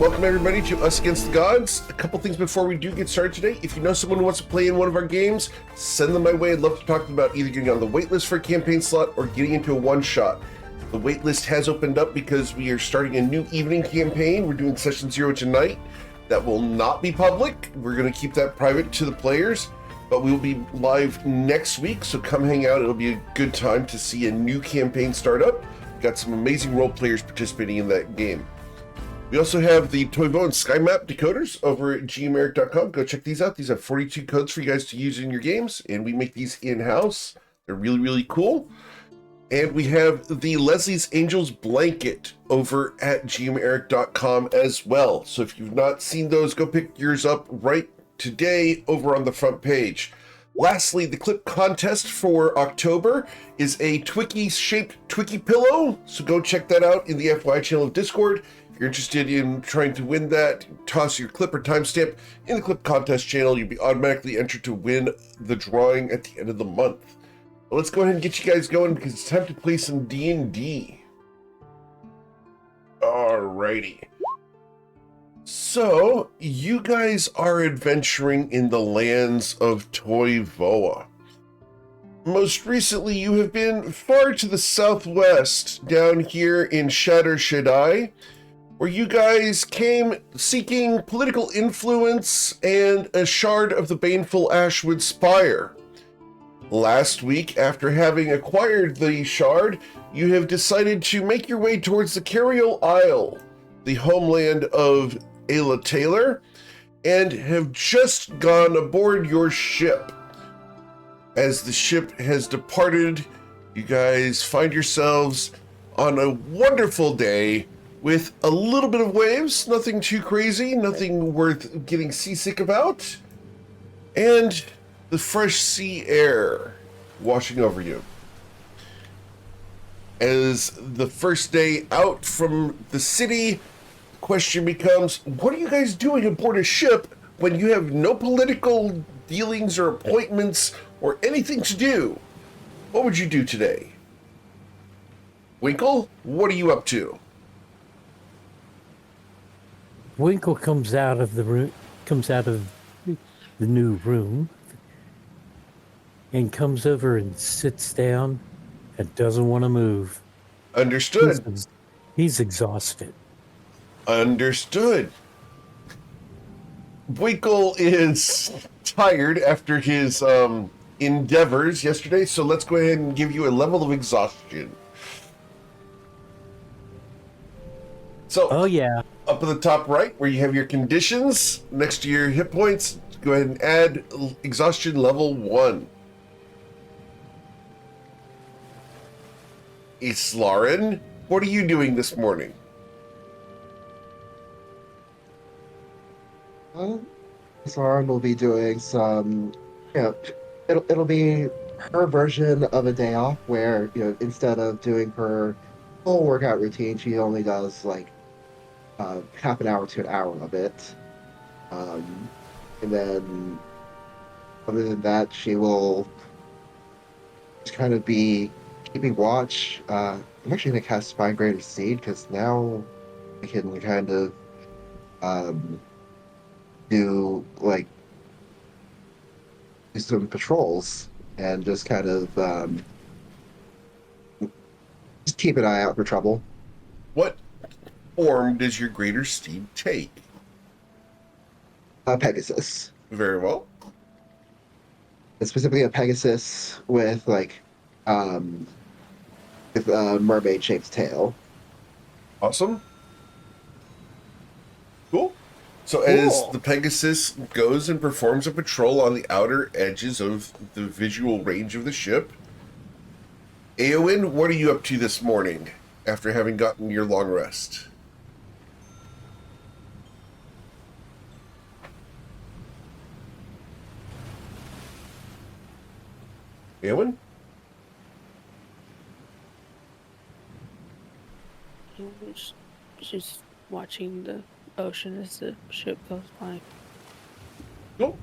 welcome everybody to Us Against the Gods. A couple things before we do get started today. If you know someone who wants to play in one of our games, send them my way. I'd love to talk to them about either getting on the waitlist for a campaign slot or getting into a one-shot. The waitlist has opened up because we are starting a new evening campaign. We're doing session 0 tonight. That will not be public. We're going to keep that private to the players, but we will be live next week, so come hang out. It'll be a good time to see a new campaign start up. We've got some amazing role players participating in that game. We also have the Toivo and Sky Map decoders over at gmeric.com. Go check these out. These have 42 codes for you guys to use in your games, and we make these in-house. They're really, really cool. And we have the Leslie's Angels blanket over at gmeric.com as well. So if you've not seen those, go pick yours up right today over on the front page. Lastly, the clip contest for October is a Twiki-shaped Twiki pillow. So go check that out in the FY channel of Discord. If you're interested in trying to win that, toss your clip or timestamp in the clip contest channel. You'll be automatically entered to win the drawing at the end of the month. Well, let's go ahead and get you guys going because it's time to play some D&D. Alrighty. So, you guys are adventuring in the lands of Toivoa. Most recently, you have been far to the southwest, down here in Shatter Shaddai, where you guys came seeking political influence and a shard of the baneful Ashwood Spire. Last week, after having acquired the shard, you have decided to make your way towards the Cariel Isle, the homeland of Ayla Taylor, and have just gone aboard your ship. As the ship has departed, you guys find yourselves on a wonderful day with a little bit of waves, nothing too crazy, nothing worth getting seasick about, and the fresh sea air washing over you. As the first day out from the city, the question becomes, what are you guys doing aboard a ship when you have no political dealings or appointments or anything to do? What would you do today? Winkle, what are you up to? Winkle comes out of the room, the new room, and comes over and sits down and doesn't want to move. Understood. He's exhausted. Understood. Winkle is tired after his endeavors yesterday, so let's go ahead and give you a level of exhaustion. So, oh yeah. Up at the top right, where you have your conditions, next to your hit points, go ahead and add exhaustion level 1. Islaren, what are you doing this morning? Islaren will be doing some, it'll be her version of a day off where, instead of doing her full workout routine, she only does like half an hour to an hour of it. And then other than that, she will just kind of be keeping watch. I'm actually going to cast Spine Greater Seed because now I can kind of do some patrols and just kind of just keep an eye out for trouble. What form does your Greater Steed take? Pegasus. Very well. It's specifically a Pegasus with a mermaid-shaped tail. Awesome. Cool. So as the Pegasus goes and performs a patrol on the outer edges of the visual range of the ship, Eowyn, what are you up to this morning after having gotten your long rest? Eowyn? Just watching the ocean as the ship goes by. Cool.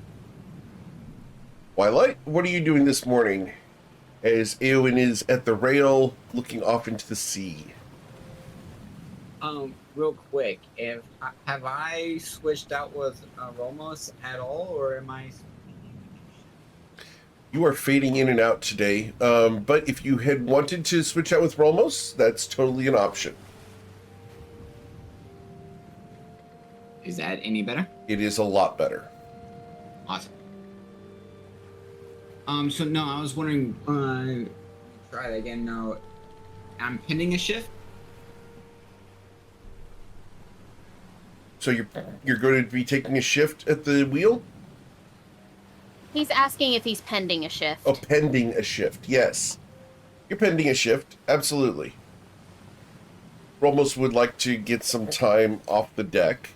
Twilight, what are you doing this morning as Eowyn is at the rail looking off into the sea? real quick, if have I switched out with Ramos at all, or am I? You are fading in and out today, but if you had wanted to switch out with Rolmos, that's totally an option. Is that any better? It is a lot better. Awesome. So no, I was wondering. Try that again. No, I'm pending a shift. So you're going to be taking a shift at the wheel? He's asking if he's pending a shift. Oh, pending a shift. Yes. You're pending a shift. Absolutely. Rolmos would like to get some time off the deck.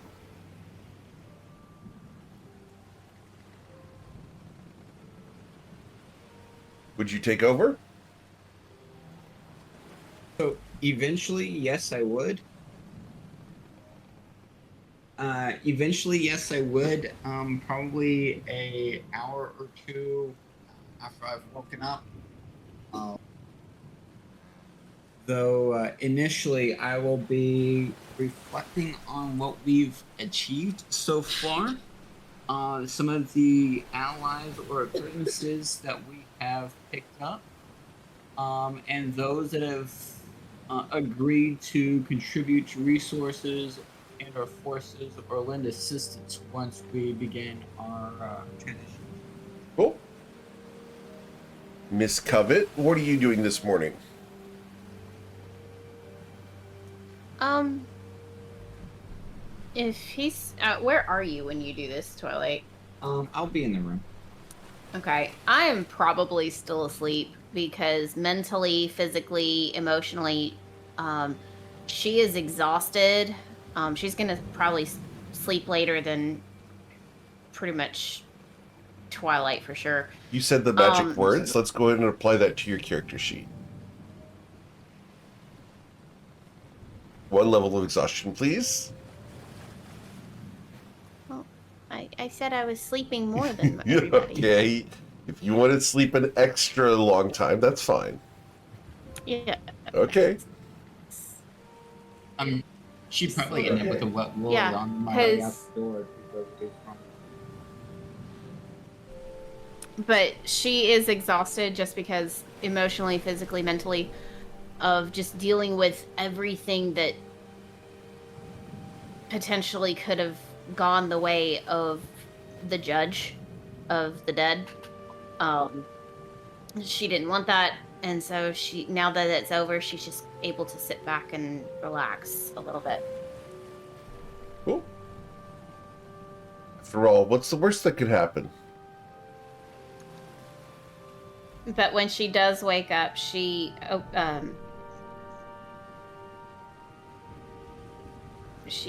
Would you take over? So eventually, yes, I would. Eventually, yes, I would. Probably a hour or two after I've woken up. Though initially, I will be reflecting on what we've achieved so far. Some of the allies or acquaintances that we have picked up, and those that have agreed to contribute resources and our forces or lend assistance once we begin our transition. Cool. Miss Covet, what are you doing this morning? If he's, where are you when you do this, Twilight? I'll be in the room. Okay, I am probably still asleep because mentally, physically, emotionally, she is exhausted. She's gonna probably sleep later than pretty much Twilight for sure. You said the magic words. Let's go ahead and apply that to your character sheet. 1 level of exhaustion, please. Well, I said I was sleeping more than everybody. Okay. If you want to sleep an extra long time, that's fine. Yeah. Okay. She probably ended up with a wet wool Yeah, on my way out 'cause- the door. Because it's from- But she is exhausted just because emotionally, physically, mentally, of just dealing with everything that potentially could have gone the way of the judge of the dead. She didn't want that, and so now that it's over, she's just able to sit back and relax a little bit. Cool. After all, what's the worst that could happen? But when she does wake up, she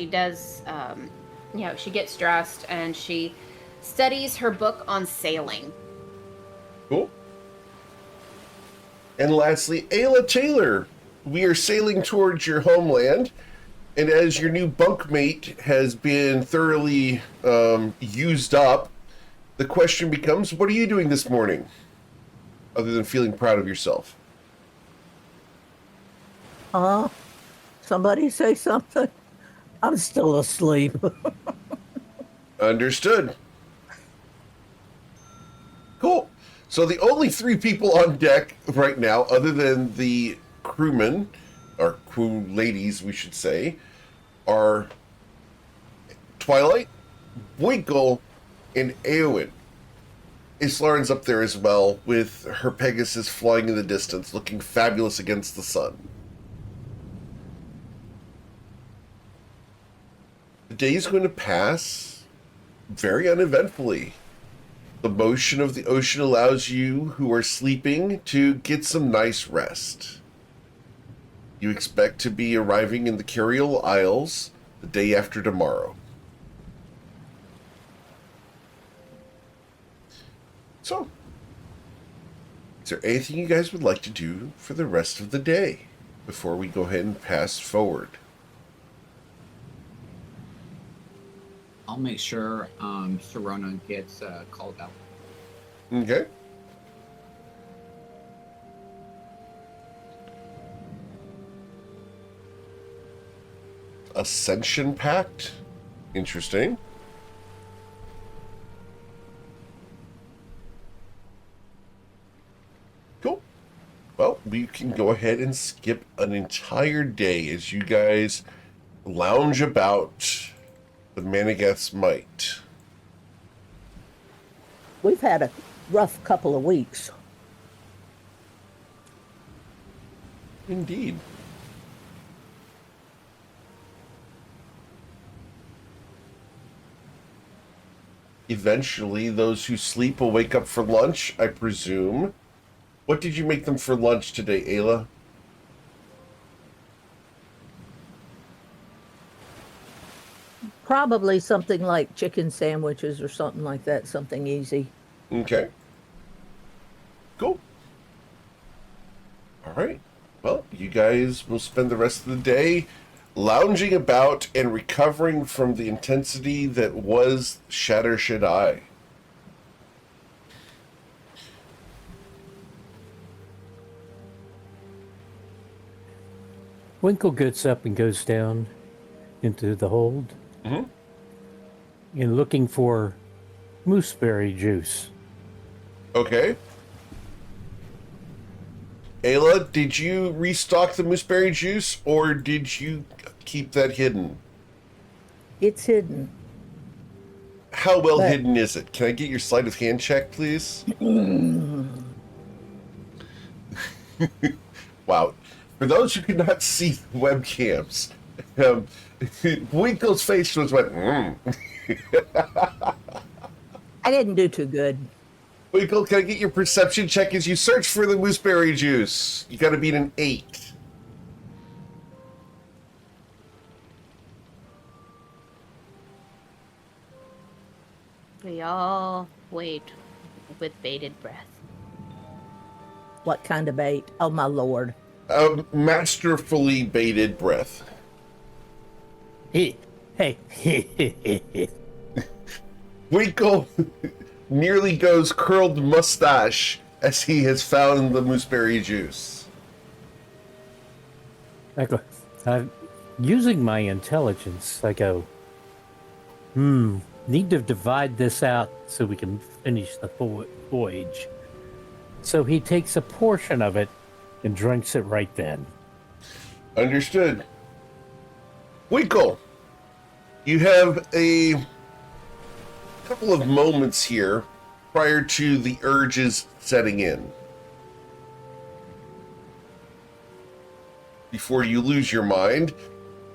does she gets dressed and she studies her book on sailing. Cool. And lastly, Ayla Taylor, we are sailing towards your homeland, and as your new bunkmate has been thoroughly used up, the question becomes, what are you doing this morning, other than feeling proud of yourself? Somebody say something? I'm still asleep. Understood. Cool. So the only 3 people on deck right now, other than the crewmen, or crew ladies, we should say, are Twilight, Winkle, and Eowyn. Islarin's up there as well, with her Pegasus flying in the distance, looking fabulous against the sun. The day is going to pass very uneventfully. The motion of the ocean allows you who are sleeping to get some nice rest. You expect to be arriving in the Curial Isles the day after tomorrow. So, is there anything you guys would like to do for the rest of the day before we go ahead and pass forward? I'll make sure Sharona gets called out. Okay. Ascension Pact. Interesting. Cool. Well, we can go ahead and skip an entire day as you guys lounge about the Manigath's Might. We've had a rough couple of weeks. Indeed. Eventually, those who sleep will wake up for lunch, I presume. What did you make them for lunch today, Ayla? Probably something like chicken sandwiches or something like that, something easy. Okay. Cool. All right. Well, you guys will spend the rest of the day lounging about and recovering from the intensity that was Shatter Shaddai. Winkle gets up and goes down into the hold and looking for mooseberry juice. Okay. Ayla, did you restock the mooseberry juice or did you keep that hidden? It's hidden. How well But- hidden is it? Can I get your sleight of hand check, please? Wow. For those who could not see the webcams, Winkle's face was went, I didn't do too good. Winkle, can I get your perception check as you search for the mooseberry juice? You gotta beat an 8. We all wait with bated breath. What kind of bait? Oh, my Lord. Masterfully baited breath. Hey. Winkle nearly goes curled mustache as he has found the mooseberry juice. I go, using my intelligence, I go, need to divide this out so we can finish the voyage. So he takes a portion of it and drinks it right then. Understood. Winkle, you have a couple of moments here prior to the urges setting in. Before you lose your mind,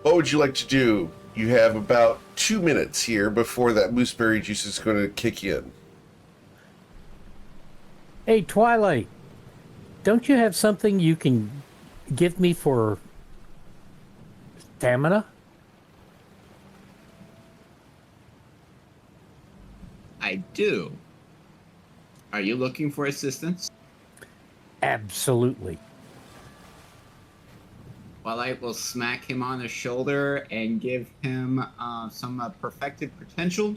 what would you like to do? You have about 2 minutes here before that mooseberry juice is going to kick in. Hey, Twilight, don't you have something you can give me for stamina? I do. Are you looking for assistance? Absolutely. Well, I will smack him on the shoulder and give him some perfected potential.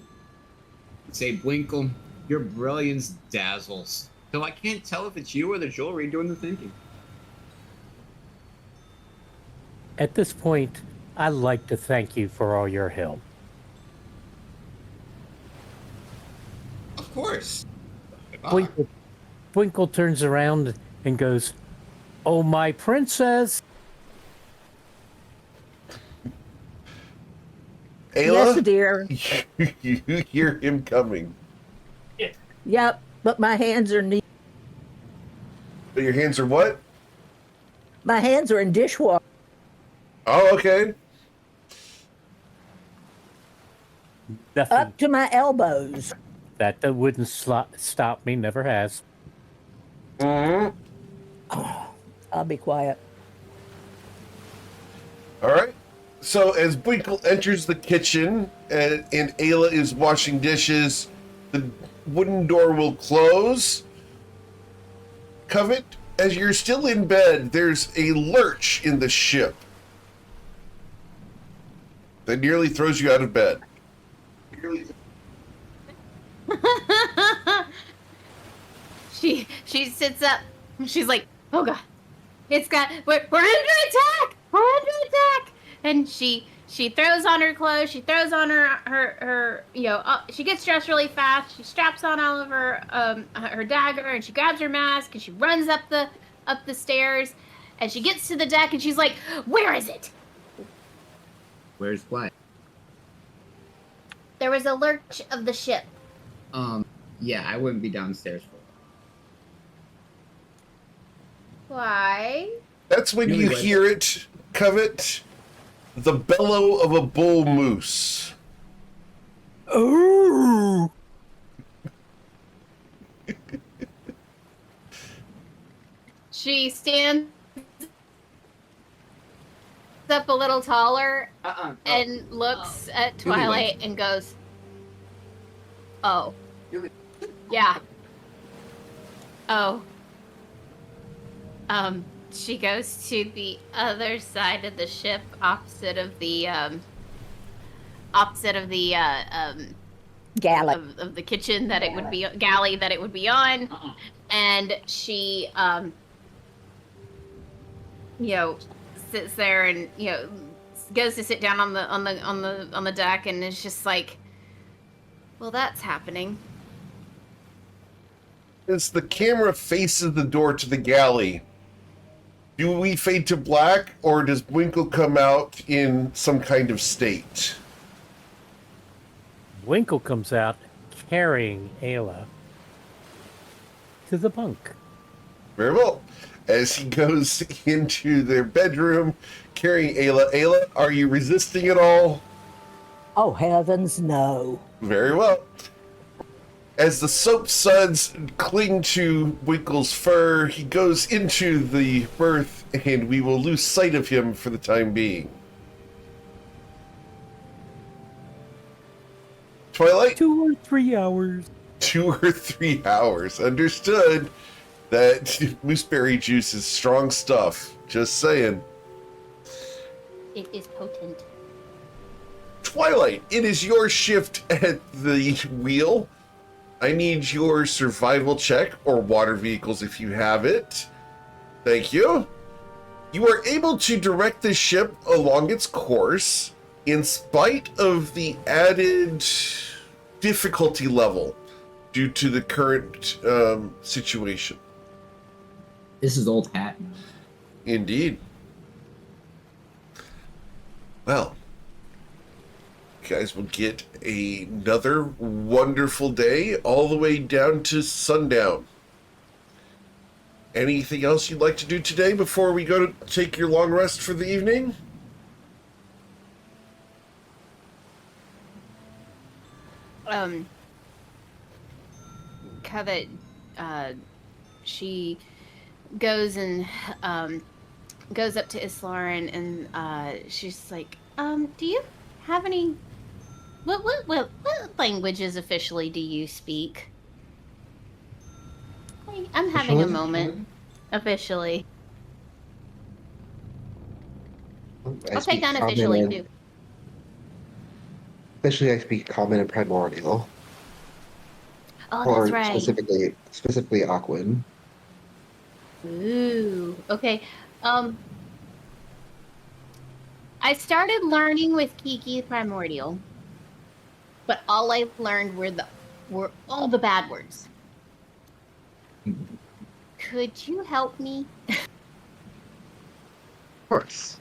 Say, Winkle, your brilliance dazzles. So I can't tell if it's you or the jewelry doing the thinking. At this point, I'd like to thank you for all your help. Of course. Winkle turns around and goes, "Oh, my princess." Ayla, Yes, dear. you hear him coming. Yep, but my hands are But your hands are what? my hands are in dishwater. Oh, okay. Nothing Up to my elbows. that wouldn't stop me, never has. Mm-hmm. I'll be quiet. All right. So as Winkle enters the kitchen and Ayla is washing dishes, the wooden door will close. Covet, as you're still in bed, there's a lurch in the ship that nearly throws you out of bed. She sits up. She's like, "Oh God, we're under attack! We're under attack!" And she She throws on her clothes. She throws on her she gets dressed really fast. She straps on all of her dagger, and she grabs her mask, and she runs up the stairs, and she gets to the deck, and she's like, "Where is it?" Where's what? There was a lurch of the ship. Yeah, I wouldn't be downstairs for that. Why? That's when you Newlywed. hear it, Covet. The bellow of a bull moose. Oh! She stands up a little taller and looks at Twilight and goes, "Oh. Yeah. Oh." She goes to the other side of the ship, opposite of the Galley. of the kitchen that it would be galley that it would be on, and she sits there and goes to sit down on the deck, and is just like, well, that's happening. As the camera faces the door to the galley, do we fade to black, or does Winkle come out in some kind of state? Winkle comes out carrying Ayla to the bunk. Very well. As he goes into their bedroom, carrying Ayla. Ayla, are you resisting at all? Oh, heavens, no. Very well. As the soap suds cling to Winkle's fur, he goes into the berth, and we will lose sight of him for the time being. Twilight? 2 or 3 hours. 2 or 3 hours. Understood. That mooseberry juice is strong stuff. Just saying. It is potent. Twilight, it is your shift at the wheel. I need your survival check, or water vehicles if you have it. Thank you. You are able to direct the ship along its course in spite of the added difficulty level due to the current situation. This is old hat. Indeed. Well, you guys will get another wonderful day all the way down to sundown. Anything else you'd like to do today before we go to take your long rest for the evening? Covet, she goes and goes up to Islarin, and she's like, do you have any what languages officially do you speak? I'm having a moment. Officially. I'll take unofficially too. Officially, I speak Common and Primordial. Oh, Or that's right. specifically Aquan. Ooh, okay. I started learning with Kiki Primordial, but all I learned were all the bad words. Could you help me? Of course.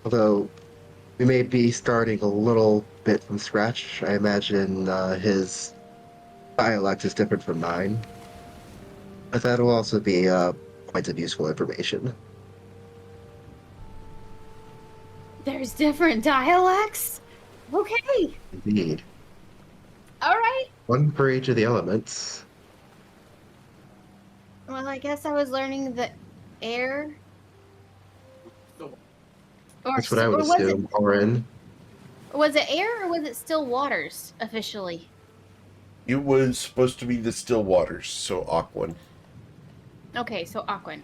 Although we may be starting a little bit from scratch, I imagine his dialect is different from mine. But that will also be points of useful information. There's different dialects? Okay. Indeed. All right. One for each of the elements. Well, I guess I was learning the air. That's what I would was assume. Orin. Was it air or was it still waters officially? It was supposed to be the still waters, so Aquan. Okay, so Aquan.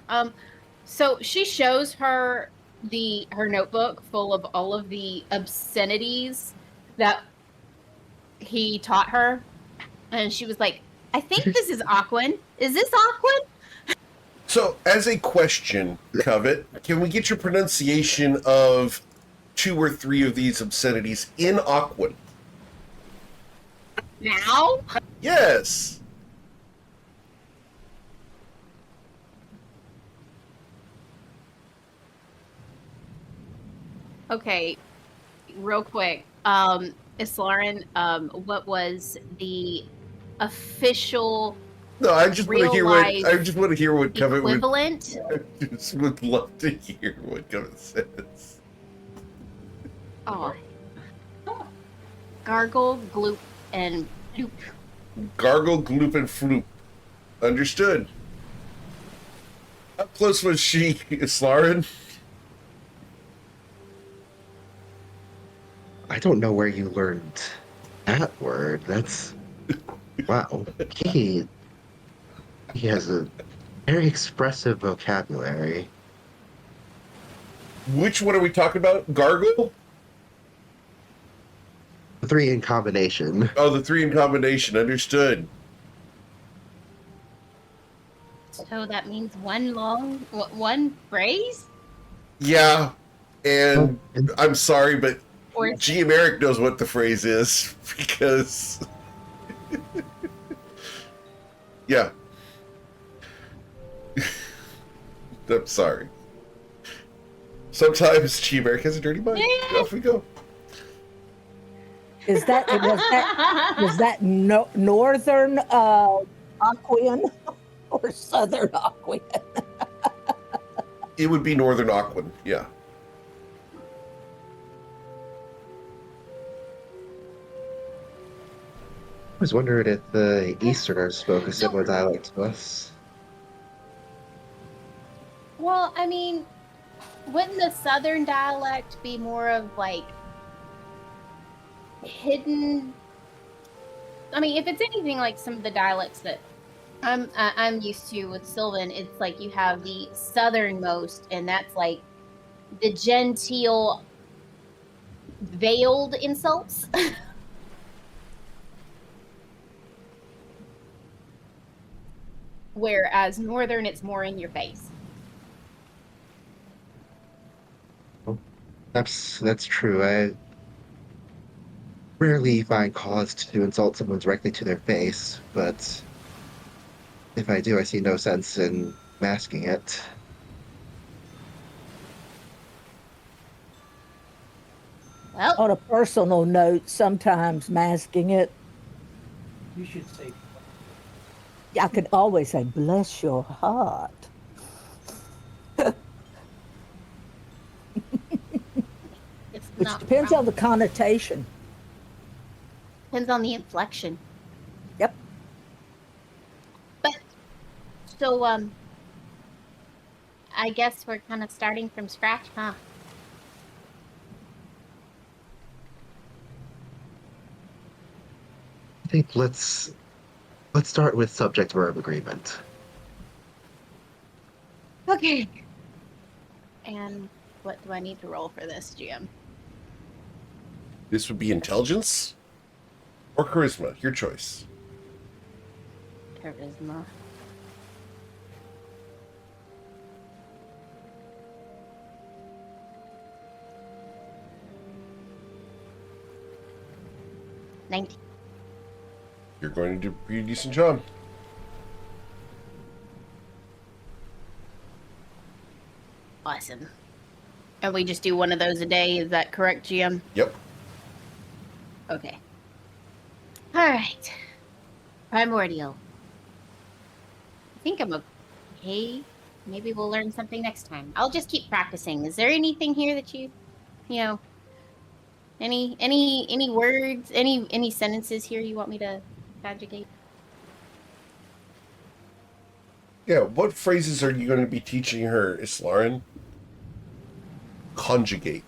So she shows her her notebook full of all of the obscenities that he taught her, and she was like, "I think this is Aquan. Is this Aquan?" So, as a question, Covet, can we get your pronunciation of 2 or 3 of these obscenities in Aquan? Now? Yes. Okay, real quick. Islarin, what was the official No, I just want to hear what real-life I just want to hear what Covet would. equivalent? I just would love to hear what Covet says. Oh. Gargle, gloop, and bloop. Gargle, gloop, and floop. Understood. How close was she, Islarin? I don't know where you learned that word. That's wow. He has a very expressive vocabulary. Which one are we talking about? Gargle? The 3 in combination. Oh, the 3 in combination. Understood. So that means one phrase? Yeah, and Oh, I'm sorry, but Or GM Eric knows what the phrase is because, yeah. I'm sorry. Sometimes GM Eric has a dirty mind. Yeah. Off we go. Was that northern Aquan or southern Aquan? It would be Northern Aquan, yeah. I was wondering if the Easterners spoke a similar dialect to us. well, I mean, wouldn't the southern dialect be more of like hidden? I mean, if it's anything like some of the dialects that I'm used to with Sylvan, it's like you have the southernmost, and that's like the genteel veiled insults. Whereas northern, it's more in your face. That's true. I rarely find cause to insult someone directly to their face, but if I do, I see no sense in masking it. Well, On a personal note, sometimes masking it, You should say I could always say, bless your heart. it's Which not depends wrong. on the connotation. Depends on the inflection. Yep. But so I guess we're kind of starting from scratch, huh? I think let's start with subject verb agreement. Okay. And what do I need to roll for this, GM? This would be intelligence or charisma, your choice. Charisma. $19. You're going to do a pretty decent job. Awesome. And we just do one of those a day, is that correct, GM? Yep. Okay. Alright. Primordial. I think I'm okay. Maybe we'll learn something next time. I'll just keep practicing. Is there anything here that you know, any words, any sentences here you want me to conjugate? Yeah, what phrases are you going to be teaching her, Islarin? Conjugate.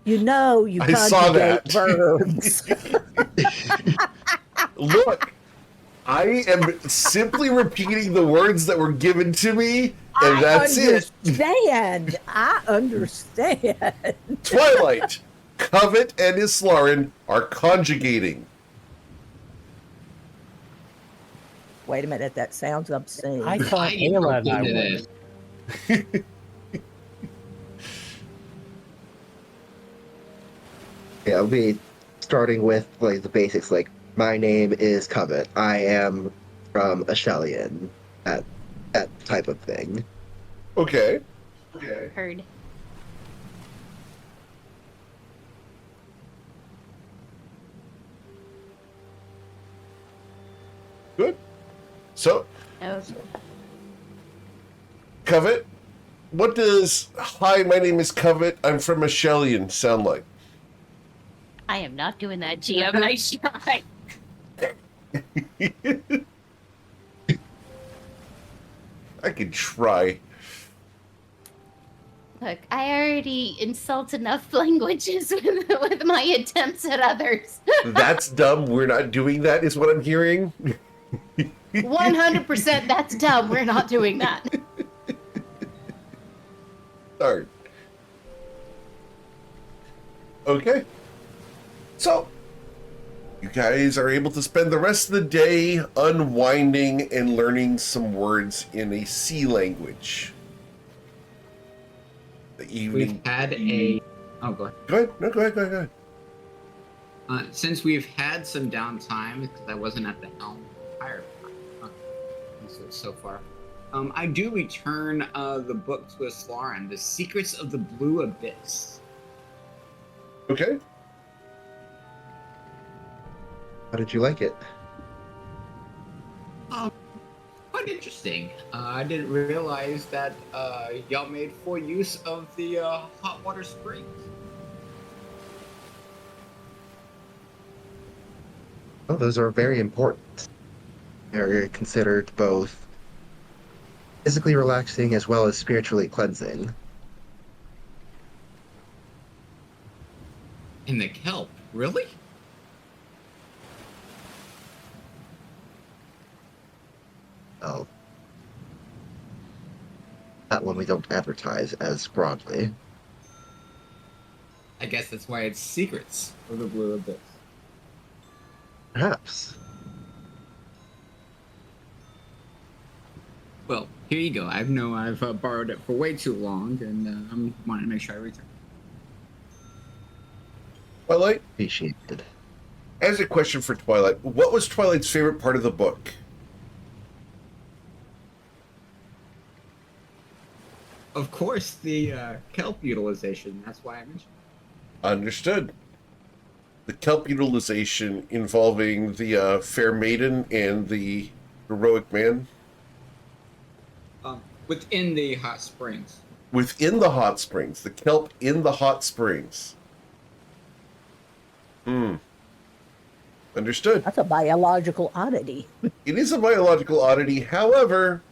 You know, you I saw conjugate that. verbs. Look, I am simply repeating the words that were given to me, and that's it. I understand. Twilight, Covet, and Islarin are conjugating. Wait a minute, that sounds obscene. I thought I Ayla and I looked into were. this. Yeah, I'll be starting with like the basics. Like, my name is Covet. I am from Ashelian. That type of thing. Okay. Heard. Good. So, Oh, Covet, what does "Hi, my name is Covet, I'm from Ashelian" sound like? I am not doing that, GM. Nice try. I could try. Look, I already insult enough languages with my attempts at others. That's dumb. We're not doing that, is what I'm hearing. 100% that's dumb. We're not doing that. Darn. Okay. So, you guys are able to spend the rest of the day unwinding and learning some words in a sea language. The evening. We've had a. Oh, go ahead. Go ahead. No, go ahead. Since we've had some downtime, because I wasn't at the helm the entire time, so far, I do return the book to Aslaran, The Secrets of the Blue Abyss. Okay. How did you like it? Quite interesting. I didn't realize that y'all made full use of the hot water springs. Oh, those are very important. They're considered both physically relaxing as well as spiritually cleansing. In the kelp, really? Oh. That one we don't advertise as broadly. I guess that's why it's Secrets of the Blue Abyss. Perhaps. Well, here you go. I've borrowed it for way too long, and I'm wanting to make sure I return. Twilight, Appreciated. as a question for Twilight, what was Twilight's favorite part of the book? Of course, the kelp utilization. That's why I mentioned it. Understood. The kelp utilization involving the fair maiden and the heroic man Within the hot springs. within the hot springs. The kelp in the hot springs. Understood. That's a biological oddity. It is a biological oddity. However,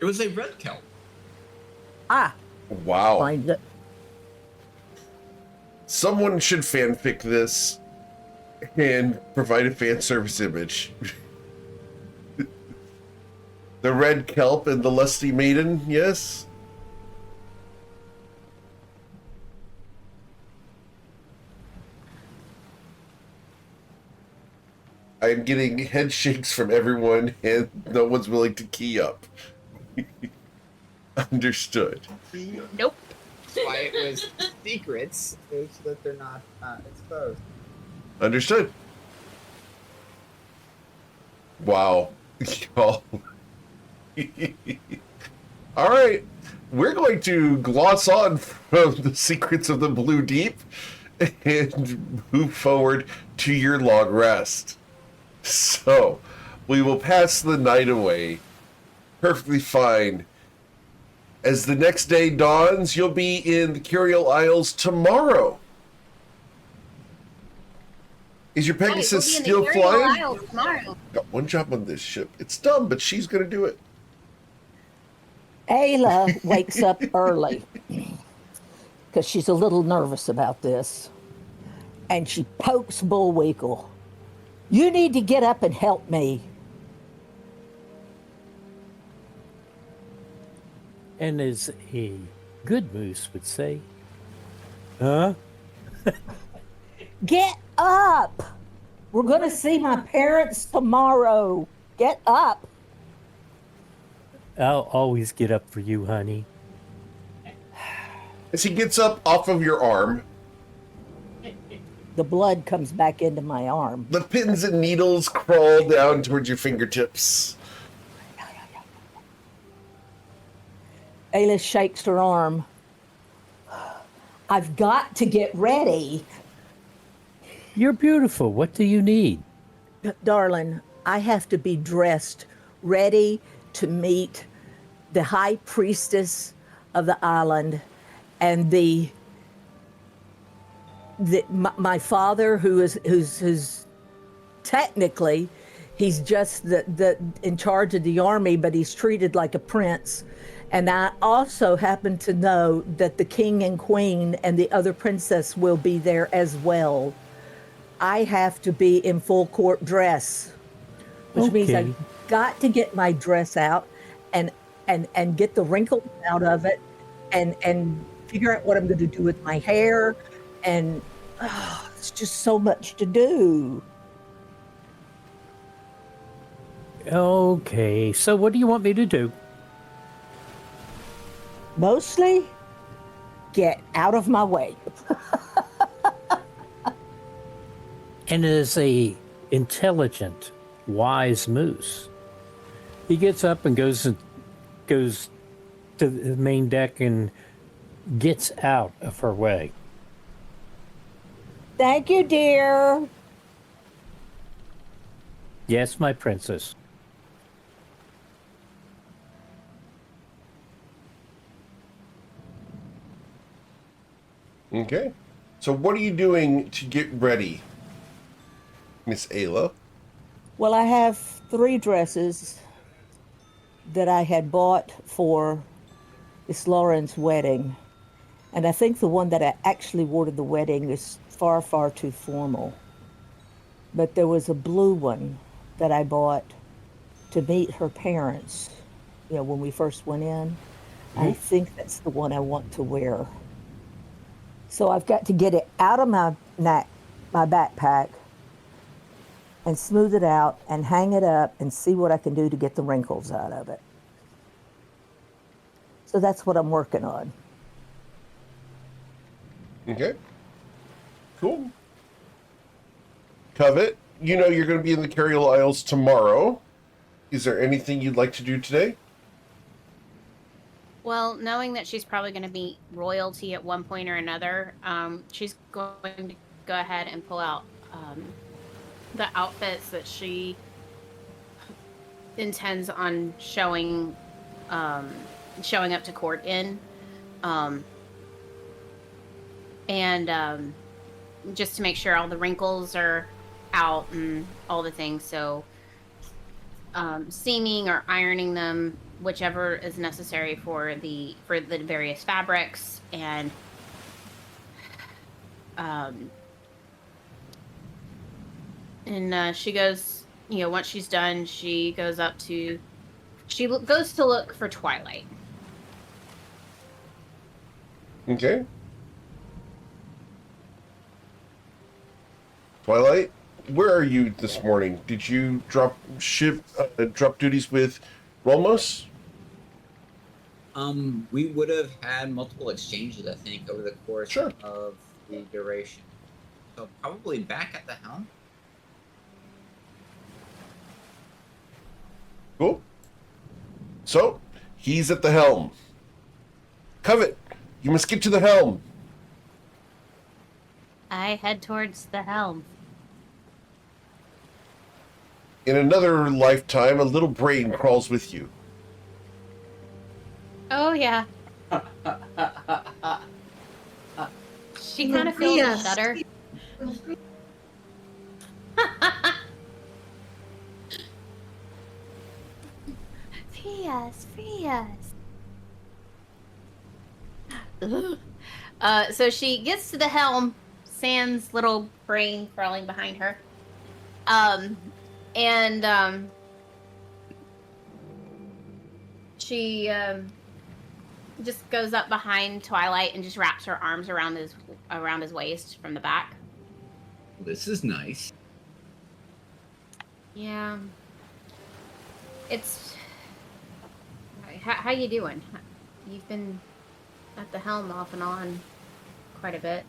It was a red kelp. Ah, wow. find it. Someone should fanfic this and provide a fan service image. The red kelp and the lusty maiden, yes? I am getting head shakes from everyone, and no one's willing to key up. Understood. Nope. That's why it was secrets, so that they're not exposed. Understood. Wow. Y'all. All right. We're going to gloss on from the secrets of the Blue Deep and move forward to your long rest. So, we will pass the night away perfectly fine. As the next day dawns, you'll be in the Curial Isles tomorrow. Is your Pegasus still flying? Got one job on this ship. It's dumb, but she's going to do it. Ayla wakes up early because she's a little nervous about this. And she pokes Bullwinkle. You need to get up and help me. And as a good moose would say, huh? Get up! We're going to see my parents tomorrow. Get up. I'll always get up for you, honey. As he gets up off of your arm, The blood comes back into my arm. the pins and needles crawl down towards your fingertips. Ayla shakes her arm. I've got to get ready. You're beautiful. What do you need? Darling, I have to be dressed, ready to meet the high priestess of the island and my father, who's technically, he's just the in charge of the army, but he's treated like a prince. And I also happen to know that the king and queen and the other princess will be there as well. I have to be in full court dress, which means Okay. I've got to get my dress out and get the wrinkles out of it and figure out what I'm going to do with my hair. And it's just so much to do. Okay, so what do you want me to do? Mostly, get out of my way. And as a intelligent, wise moose, he gets up and goes to the main deck and gets out of her way. Thank you, dear. Yes, my princess. Okay. So what are you doing to get ready, Miss Ayla? Well, I have 3 dresses that I had bought for Miss Lauren's wedding. And I think the one that I actually wore to the wedding is far, far too formal. But there was a blue one that I bought to meet her parents, when we first went in. I think that's the one I want to wear. So I've got to get it out of my backpack and smooth it out and hang it up and see what I can do to get the wrinkles out of it. So that's what I'm working on. Okay. Cool. Covet, you're going to be in the Cariel Isles tomorrow. Is there anything you'd like to do today? Well, knowing that she's probably going to be royalty at one point or another, she's going to go ahead and pull out the outfits that she intends on showing up to court in, and just to make sure all the wrinkles are out and all the things. So, seaming or ironing them, whichever is necessary for the various fabrics, and she goes, once she's done, she goes goes to look for Twilight. Okay. Twilight, where are you this morning? Did you drop duties with Rolmos? We would have had multiple exchanges, I think, over the course Sure. of the duration. So probably back at the helm. Cool. So, he's at the helm. Covet, you must get to the helm. I head towards the helm. In another lifetime, a little brain crawls with you. Oh yeah. She kind of feels a shudder. Free us. So she gets to the helm, Sam's little brain crawling behind her. She just goes up behind Twilight and just wraps her arms around his waist from the back. This is nice. Yeah. It's how you doing? You've been at the helm off and on quite a bit.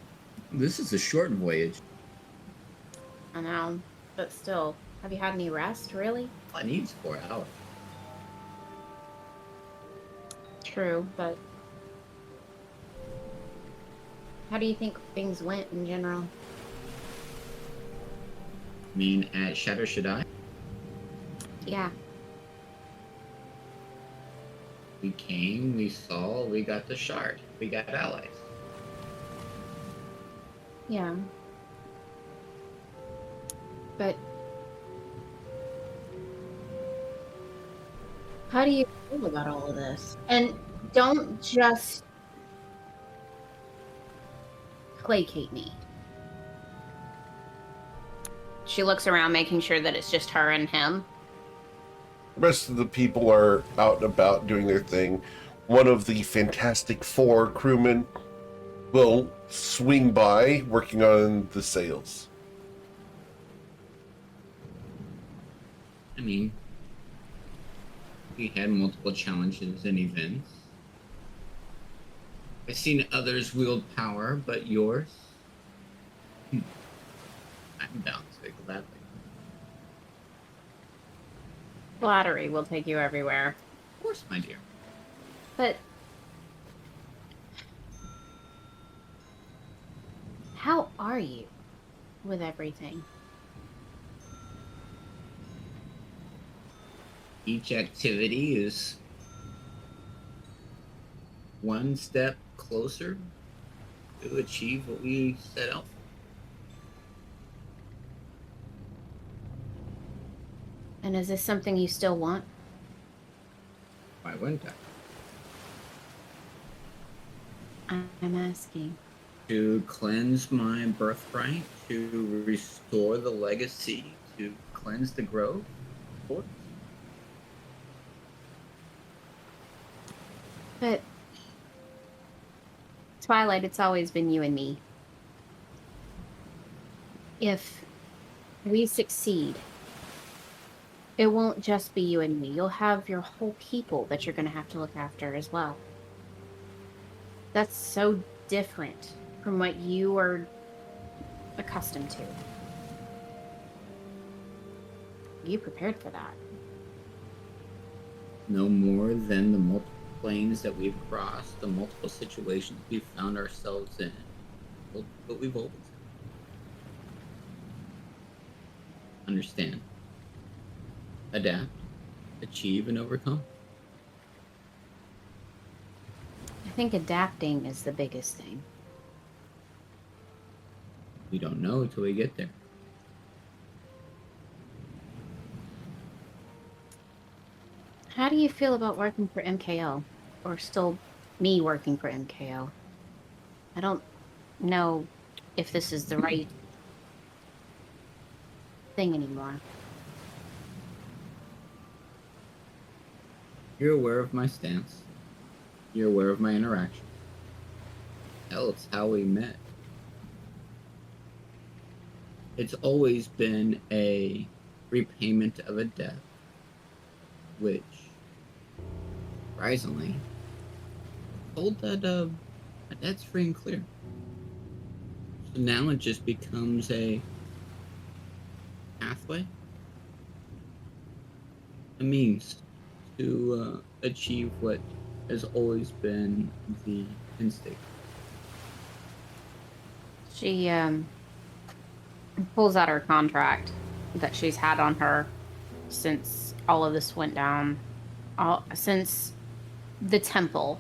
This is a short voyage. I know, but still, have you had any rest? Really? I need 4 hours. True, but how do you think things went in general? I mean, at Shadow Shaddai, Yeah. we came, we saw, we got the shard, we got allies. Yeah. But how do you feel about all of this? And don't just placate me. She looks around, making sure that it's just her and him. The rest of the people are out and about doing their thing. One of the Fantastic Four crewmen will swing by, working on the sails. I mean, we had multiple challenges and events. I've seen others wield power, but yours? I'm down to it gladly. Flattery will take you everywhere. Of course, my dear. But how are you with everything? Each activity is one step closer to achieve what we set out for. And is this something you still want? Why wouldn't I? I'm asking. To cleanse my birthright, to restore the legacy, to cleanse the grove. Of course. But Twilight, it's always been you and me. If we succeed, it won't just be you and me. You'll have your whole people that you're going to have to look after as well. That's so different from what you are accustomed to. You prepared for that. No more than the multiple planes that we've crossed, the multiple situations we've found ourselves in, but we've always understand, adapt, achieve, and overcome. I think adapting is the biggest thing. We don't know until we get there. How do you feel about working for MKO? Or still me working for MKO? I don't know if this is the right thing anymore. You're aware of my stance. You're aware of my interaction. Hell, it's how we met. It's always been a repayment of a debt, which, surprisingly, told that a debt's free and clear. So now it just becomes a pathway, a means to achieve what has always been the instinct. She pulls out her contract that she's had on her since all of this went down, since the temple,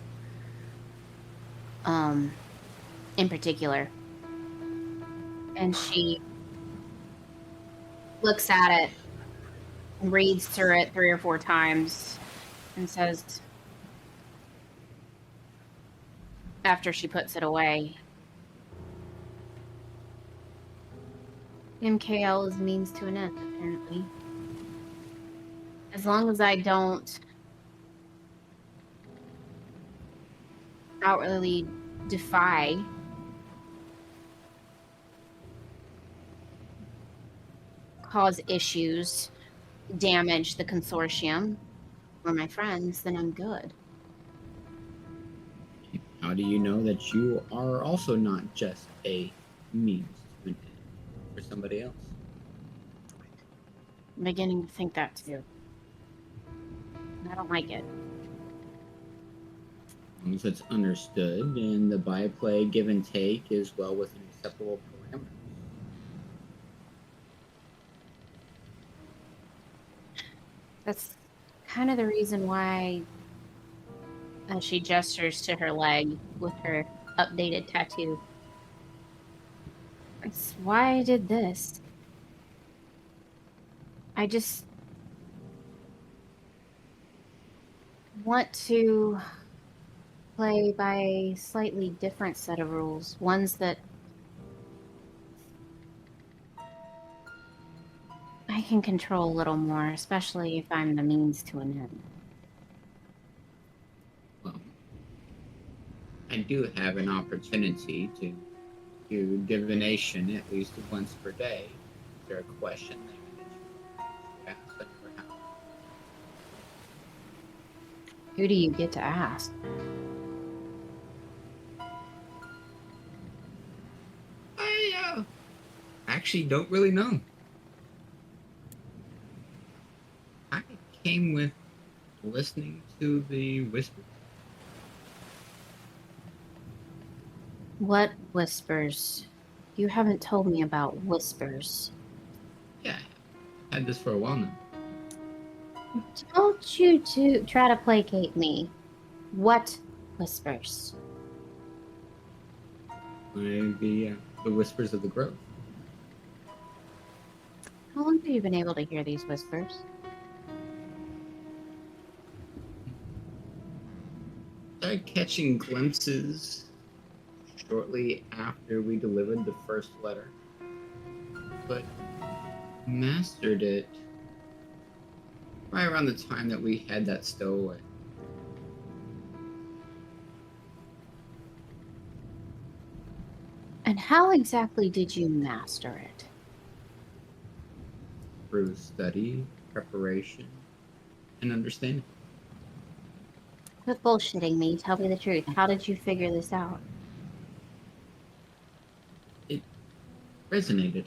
in particular. And she looks at it, reads through it 3 or 4 times, and says, after she puts it away, MKL is means to an end, apparently. As long as I don't outwardly defy cause issues, damage the consortium, or my friends, then I'm good. How do you know that you are also not just a means to an end for somebody else? I'm beginning to think that too. I don't like it. As long as it's understood and the byplay give and take is well within acceptable parameters. That's kind of the reason why she gestures to her leg with her updated tattoo. It's why I did this. I just want to play by a slightly different set of rules, ones that I can control a little more, especially if I'm the means to an end. Well, I do have an opportunity to do divination at least once per day. Is there a question there that you ask? I never have. Who do you get to ask? I actually don't really know. I came with listening to the whisper. What whispers? You haven't told me about whispers. Yeah, I had this for a while now. Don't you two try to placate me. What whispers? The whispers of the grove. How long have you been able to hear these whispers? Started catching glimpses shortly after we delivered the first letter, but mastered it right around the time that we had that stowaway. And how exactly did you master it? Through study, preparation, and understanding. Quit bullshitting me. Tell me the truth. How did you figure this out? It resonated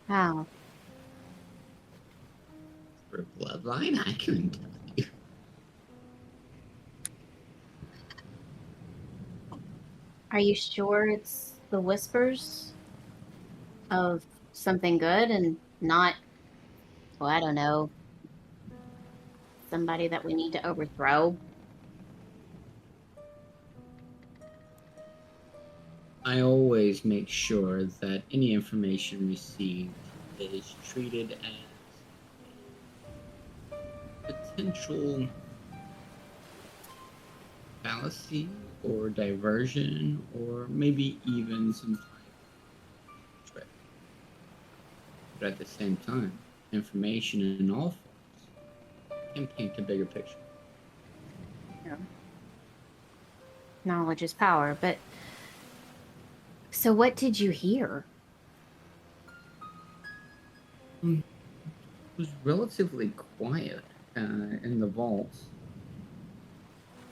How? for bloodline. I couldn't tell you. Are you sure it's the whispers of something good and not, well, I don't know, somebody that we need to overthrow? I always make sure that any information received is treated as potential fallacy or diversion or maybe even some type of trick. But at the same time, information in all forms can paint a bigger picture. Yeah. Knowledge is power, but so what did you hear? It was relatively quiet in the vaults.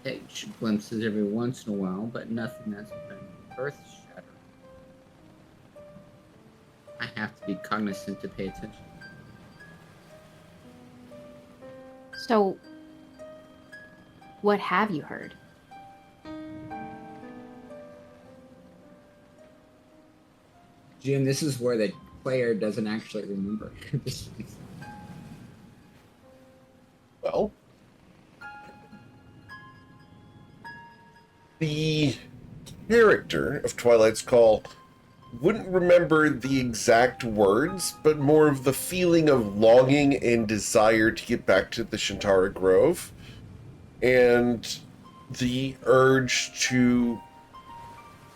Catch glimpses every once in a while, but nothing that's been earth-shattering. I have to be cognizant to pay attention. So, what have you heard? Jim, this is where the player doesn't actually remember. Well, the character of Twilight's Call wouldn't remember the exact words, but more of the feeling of longing and desire to get back to the Shantara Grove, and the urge to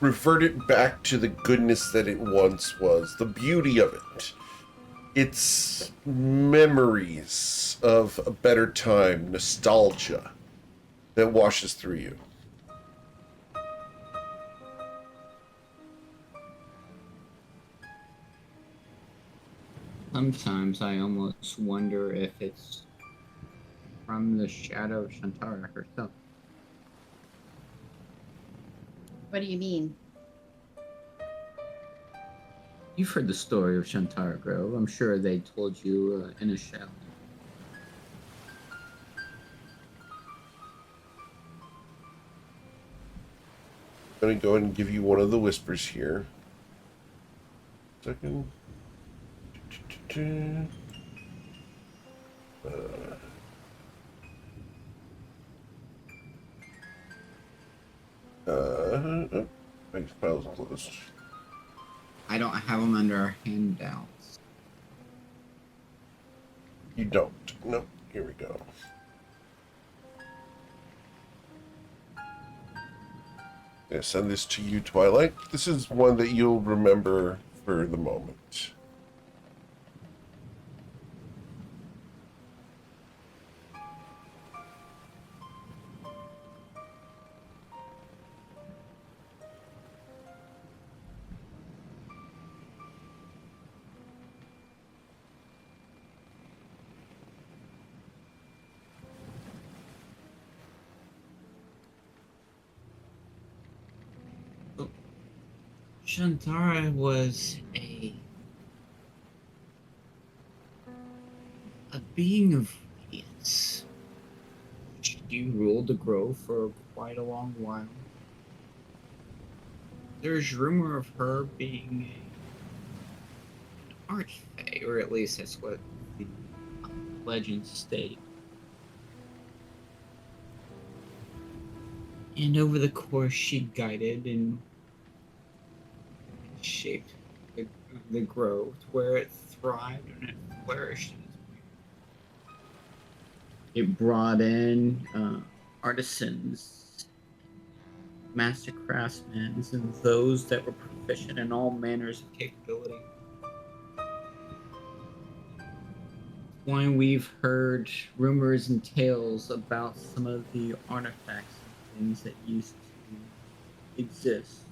revert it back to the goodness that it once was, the beauty of it. It's memories of a better time, nostalgia that washes through you. Sometimes I almost wonder if it's from the shadow of Shantara herself. What do you mean? You've heard the story of Shantara Grove. I'm sure they told you in a shell. I'm going to go ahead and give you one of the whispers here. Second. My file's closed. I don't have them under our handouts. You don't. Nope. Here we go. Yeah, send this to you, Twilight. This is one that you'll remember for the moment. Shantara was a being of radiance. She ruled the grove for quite a long while. There's rumor of her being an archfey, or at least that's what the legends state. And over the course, she guided and shaped the grove to where it thrived and it flourished. It brought in artisans, master craftsmen, and those that were proficient in all manners of capability. Why we've heard rumors and tales about some of the artifacts and things that used to exist,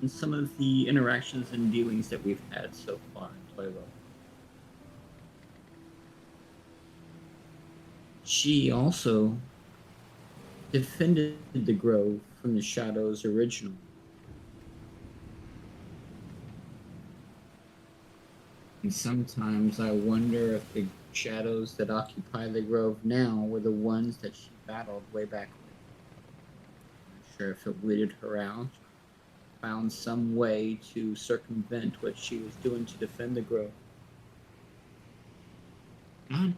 and some of the interactions and dealings that we've had so far in Playroll. She also defended the grove from the shadows originally. And sometimes I wonder if the shadows that occupy the grove now were the ones that she battled way back when. I'm not sure if it weeded her out, found some way to circumvent what she was doing to defend the grove. Not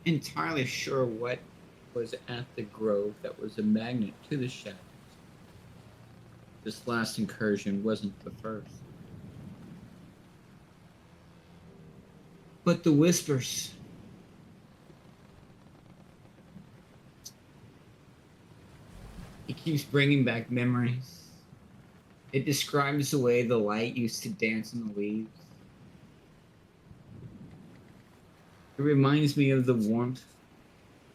entirely sure what was at the grove that was a magnet to the shadows. This last incursion wasn't the first. But the whispers. It keeps bringing back memories. It describes the way the light used to dance in the leaves. It reminds me of the warmth,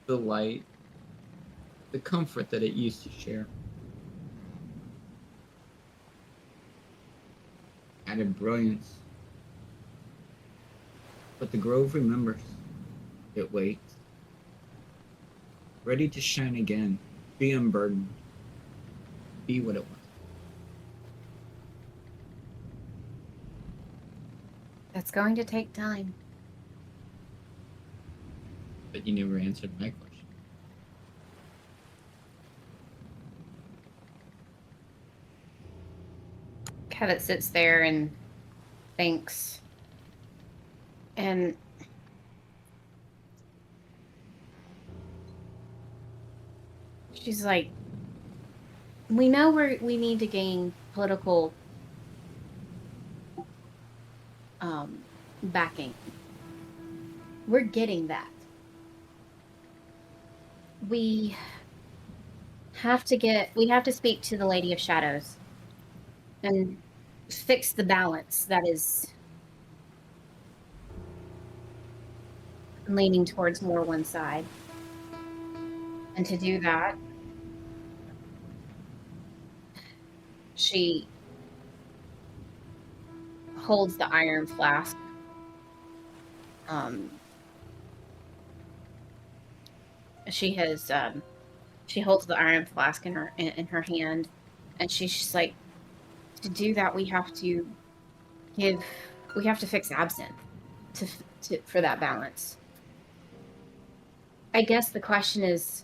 the light, the comfort that it used to share. Added brilliance. But the grove remembers. It waits. Ready to shine again. Be unburdened. Be what it was. That's going to take time. But you never answered my question. Kevin sits there and thinks. And she's like, we know we need to gain political backing. We're getting that. We have to speak to the Lady of Shadows and fix the balance that is leaning towards more one side. And to do that, she holds the iron flask she has she holds the iron flask in her hand, and she's just like, to do that we have to fix absinthe for that balance. I guess the question is,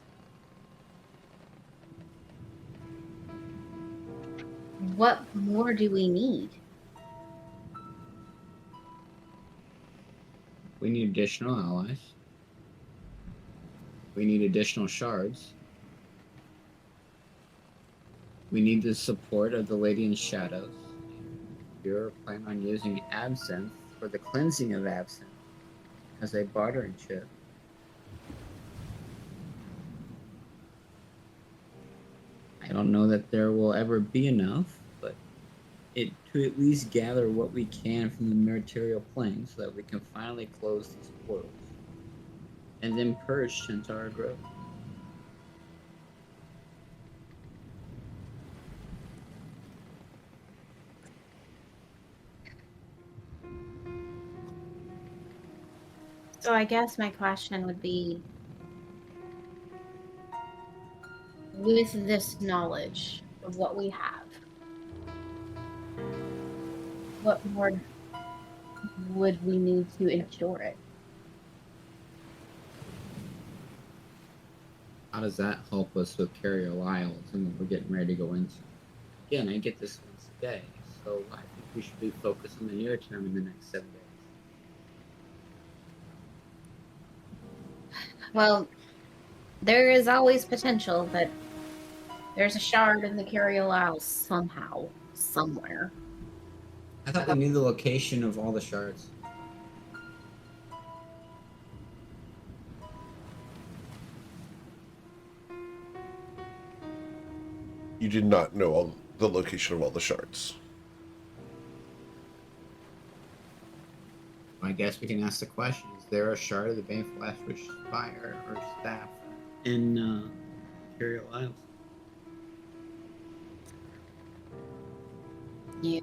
what more do we need? We need additional allies. We need additional shards. We need the support of the Lady in Shadows. You're planning on using absinthe for the cleansing of absinthe as a bartering chip. I don't know that there will ever be enough, but to at least gather what we can from the material plane so that we can finally close these portals and then purge Shantara Grove. So I guess my question would be, with this knowledge of what we have, what more would we need to ensure it? How does that help us with Carrier Lyles and what we're getting ready to go into? Again, I get this once a day, so I think we should be focused on the near term in the next 7 days. Well, there is always potential that there's a shard in the Curial Isles somehow, somewhere. I thought we knew the location of all the shards. You did not know the location of all the shards. I guess we can ask the question: is there a shard of the Bane Flashwish Spire or staff in Curial Isles? Yeah.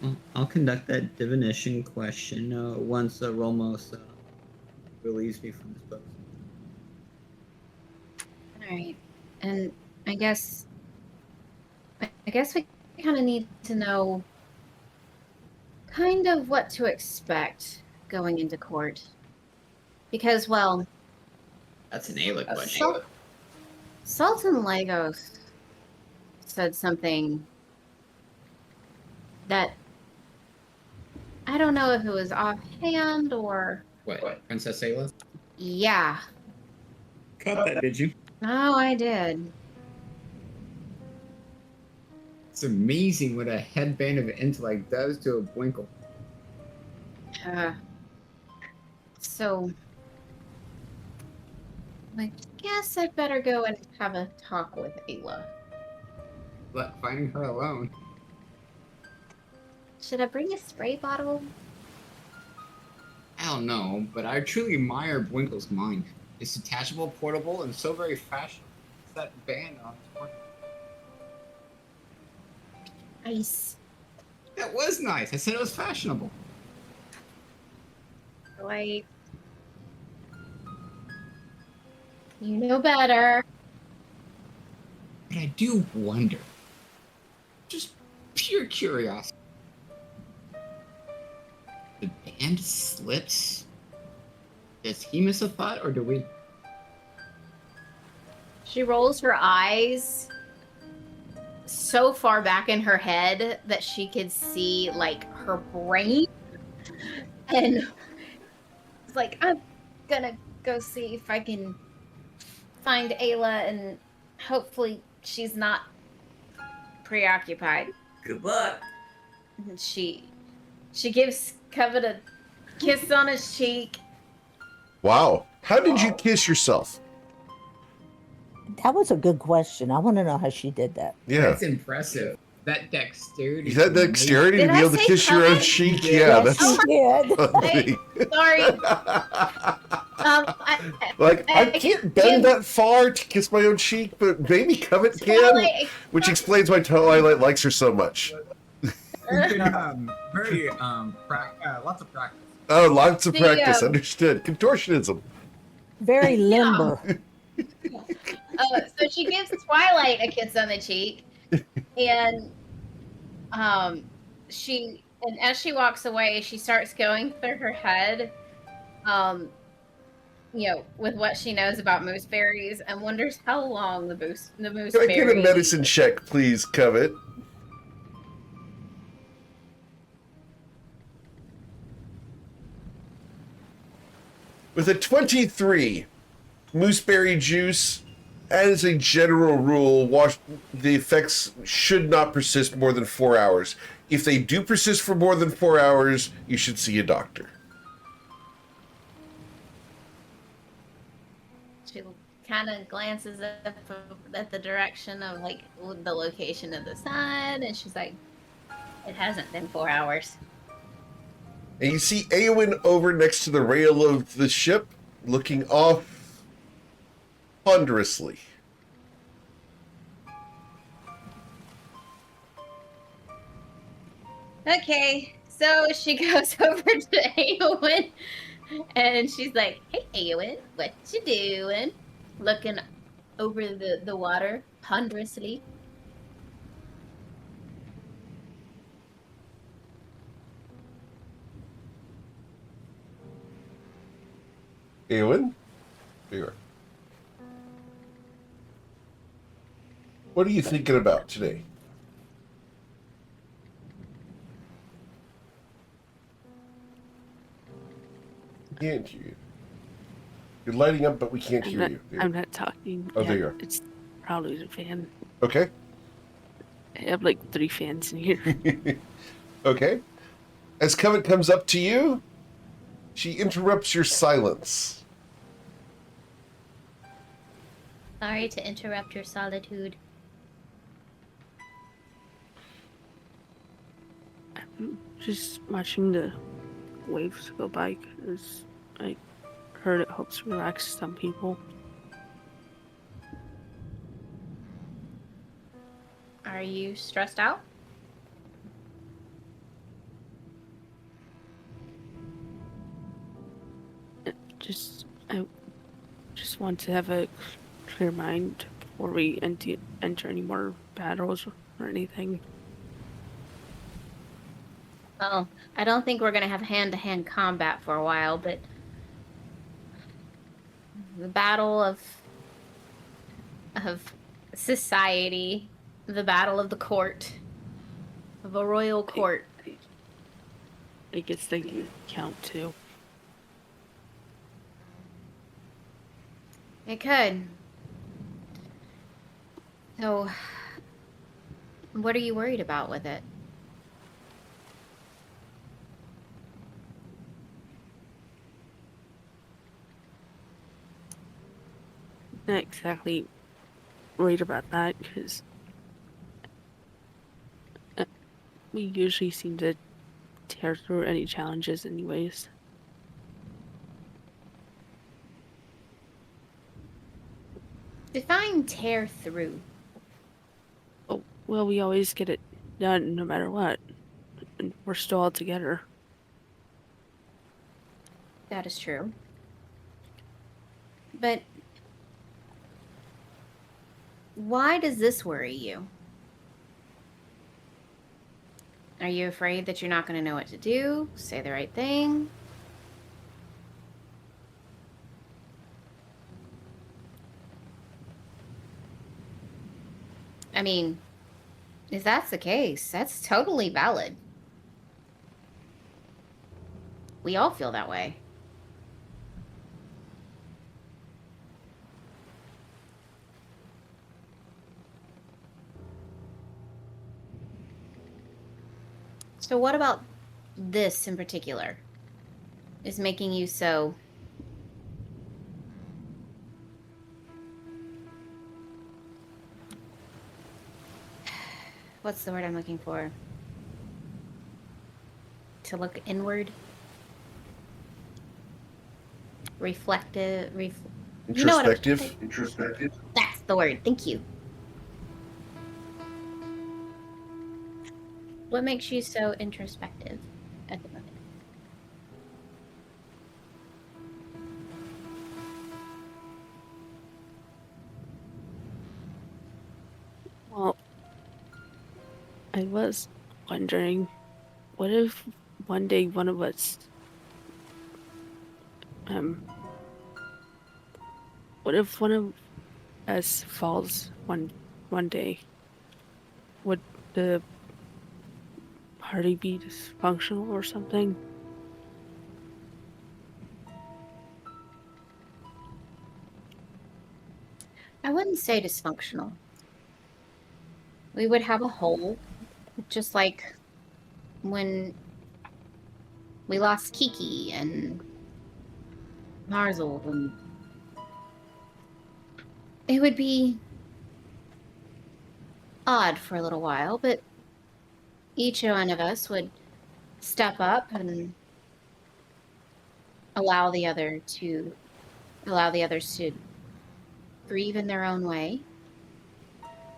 Well, I'll conduct that divination question once Rolmos relieves me from this post. All right, and I guess we kind of need to know kind of what to expect going into court, because, well, That's an Ayla question. Sultan Lagos said something that I don't know if it was offhand or... What? Princess Ayla? Yeah. Cut that, did you? No, I did. It's amazing what a headband of intellect does to a Bwinkle. So I guess I'd better go and have a talk with Ayla. But finding her alone. Should I bring a spray bottle? I don't know, but I truly admire Bwinkle's mind. It's detachable, portable, and so very fashionable. It's that band on his forehead. Nice. That was nice. I said it was fashionable. Wait. You know better. But I do wonder. Just pure curiosity. The band slips? Does he miss a thought, or do we? She rolls her eyes so far back in her head that she could see, like, her brain. And it's like, I'm gonna go see if I can find Ayla, and hopefully she's not preoccupied. Good luck. And she gives Covet a kiss on his cheek. Wow. How did you kiss yourself? That was a good question. I want to know how she did that. Yeah. That's impressive. That dexterity. Is that dexterity to Did be I able to say kiss your own covet? cheek? You Yeah, did. that's Yes, she did. funny. Sorry. Like, I can't bend that far to kiss my own cheek, but maybe Covet can, Totally. which explains why Twilight likes her so much. very lots of practice. Oh, lots of The, practice. Understood. Contortionism. very limber. So she gives Twilight a kiss on the cheek, and and as she walks away, she starts going through her head, um, with what she knows about mooseberries, and wonders how long the Can I mooseberry. get a medicine check, please, Covet? With a 23, mooseberry juice, as a general rule, the effects should not persist more than 4 hours. If they do persist for more than 4 hours, you should see a doctor. She kind of glances up at the direction of like the location of the sun, and she's like, "It hasn't been 4 hours." And you see Eowyn over next to the rail of the ship, looking off ponderously. Okay, so she goes over to Eowyn, and she's like, "Hey, Eowyn, what you doing?" Looking over the water ponderously. Eowyn? There you are. What are you thinking about today? We can't hear you. You're lighting up, but we can't hear you. I'm not talking. Oh, there you are. It's probably the fan. Okay. I have like 3 fans in here. Okay. As Covet comes up to you, she interrupts your silence. Sorry to interrupt your solitude. I'm just watching the waves go by because I heard it helps relax some people. Are you stressed out? I just want to have a clear mind before we enter any more battles or anything. Well, I don't think we're going to have hand-to-hand combat for a while, but the battle of society, the battle of the court, of a royal court. I guess they can count too. It could. So, what are you worried about with it? Not exactly worried about that because we usually seem to tear through any challenges anyways. Define tear through. Oh, well, we always get it done no matter what. And we're still all together. That is true. But why does this worry you? Are you afraid that you're not going to know what to do? Say the right thing? I mean, if that's the case, that's totally valid. We all feel that way. So what about this in particular is making you so... What's the word I'm looking for? To look inward? Reflective? You know what Introspective? That's the word. Thank you. What makes you so introspective at the moment? Well, I was wondering, what if one day one of us, um, what if one of us falls one day? Would the party be dysfunctional or something? I wouldn't say dysfunctional. We would have a hole, just like when we lost Kiki and Marzel, and it would be odd for a little while, but each one of us would step up and allow the others to grieve in their own way.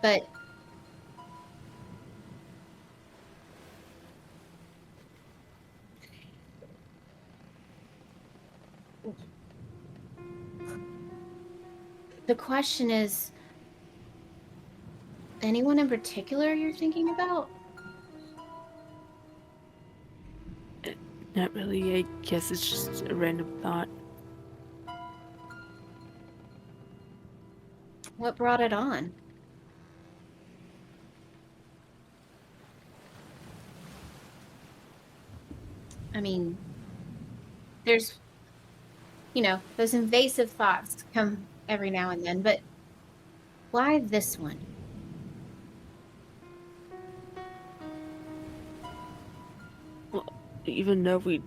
But the question is, anyone in particular you're thinking about? Not really. I guess it's just a random thought. What brought it on? I mean, there's, those invasive thoughts come every now and then, but why this one? Well, even though we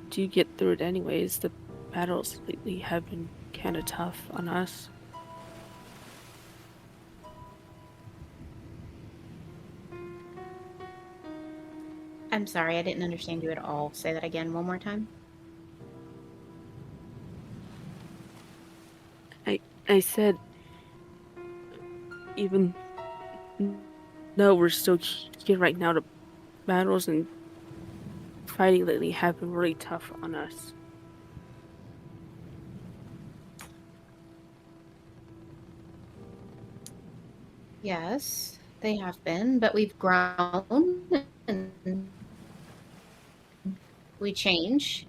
do get through it anyways, the battles lately have been kind of tough on us. I'm sorry, I didn't understand you at all. Say that again one more time. I said, even though we're still here right now, the battles and fighting lately have been really tough on us. Yes, they have been, but we've grown and we change.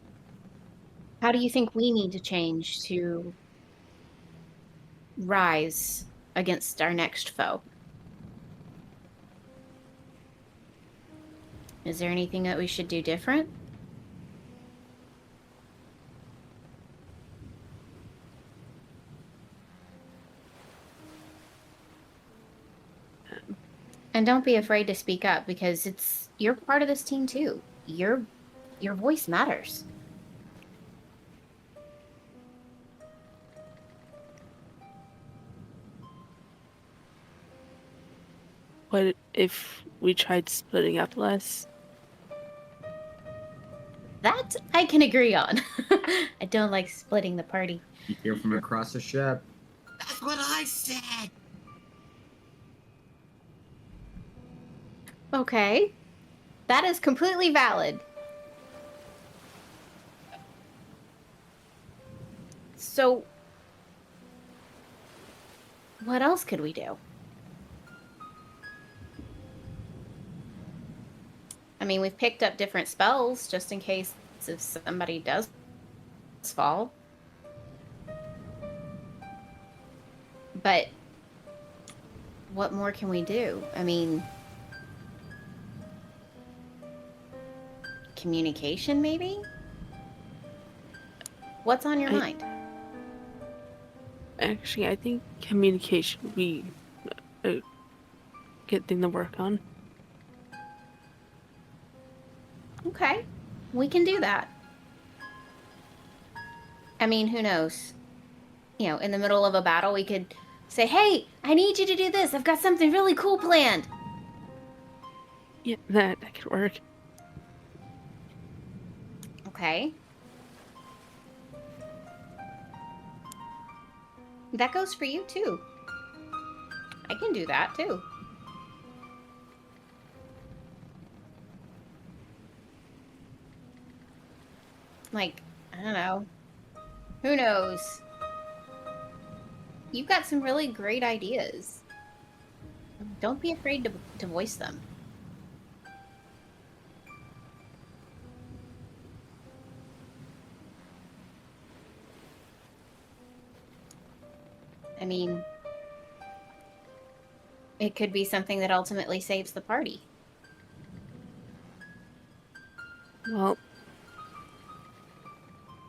How do you think we need to change to rise against our next foe? Is there anything that we should do different? And don't be afraid to speak up, because you're part of this team too. Your voice matters. What if we tried splitting up less? That I can agree on. I don't like splitting the party. You hear from across the ship. That's what I said. Okay. That is completely valid. So, what else could we do? I mean, we've picked up different spells just in case if somebody does fall. But what more can we do? I mean, communication, maybe? What's on your mind? Actually, I think communication would be a good thing to work on. Okay, we can do that. I mean, who knows? In the middle of a battle, we could say, hey, I need you to do this. I've got something really cool planned. Yeah, that could work. Okay. That goes for you, too. I can do that, too. Like, I don't know. Who knows? You've got some really great ideas. don't be afraid to voice them. I mean, it could be something that ultimately saves the party. Well,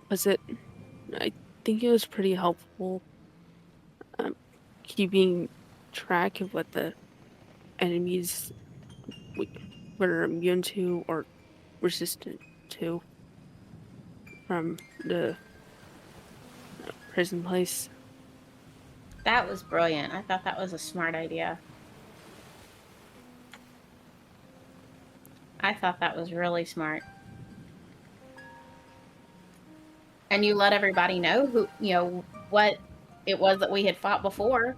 I think it was pretty helpful keeping track of what the enemies were immune to or resistant to from the prison place. That was brilliant. I thought that was a smart idea. I thought that was really smart. And you let everybody know who, what it was that we had fought before.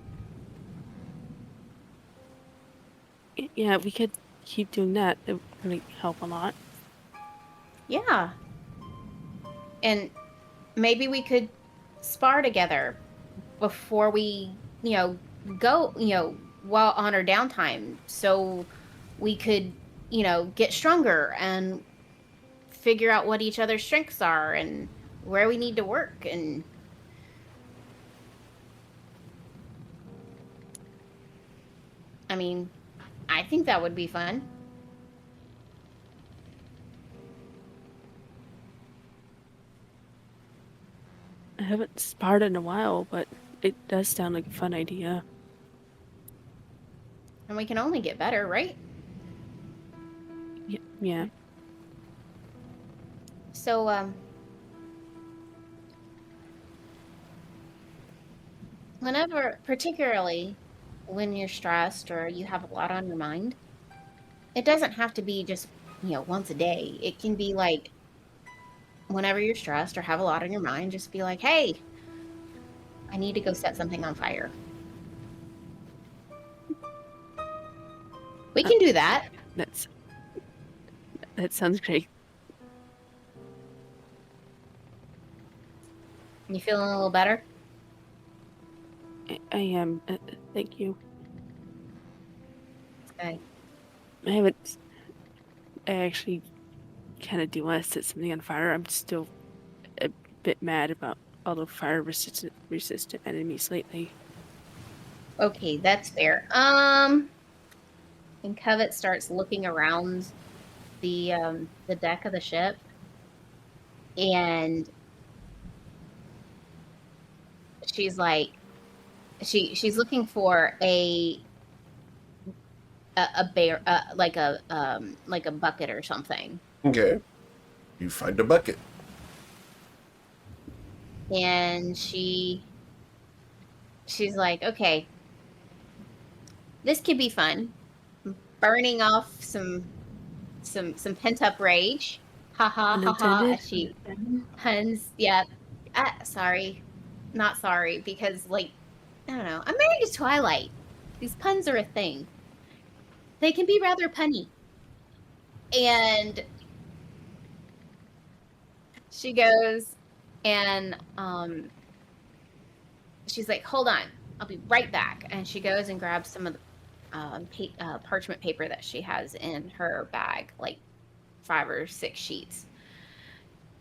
Yeah, we could keep doing that. It would really help a lot. Yeah. And maybe we could spar together before we, go, while on our downtime, so we could, get stronger and figure out what each other's strengths are and where we need to work. And I mean, I think that would be fun. I haven't sparred in a while, but it does sound like a fun idea. And we can only get better, right? Yeah. So, whenever, particularly when you're stressed or you have a lot on your mind, it doesn't have to be just, once a day. It can be like whenever you're stressed or have a lot on your mind, just be like, hey, I need to go set something on fire. We can do that. That sounds great. You feeling a little better? I am. Thank you. Okay. I actually kind of do want to set something on fire. I'm still a bit mad about all the fire resistant enemies lately. Okay, that's fair. And Covet starts looking around the deck of the ship, and she's like, she's looking for a bear, like a bucket or something. Okay. You find a bucket. And she's like, okay, this could be fun. Burning off some pent up rage. Ha ha ha ha. As she puns. Yeah. Sorry, not sorry, because I don't know. I'm married to Twilight. These puns are a thing. They can be rather punny. And she goes and she's like, hold on, I'll be right back. And she goes and grabs some of the parchment paper that she has in her bag, like 5 or 6 sheets.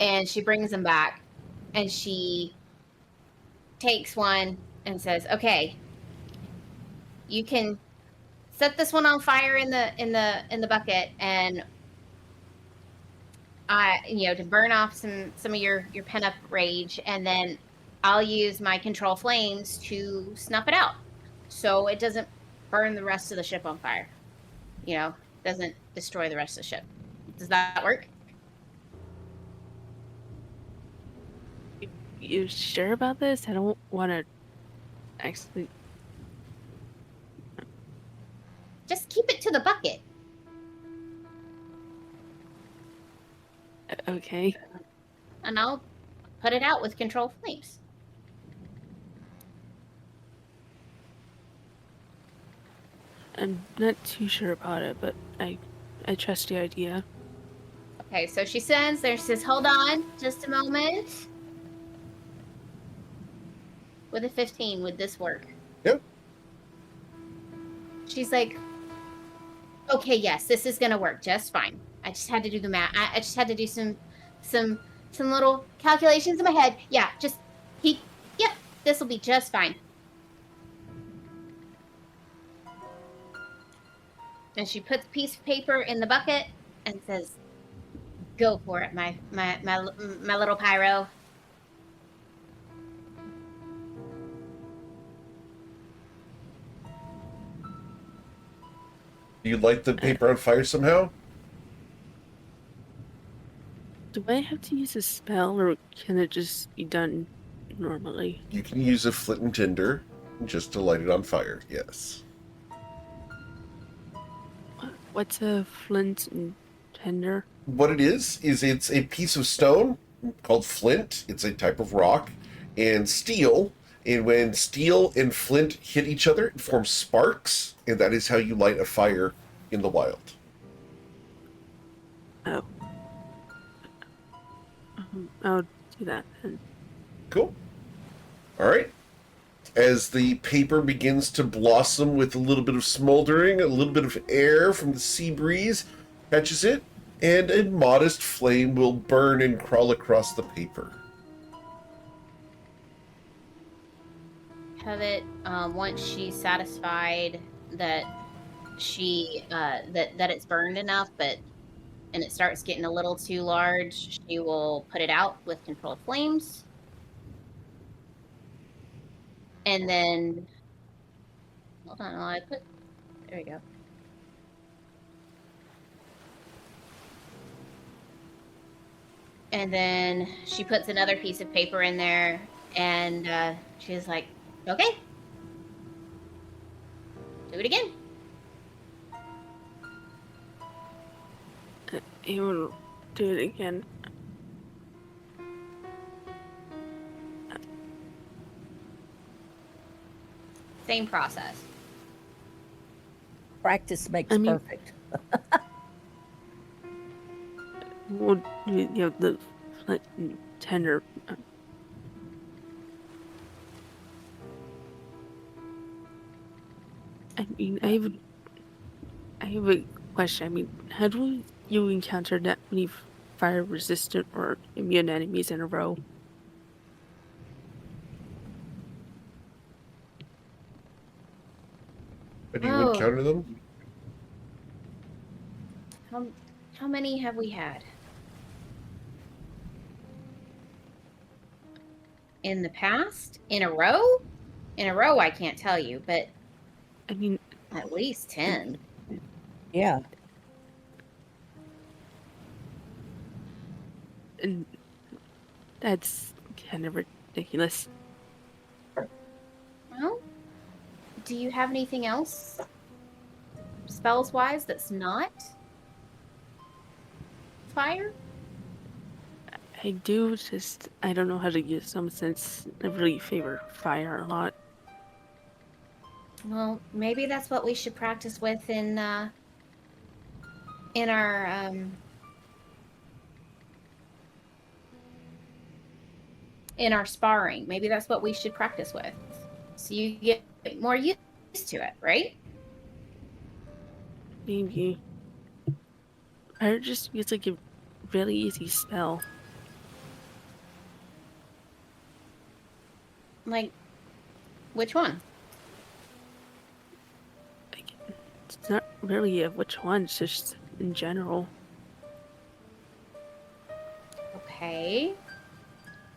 And she brings them back, and she takes one and says, okay, you can set this one on fire in the bucket, and to burn off some of your pent up rage, and then I'll use my control flames to snuff it out, so it doesn't burn the rest of the ship on fire. Doesn't destroy the rest of the ship. Does that work? You sure about this? I don't want to actually. Just keep it to the bucket. Okay. And I'll put it out with control flames. I'm not too sure about it, but I trust the idea. Okay, so she says, hold on just a moment. With a 15, would this work? Yep. She's like, Okay, yes, this is gonna work just fine. I just had to do the math. I just had to do some little calculations in my head. Yeah, just keep. Yep, this will be just fine. And she puts a piece of paper in the bucket and says, "Go for it, my little pyro." Do you light the paper on fire somehow? Do I have to use a spell, or can it just be done normally? You can use a flint and tinder just to light it on fire, yes. What's a flint and tinder? What it is it's a piece of stone called flint. It's a type of rock, and steel. And when steel and flint hit each other, it forms sparks, and that is how you light a fire in the wild. Oh. I'll do that then. Cool. All right. As the paper begins to blossom with a little bit of smoldering, a little bit of air from the sea breeze catches it, and a modest flame will burn and crawl across the paper. Have it once she's satisfied that she that it's burned enough, and it starts getting a little too large, she will put it out with controlled flames. And then, hold on, there we go. And then she puts another piece of paper in there, and she's like, okay, do it again. He will do it again. Same process. Practice makes I mean- perfect. Well, you know, the flint and tinder. I mean, I have a question. I mean, how do you encounter that many fire-resistant or immune enemies in a row? How do you Oh. encounter them? How many have we had? In the past? In a row? In a row, I can't tell you, but I mean, at least 10. Yeah. and that's kind of ridiculous. Well, do you have anything else spells-wise that's not fire? I do, just I don't know how to use them since I really favor fire a lot. Well, maybe that's what we should practice with in our sparring. Maybe that's what we should practice with, so you get more used to it, right? Maybe fire just feels like a really easy spell. Like, which one? Like, it's not really a which one, it's just in general. Okay.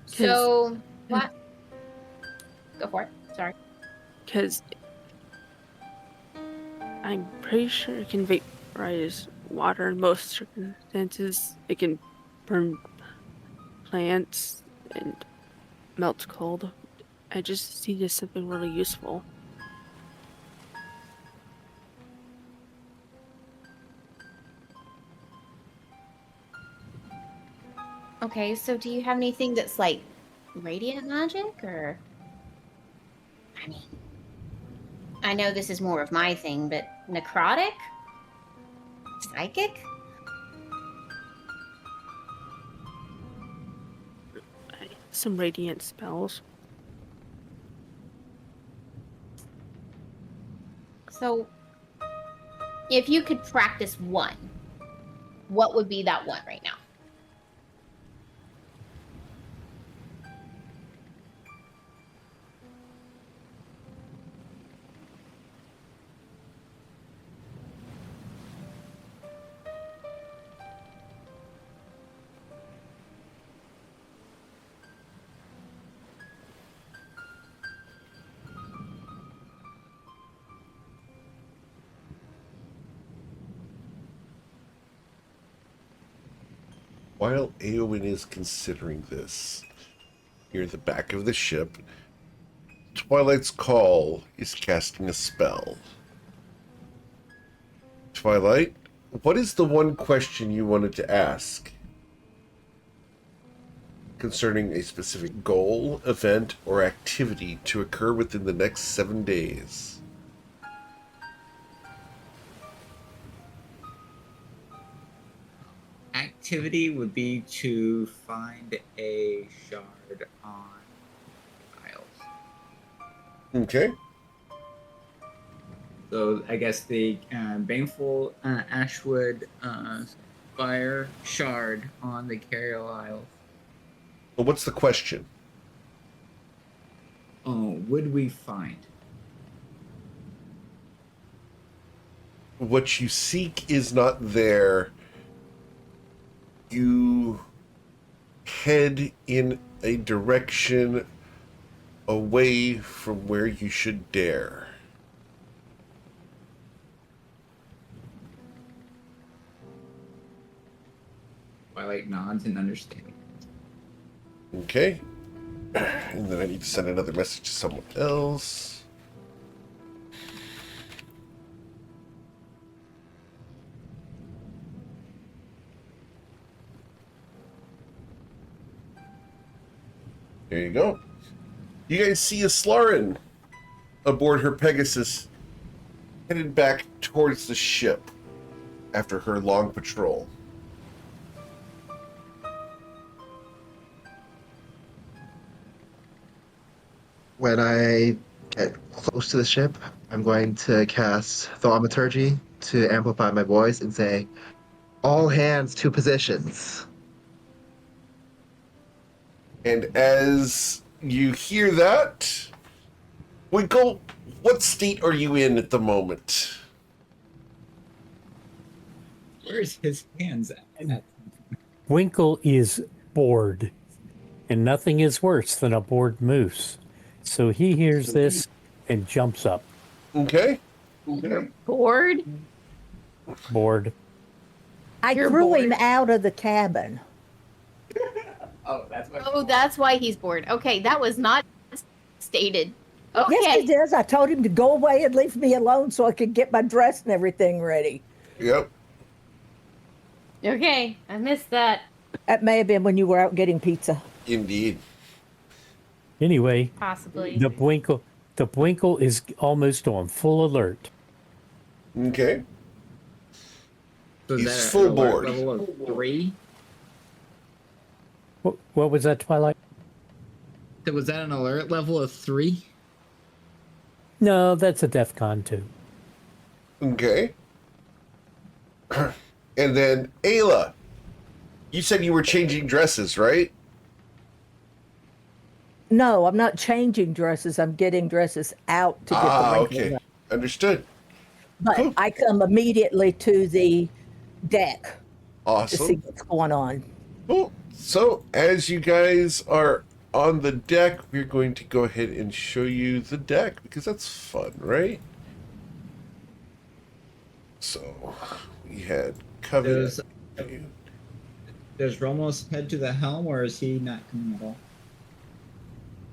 So what? Go for it. Sorry. Because I'm pretty sure it can vaporize water in most circumstances. It can burn plants and melt cold. I just see this something really useful. Okay, so do you have anything that's like radiant magic, or? I mean, I know this is more of my thing, but necrotic? Psychic? Some radiant spells. So, If you could practice one, what would be that one right now? While Eowyn is considering this, here at the back of the ship, Twilight's Call is casting a spell. Twilight, what is the one question you wanted to ask concerning a specific goal, event, or activity to occur within the next 7 days? Activity would be to find a shard on Isles. Okay. So I guess the Baneful Ashwood Fire shard on the Cariel Isles. Well, what's the question? Oh, would we find? What you seek is not there. You head in a direction away from where you should dare. Twilight nods in understanding. Okay. And then I need to send another message to someone else. There you go. You guys see a Slarin aboard her Pegasus headed back towards the ship after her long patrol. When I get close to the ship, I'm going to cast Thaumaturgy to amplify my voice and say, "All hands to positions." And as you hear that, Winkle, what state are you in at the moment? Where's his hands at? Winkle is bored, and nothing is worse than a bored moose. So he hears this and jumps up. Okay. Bored? Bored. I You're threw bored. him out of the cabin. Oh, that's what. Oh, that's why he's bored. Okay, that was not stated. Okay. Yes, he does. I told him to go away and leave me alone so I could get my dress and everything ready. Yep. Okay, I missed that. That may have been when you were out getting pizza. Indeed. Anyway, Possibly. the Bwinkle is almost on full alert. Okay. So is He's that an full alert board. Level of 3. What was that, Twilight? So was that an alert level of 3? No, that's a DEFCON 2. Okay. And then Ayla, you said you were changing dresses, right? No, I'm not changing dresses. I'm getting dresses out to get the wrinkles Okay. out. Understood. But Cool. I come immediately to the deck to see Awesome. what's going on. Cool. So, as you guys are on the deck, we're going to go ahead and show you the deck because that's fun, right? So, we had Covenant. Does Romos head to the helm, or is he not coming at all?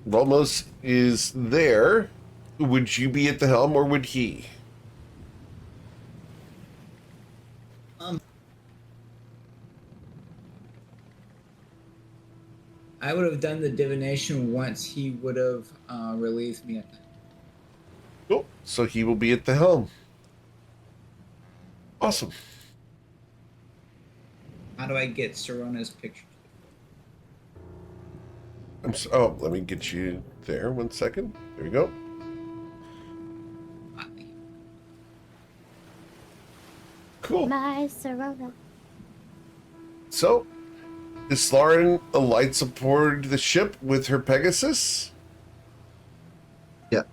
Ramos is there. Would you be at the helm or would he? I would have done the divination once he would have relieved me at that. Cool. So he will be at the helm. Awesome. How do I get Sorona's picture? Oh, let me get you there 1 second. There we go. Cool. My Sorora. So, Islarin alights aboard the ship with her Pegasus. Yeah.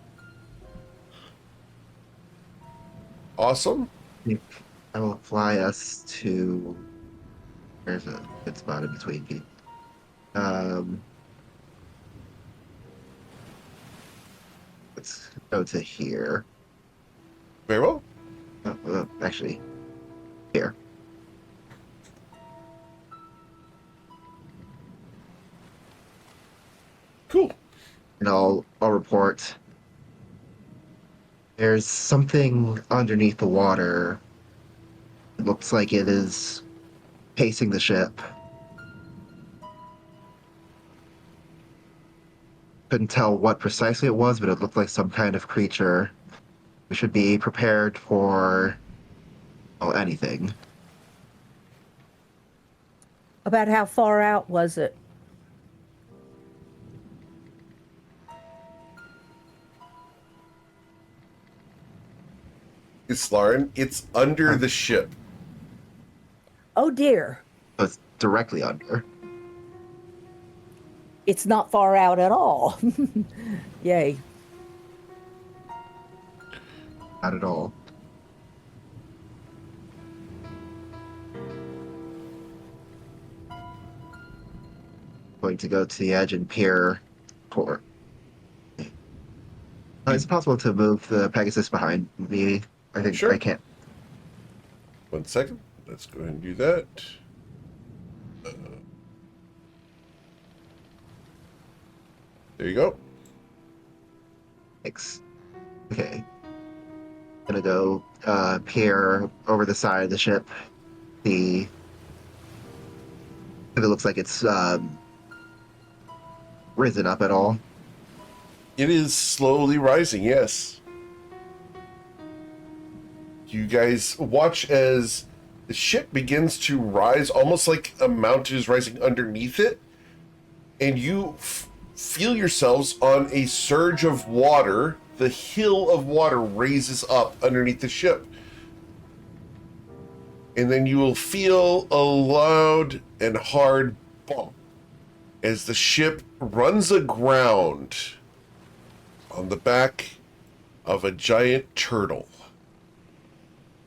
Awesome. I will fly us to. There's a good spot in between feet. Let's go to here. Very well. Actually, here. Cool. And I'll report. There's something underneath the water. It looks like it is pacing the ship. Couldn't tell what precisely it was, but it looked like some kind of creature. We should be prepared for anything. About how far out was it? Islarin, it's under the ship. Oh dear. So it's directly under. It's not far out at all. Yay. Not at all. Going to go to the edge and peer for. Is it possible to move the Pegasus behind me? I think Sure. I can't. 1 second. Let's go ahead and do that. There you go. Thanks. Okay. Gonna go peer over the side of the ship. See if it looks like it's risen up at all. It is slowly rising, yes. You guys watch as the ship begins to rise, almost like a mountain is rising underneath it, and you feel yourselves on a surge of water. The hill of water raises up underneath the ship. And then you will feel a loud and hard bump as the ship runs aground on the back of a giant turtle.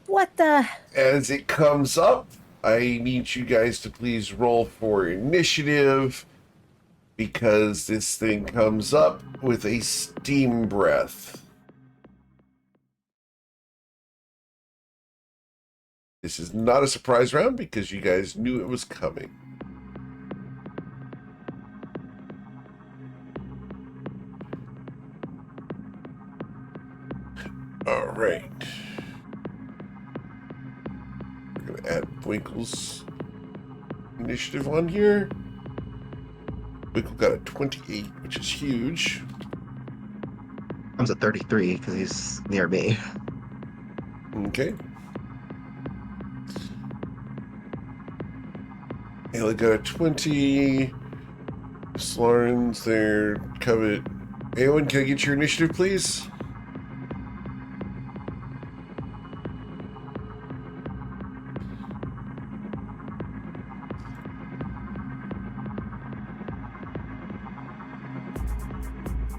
What the? As it comes up, I need you guys to please roll for initiative, because this thing comes up with a steam breath. This is not a surprise round because you guys knew it was coming. All right. We're going to add Winkle's initiative on here. Winkle got a 28, which is huge. Comes at 33 because he's near me. Okay. Ayla got a 20. Sloren's there. Covet. Aowen, can I get your initiative, please?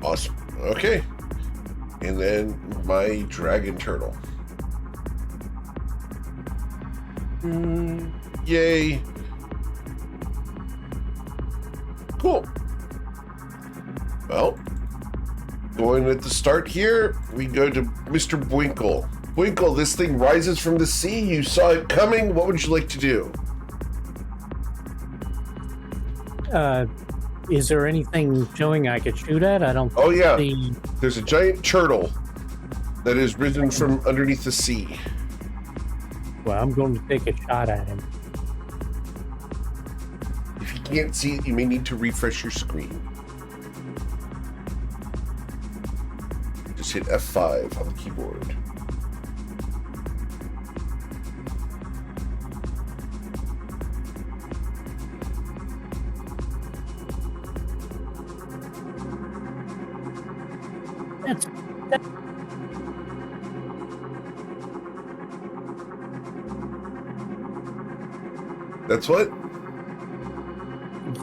Awesome. Okay. And then my dragon turtle. Yay. Cool. Well, going at the start here, we go to Mr. Bwinkle. Bwinkle, this thing rises from the sea. You saw it coming. What would you like to do? Is there anything showing I could shoot at? I don't Oh, yeah. see. There's a giant turtle that has risen from underneath the sea. Well, I'm going to take a shot at him. If you can't see it, you may need to refresh your screen. Just hit F5 on the keyboard. That's what?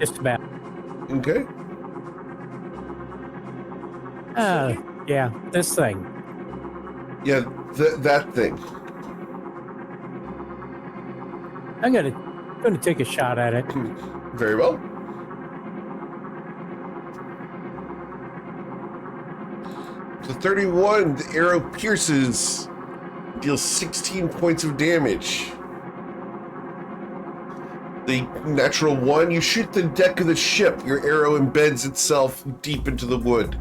Just about. Okay. Yeah, this thing. Yeah, that thing. I'm gonna take a shot at it. Very well. So 31, the arrow pierces, deals 16 points of damage. The natural 1, you shoot the deck of the ship. Your arrow embeds itself deep into the wood.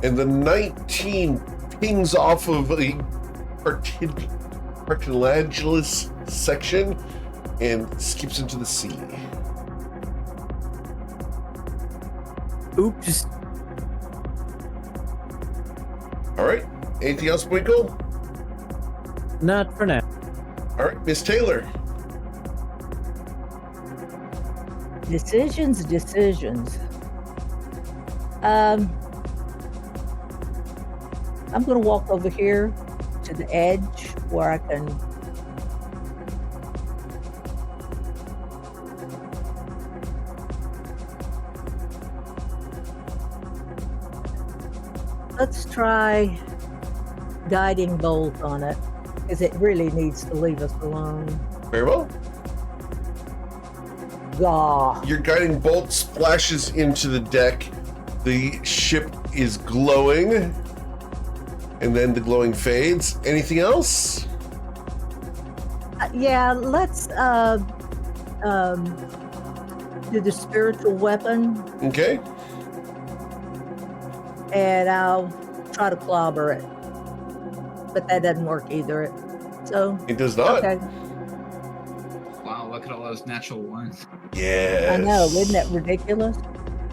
And the 19 pings off of a cartilaginous section and skips into the sea. Oops. All right. Anything else, Winkle? Not for now. All right, Miss Taylor. Decisions. I'm going to walk over here to the edge where I can let's try guiding bolt on it because it really needs to leave us alone. Very well. Gah. Your guiding bolt splashes into the deck. The ship is glowing, and then the glowing fades. Anything else? Yeah, let's do the spiritual weapon, Okay. and I'll try to clobber it. But that doesn't work either. So It does not. okay, Wow, look at all those natural ones. Yes. I know, isn't that ridiculous?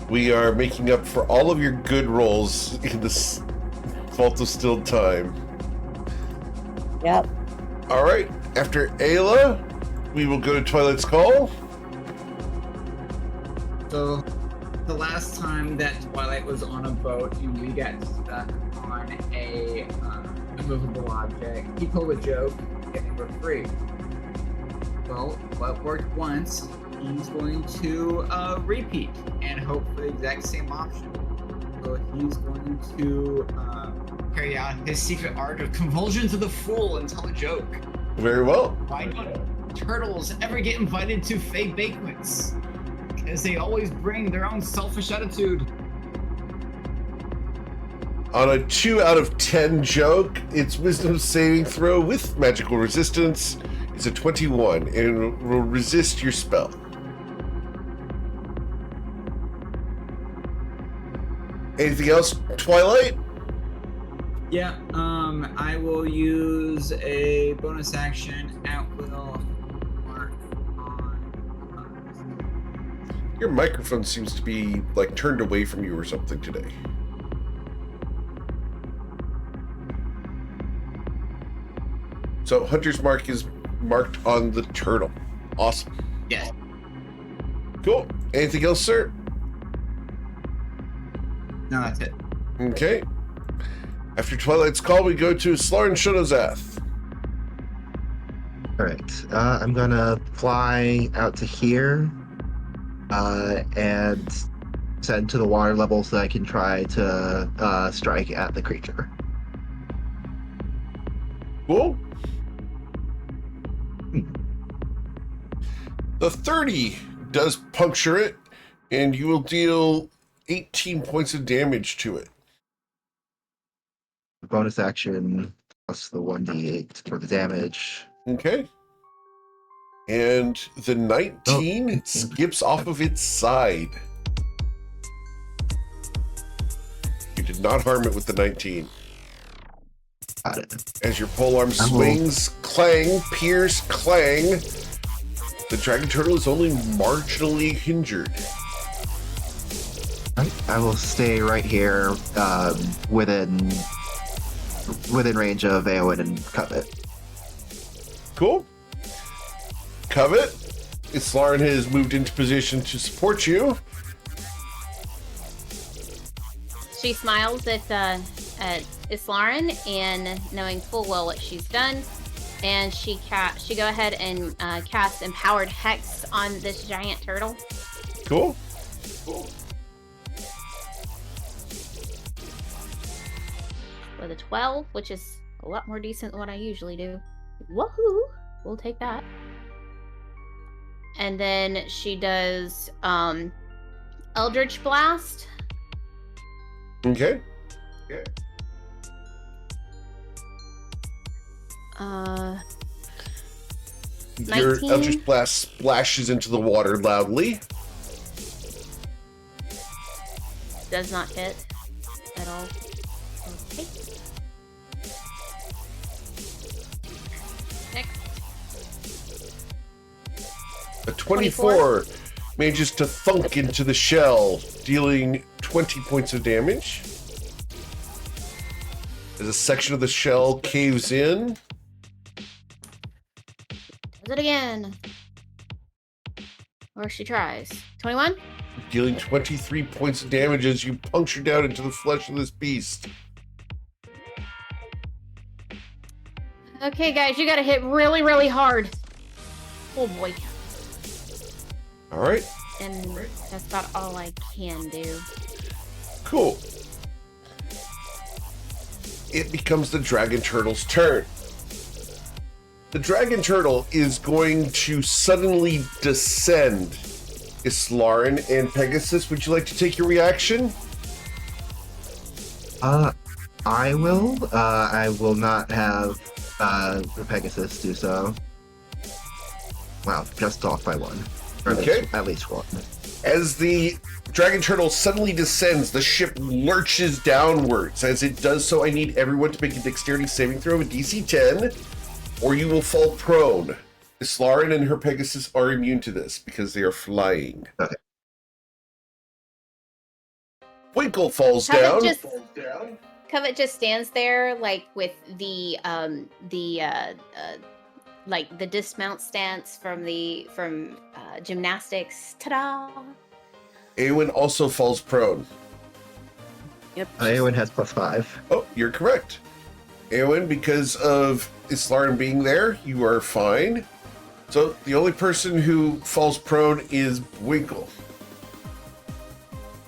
We are making up for all of your good rolls in this Vault of Stilled Time. Yep. All right. After Ayla, we will go to Twilight's Call. So, the last time that Twilight was on a boat and we got stuck on a immovable object, he pulled a joke and we're free. Well, what worked once, he's going to repeat and hope for the exact same option. So he's going to carry out his secret art of convulsions of the fool and tell a joke. Very well. Why don't turtles ever get invited to fake banquets? Because they always bring their own selfish attitude. On a 2 out of 10 joke, its wisdom saving throw with magical resistance is a 21 and will resist your spell. Anything else, Twilight? Yeah, I will use a bonus action at will mark on. Your microphone seems to be like turned away from you or something today. So Hunter's Mark is marked on the turtle. Awesome. Yes. Cool. Anything else, sir? No, that's it. Okay. After Twilight's Call, we go to Slarin Shodozath. All right. I'm gonna fly out to here and send to the water level so I can try to strike at the creature. Cool. The 30 does puncture it, and you will deal 18 points of damage to it. Bonus action plus the 1d8 for the damage. Okay. And the 19 skips off of its side. You did not harm it with the 19. Got it. As your polearm swings, clang, pierce, clang. The dragon turtle is only marginally injured. I will stay right here within range of Eowyn and Covet. Cool. Covet, Islarin has moved into position to support you. She smiles at Islarin, and knowing full well what she's done, and she go ahead and cast Empowered Hex on this giant turtle. Cool. With a 12, which is a lot more decent than what I usually do. Woohoo! We'll take that. And then she does Eldritch Blast. Okay. Your 19. Eldritch Blast splashes into the water loudly. Does not hit at all. Okay. Next. A 24 manages to thunk into the shell, dealing 20 points of damage. As a section of the shell caves in. Does it again. Or she tries. 21? Dealing 23 points of damage as you puncture down into the flesh of this beast. Okay, guys, you gotta hit really, really hard. Oh boy. Alright. And that's about all I can do. Cool. It becomes the dragon turtle's turn. The dragon turtle is going to suddenly descend. Islarin and Pegasus, would you like to take your reaction? I will. I will not have the Pegasus do so. Wow, just off by one. Or Okay. At least one. As the dragon turtle suddenly descends, the ship lurches downwards. As it does so, I need everyone to make a dexterity saving throw of a DC 10, or you will fall prone. Islarin and her Pegasus are immune to this because they are flying. Okay. Winkle falls down. Covet just stands there, like with the like the dismount stance from gymnastics. Ta-da! Awen also falls prone. Yep. Eowyn has +5. Oh, you're correct. Awen, because of Islarin being there, you are fine. So the only person who falls prone is Winkle.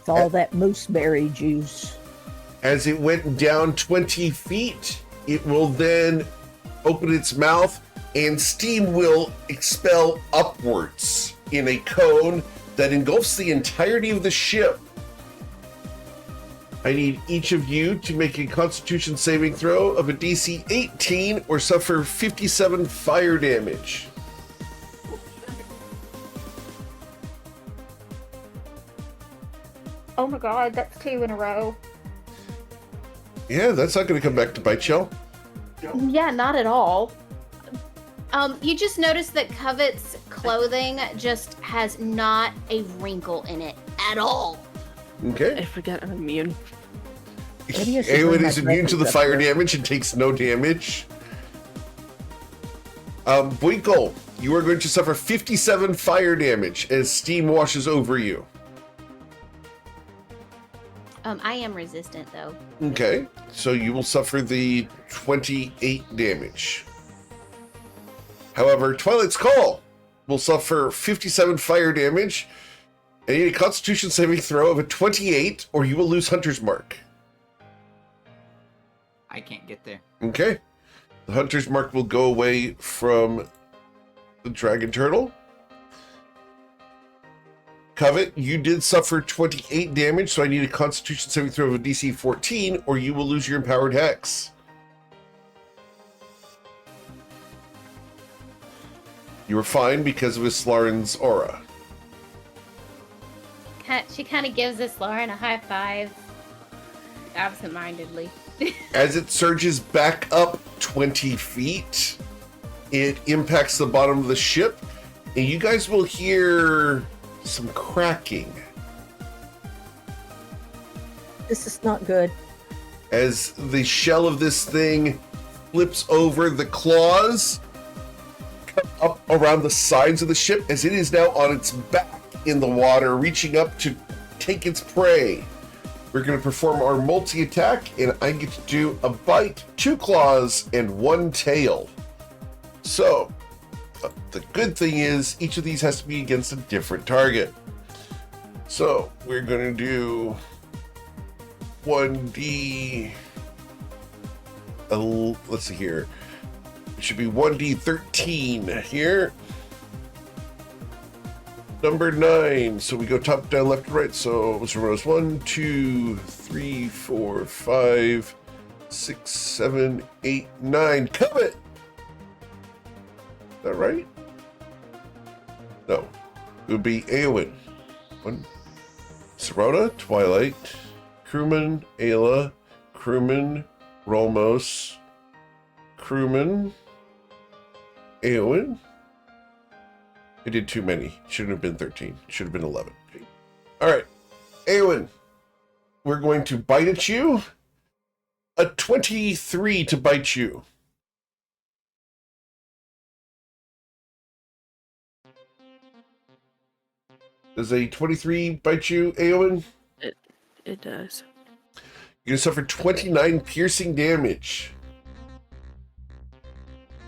It's all that mooseberry juice. As it went down 20 feet, it will then open its mouth and steam will expel upwards in a cone that engulfs the entirety of the ship. I need each of you to make a Constitution saving throw of a DC 18 or suffer 57 fire damage. Oh my god, that's 2 in a row. Yeah, that's not going to come back to bite you. Yeah, not at all. You just notice that Covet's clothing just has not a wrinkle in it at all. I Okay. forget I'm immune. Maybe I should bring Awen my is immune to the dresses up fire here. damage and takes no damage. Winkle, you are going to suffer 57 fire damage as steam washes over you. I am resistant though. Okay, so you will suffer the 28 damage. However, Twilight's Call will suffer 57 fire damage, and you need a Constitution saving throw of a 28, or you will lose Hunter's Mark. I can't get there. Okay, the Hunter's Mark will go away from the Dragon Turtle. Covet, you did suffer 28 damage, so I need a Constitution saving throw of a DC 14, or you will lose your Empowered Hex. You are fine because of Islarin's aura. She kind of gives this Lauren a high five, absentmindedly. As it surges back up 20 feet, it impacts the bottom of the ship, and you guys will hear some cracking This is not good. as the shell of this thing flips over. The claws come up around the sides of the ship as it is now on its back in the water, reaching up to take its prey. We're going to perform our multi-attack, and I get to do a bite, 2 claws, and 1 tail. So, the good thing is each of these has to be against a different target. So, we're going to do 1D. Let's see here. It should be 1D13 here. Number 9. So we go top down, left to right. So what's the rows? 1, 2, 3, 4, 5, 6, 7, 8, 9. Covet! Is that right? No. It would be Eowyn. 1. Serona, Twilight, Crewman, Ayla, Crewman, Rolmos, Crewman, Eowyn. I did too many. Shouldn't have been 13. Should have been 11. All right. Eowyn, we're going to bite at you. A 23 to bite you. Does a 23 bite you, Eowyn? It does. You're going to suffer 29 piercing damage.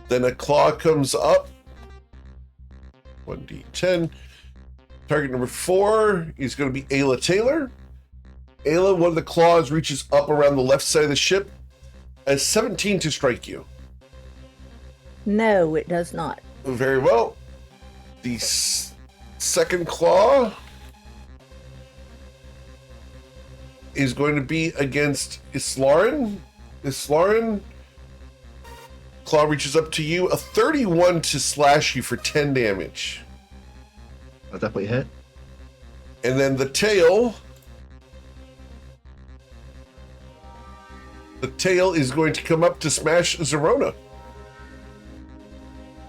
Then a claw comes up. 1d10. Target number 4 is going to be Ayla Taylor. Ayla, one of the claws reaches up around the left side of the ship. A 17 to strike you. No, it does not. Very well. The second claw is going to be against Islarin. Islarin, claw reaches up to you. A 31 to slash you for 10 damage. I'll definitely hit. And then the tail. The tail is going to come up to smash Zerona.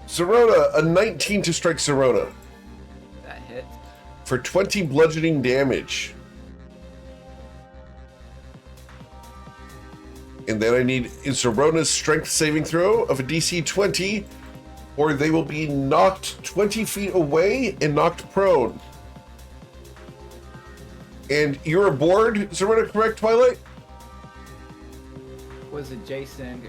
Zerona, a 19 to strike Zerona. That hits. For 20 bludgeoning damage. And then I need Zerona's strength saving throw of a DC 20, or they will be knocked 20 feet away and knocked prone. And you're aboard, Zerona, correct, Twilight? Was adjacent.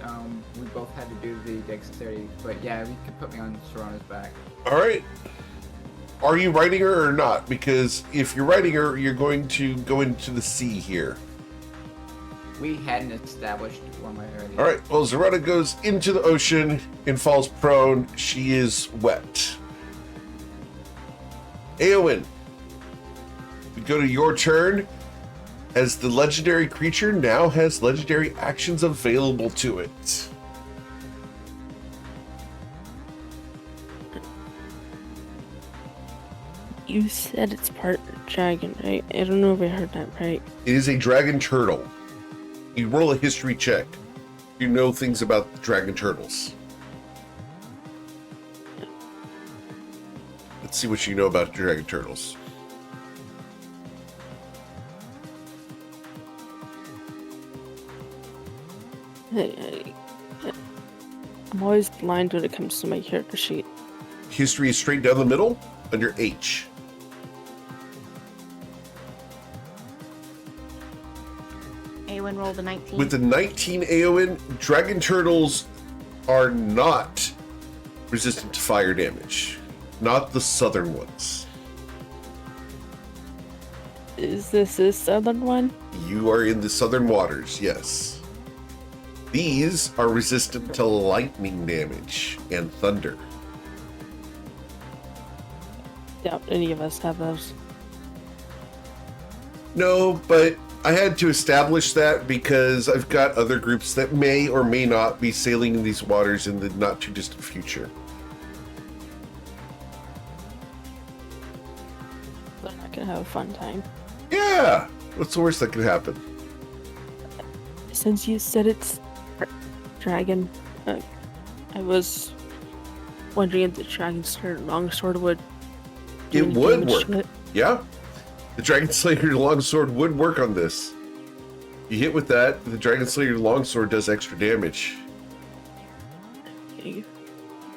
We both had to do the dexterity, but yeah, you could put me on Sorona's back. All right. Are you riding her or not? Because if you're riding her, you're going to go into the sea here. We hadn't established one way or the other. All right. Well, Zerona goes into the ocean and falls prone. She is wet. Eowyn, we go to your turn. As the legendary creature now has legendary actions available to it. You said it's part dragon, right? I don't know if I heard that right. It is a dragon turtle. You roll a history check. You know things about dragon turtles. Let's see what you know about dragon turtles. I'm always blind when it comes to my character sheet. History is straight down the middle under H. Eowyn rolled a 19. With the 19 Eowyn, dragon turtles are not resistant to fire damage. Not the southern ones. Is this the southern one? You are in the southern waters, yes. These are resistant to lightning damage and thunder. Doubt any of us have those. No, but I had to establish that because I've got other groups that may or may not be sailing in these waters in the not too distant future. They're not gonna have a fun time. Yeah! What's the worst that could happen? Since you said it's dragon, I was wondering if the dragon slayer longsword would do It any would damage work. to it. Yeah. The Dragon Slayer longsword would work on this. You hit with that, the Dragon Slayer longsword does extra damage. Okay.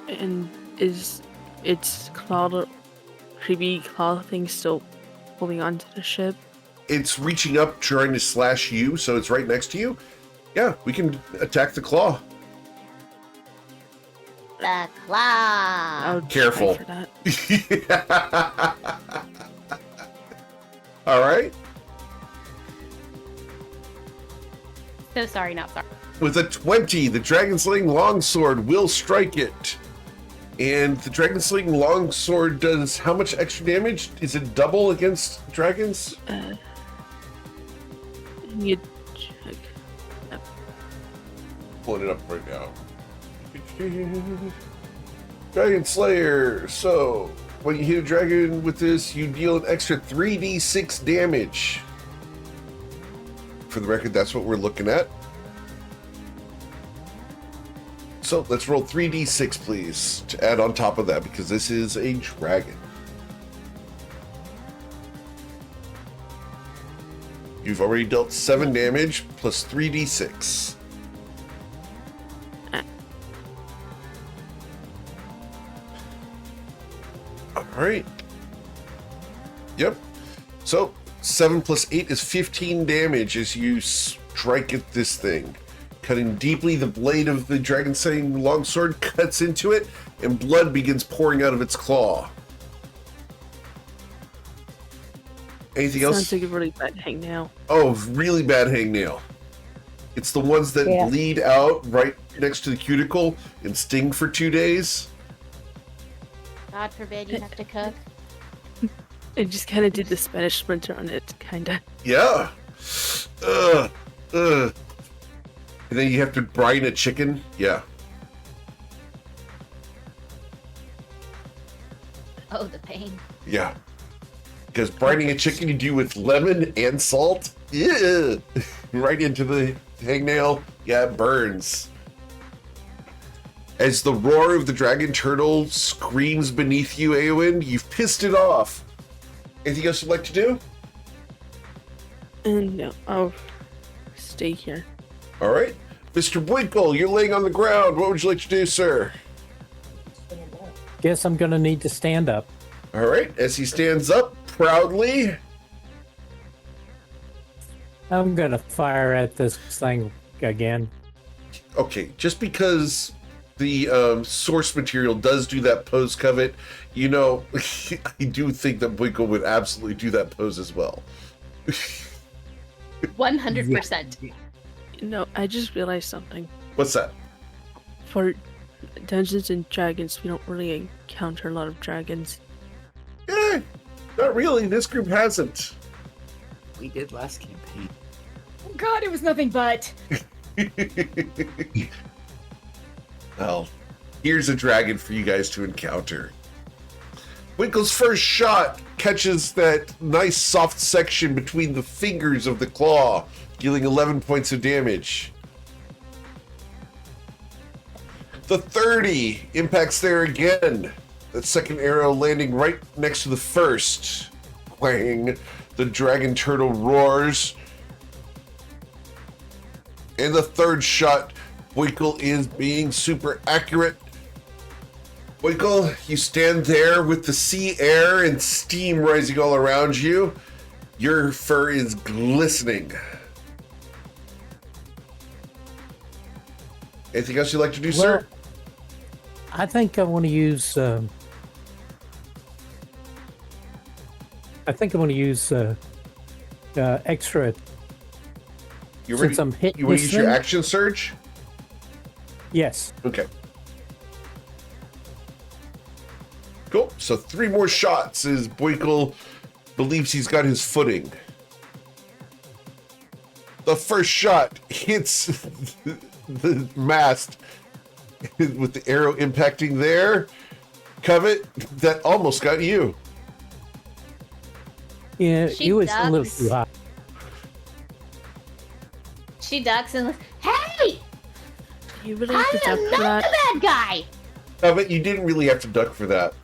And is its claw, creepy claw thing still holding on to the ship? It's reaching up, trying to slash you, so it's right next to you. Yeah, we can attack the claw. the claw. I'll Careful. try for that. All right. So sorry, not sorry. With a 20, the Dragon Slaying Longsword will strike it. And the Dragon Slaying Longsword does how much extra damage? Is it double against dragons? You check. Pulling it up right now. Dragon Slayer. So, when you hit a dragon with this, you deal an extra 3d6 damage. For the record, that's what we're looking at. So let's roll 3d6, please, to add on top of that, because this is a dragon. You've already dealt 7 damage plus 3d6. All right. Yep. So 7 plus 8 is 15 damage as you strike at this thing. Cutting deeply, the blade of the Dragon Slaying Longsword cuts into it, and blood begins pouring out of its claw. Anything else? Sounds like a really bad hangnail. Oh, really bad hangnail. It's the ones that bleed out right next to the cuticle and sting for 2 days. God forbid you have to cook. I just kind of did the Spanish splinter on it, kind of. Yeah. And then you have to brine a chicken. Yeah. Oh, the pain. Yeah. Because brining a chicken you do with lemon and salt. Yeah. Right into the hangnail. Yeah, it burns. As the roar of the dragon turtle screams beneath you, Eowyn, you've pissed it off. Anything else you'd like to do? No, I'll stay here. All right. Mr. Winkle, you're laying on the ground. What would you like to do, sir? Guess I'm gonna need to stand up. All right. As he stands up proudly. I'm gonna fire at this thing again. Okay, just because the source material does do that pose, Covet, you know, I do think that Winkle would absolutely do that pose as well. 100%. No, I just realized something. What's that? For Dungeons and Dragons, we don't really encounter a lot of dragons. Eh, not really. This group hasn't. We did last campaign. Oh God, it was nothing but. Well, here's a dragon for you guys to encounter. Winkle's first shot catches that nice soft section between the fingers of the claw, dealing 11 points of damage. The 30 impacts there again. That second arrow landing right next to the first. Clang. The dragon turtle roars. And the third shot, Winkle is being super accurate. Winkle, you stand there with the sea air and steam rising all around you. Your fur is glistening. Anything else you'd like to do, sir? I think I want to use. I think I want to use extra. You Since I'm hitting you want to this use your thing? action surge? Yes. Okay. Cool. So 3 more shots as Boykle believes he's got his footing. The first shot hits the mast with the arrow impacting there. Covet, that almost got you. Yeah, She it was a little ducks. too high. She ducks and hey, You really I have to duck am for not that? the bad guy. Covet, you didn't really have to duck for that.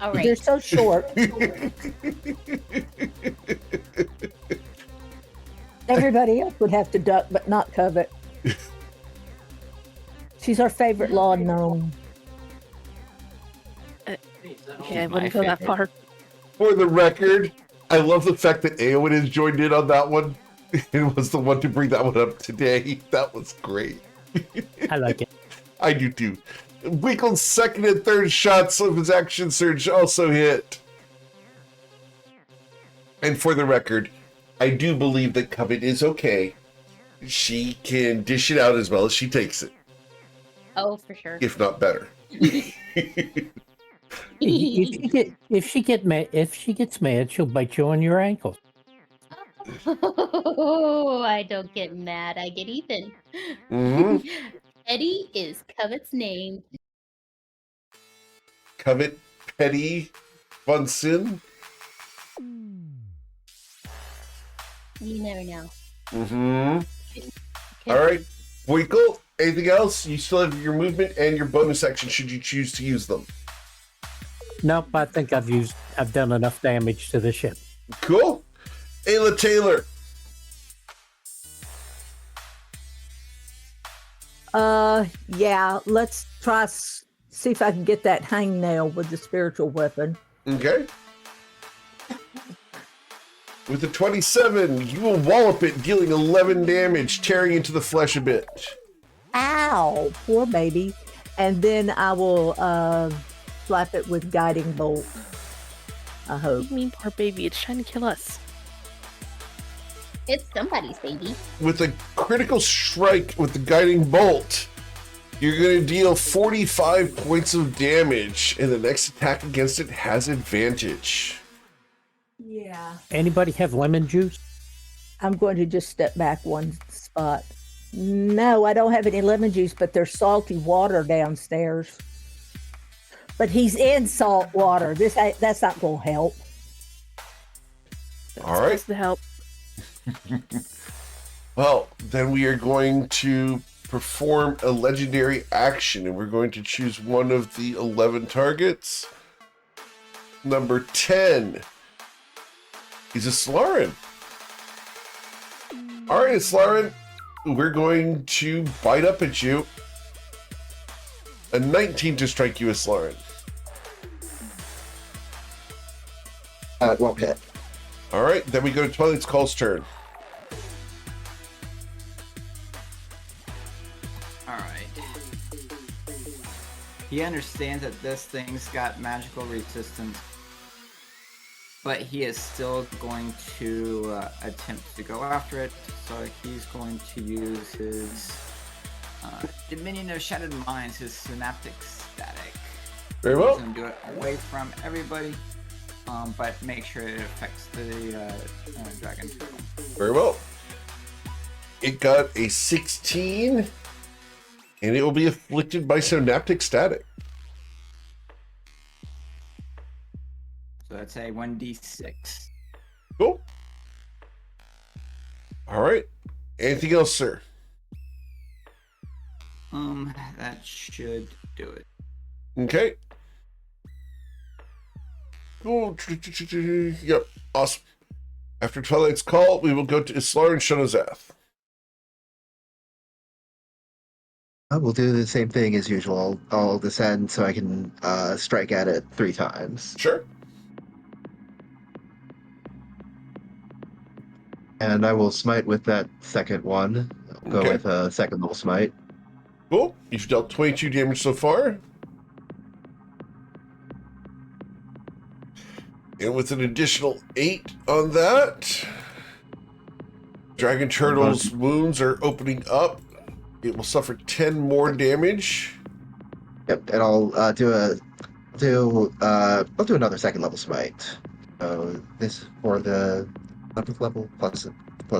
All They're right. so short. Everybody else would have to duck, but not Covet. She's our favorite lawn gnome. Okay, I wouldn't go that far. For the record, I love the fact that Eowyn has joined in on that one and was the one to bring that one up today. That was great. I like it. I do too. Winkle's second and third shots of his action surge also hit. And for the record, I do believe that Covet is okay. She can dish it out as well as she takes it, Oh, for sure. if not better. If she gets mad, she'll bite you on your ankle. Oh, I don't get mad. I get even. Mm-hmm. Eddie is Covet's name. Covet Petty Bunsen. You never know. Mm-hmm. All right, Winkle, anything else? You still have your movement and your bonus action should you choose to use them. Nope, I think I've done enough damage to the ship. Cool. Ayla Taylor. Yeah, let's try see if I can get that hangnail with the spiritual weapon. Okay. With the 27, you will wallop it, dealing 11 damage, tearing into the flesh a bit. Ow, poor baby. And then I will slap it with guiding bolt. I What hope. do you mean, poor baby? It's trying to kill us. It's somebody's baby. With a critical strike with the guiding bolt, you're going to deal 45 points of damage, and the next attack against it has advantage. Yeah. Anybody have lemon juice? I'm going to just step back one spot. No, I don't have any lemon juice, but there's salty water downstairs. But he's in salt water. That's not going to help. That's All right. supposed to help. Well, then we are going to perform a legendary action, and we're going to choose one of the 11 targets. Number 10 is Islarin. All right, Islarin, we're going to bite up at you. A 19 to strike you, Islarin. It won't hit. All right, then we go to Twilight's Call's turn. Alright. He understands that this thing's got magical resistance, but he is still going to attempt to go after it, so he's going to use his Dominion of Shattered Minds, his Synaptic Static. Very well. He's going to do it away from everybody, but make sure it affects the Dragon Turtle. Very well. It got a 16, and it will be afflicted by Synaptic Static. So that's a 1d6. Cool. All right. Anything else, sir? That should do it. Okay. Cool. Yep. Awesome. After Twilight's Call, we will go to Islar and Shonozath. We'll do the same thing as usual. I'll descend so I can strike at it 3 times. Sure. And I will smite with that second one. I'll go Okay. with a second level smite. Cool. You've dealt 22 damage so far. And with an additional 8 on that, Dragon Turtle's wounds are opening up. It will suffer 10 more damage. Yep, and I'll do another second level smite. So this for the 11th level plus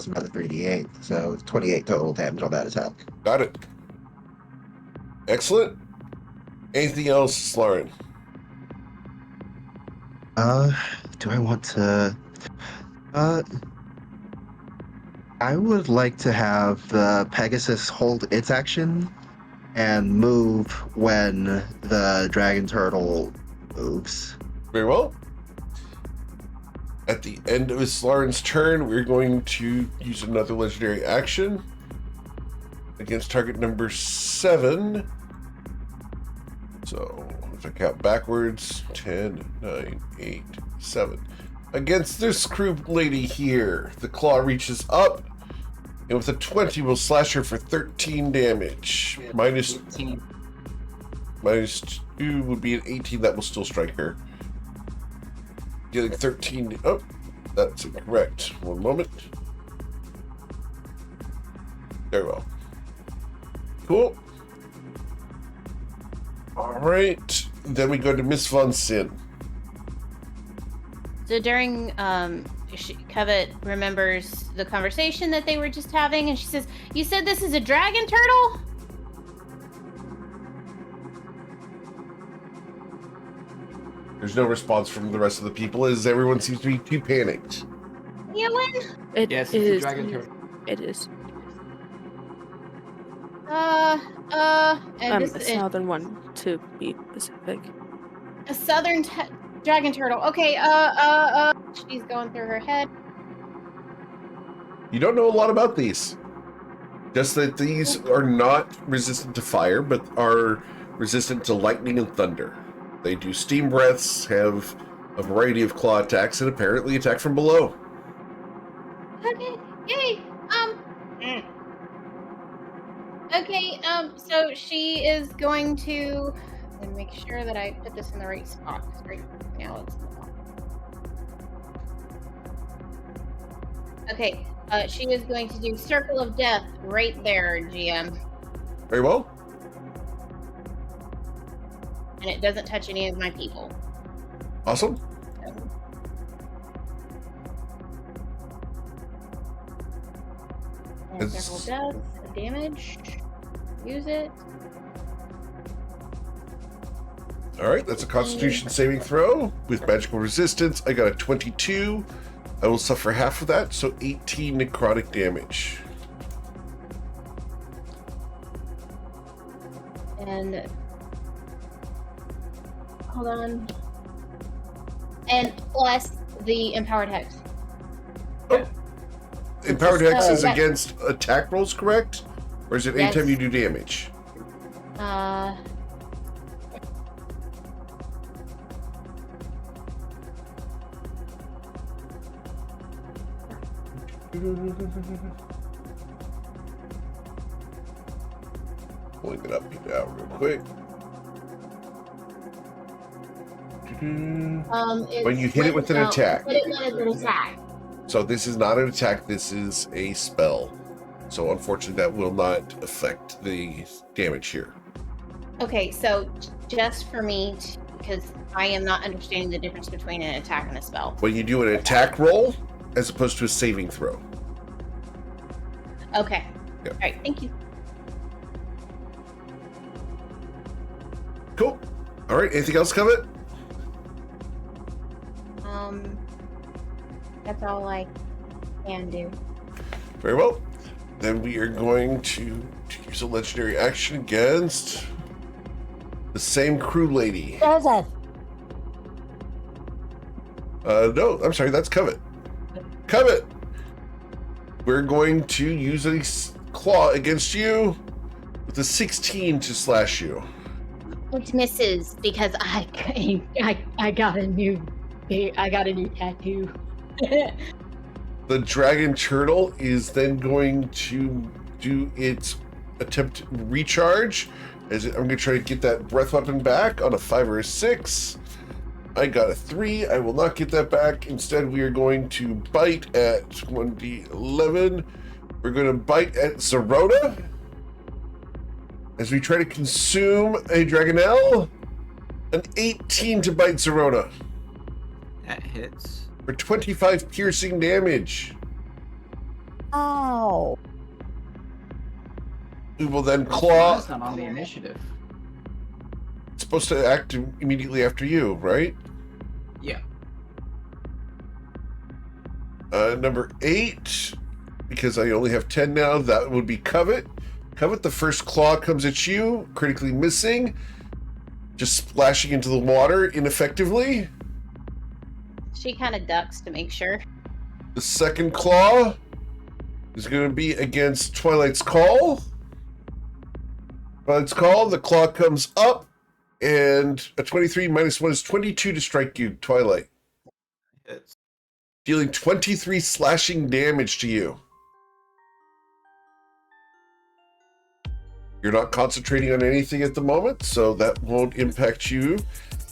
another 3d8. So it's 28 total damage on that attack. Got it. Excellent. Anything else, Lauren? Do I want to? I would like to have the Pegasus hold its action and move when the Dragon Turtle moves. Very well. At the end of Islarin's turn, we're going to use another legendary action against target number 7. So, if I count backwards, 10, 9, 8, 7. Against this crew lady here, the claw reaches up And with a 20, we'll slash her for 13 damage. Minus 18. minus 2 would be an 18. That will still strike her. Dealing 13. Oh, that's incorrect. One moment. Very well. Cool. All right. Then we go to Miss Von Sin. So during, Covet remembers the conversation that they were just having, and she says, "You said this is a dragon turtle?" There's no response from the rest of the people as everyone seems to be too panicked. Ewan? Yes, it's a dragon turtle. It is. And A this is southern one, to be specific. a southern dragon turtle. Okay, she's going through her head. You don't know a lot about these. Just that these are not resistant to fire, but are resistant to lightning and thunder. They do steam breaths, have a variety of claw attacks, and apparently attack from below. Okay, yay! Okay, so she is going to and make sure that I put this in the right spot. 'Cause right now it's not. Okay, she is going to do Circle of Death right there, GM. Very well. And it doesn't touch any of my people. Awesome. And Circle of Death, damage. Use it. All right, that's a Constitution saving throw with magical resistance. I got a 22. I will suffer half of that, so 18 necrotic damage. And hold on. And plus the empowered hex. Oh. Empowered Hex is that- against attack rolls, correct? Or is it Yes. anytime you do damage? Pulling it up now real quick. When you hit it with an attack. Hit it with an attack. So this is not an attack, this is a spell. So unfortunately that will not affect the damage here. Okay, so just for me, because I am not understanding the difference between an attack and a spell. When you do an attack roll, as opposed to a saving throw. Okay. Yep. All right, thank you. Cool. All right, anything else, Covet? That's all I can do. Very well. Then we are going to use a legendary action against the same crew lady. Joseph. No, I'm sorry, that's Covet. Covet! We're going to use a claw against you with a 16 to slash you. It misses because I got a new tattoo. The dragon turtle is then going to do its attempt to recharge. I'm going to try to get that breath weapon back on a 5 or a 6. I got a 3. I will not get that back. Instead, we are going to bite at 1d11. We're going to bite at Zerona as we try to consume a Dragonelle. An 18 to bite Zerona That hits. for 25 piercing damage. Oh. We will then claw. That's not on the initiative. It's supposed to act immediately after you, right? Yeah. Number 8, because I only have 10 now, that would be Covet. Covet, the first claw comes at you, critically missing, just splashing into the water ineffectively. She kind of ducks to make sure. The second claw is going to be against Twilight's Call. Twilight's Call, the claw comes up, and a 23 minus 1 is 22 to strike you, Twilight. Hits. Dealing 23 slashing damage to you. You're not concentrating on anything at the moment, so that won't impact you.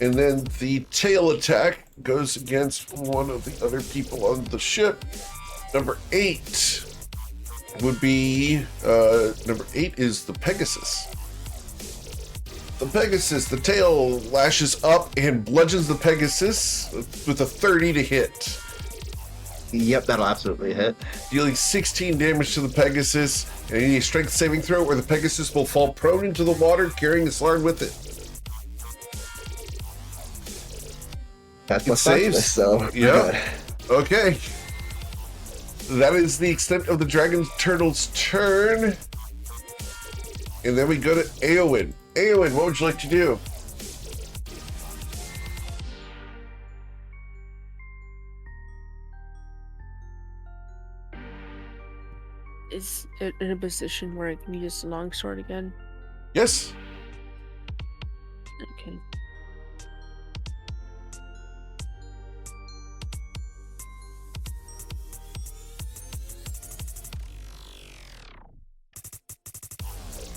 And then the tail attack goes against one of the other people on the ship. Number 8 would be, number 8 is the Pegasus. The Pegasus, the tail lashes up and bludgeons the Pegasus with a 30 to hit. Yep, that'll absolutely hit. Dealing 16 damage to the Pegasus, and any strength saving throw where the Pegasus will fall prone into the water, carrying the Slarn with it. That's It my saves. So Yeah. Okay. That is the extent of the Dragon Turtle's turn. And then we go to Eowyn. Eowyn, what would you like to do? Is it in a position where I can use the longsword again? Yes. Okay.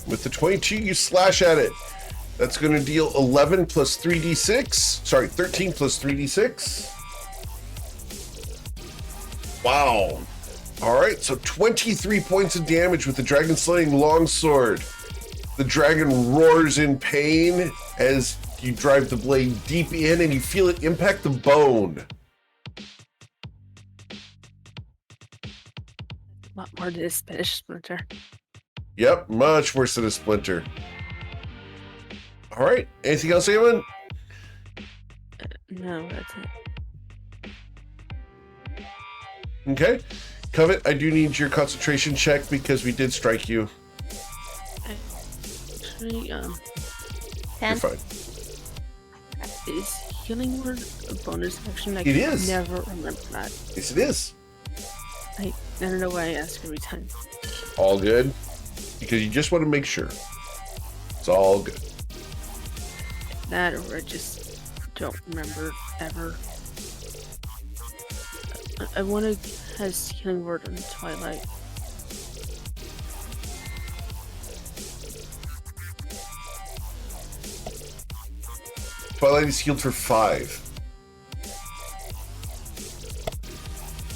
With the 22, you slash at it. That's going to deal 11 plus 3d6. Sorry, 13 plus 3d6. Wow. All right, so 23 points of damage with the dragon slaying longsword. The dragon roars in pain as you drive the blade deep in and you feel it impact the bone. A lot more to this Spanish splinter. Yep, much worse than a splinter. All right, anything else, Eamon? No, that's it. Okay. Covet, I do need your concentration check because we did strike you. Actually, 10. You're fine. is healing word a bonus action? It is. Never remember that. Yes, it is. I don't know why I ask every time. All good. Because you just want to make sure. It's all good. That or I just don't remember ever. I want to has healing word on Twilight. Twilight is healed for 5.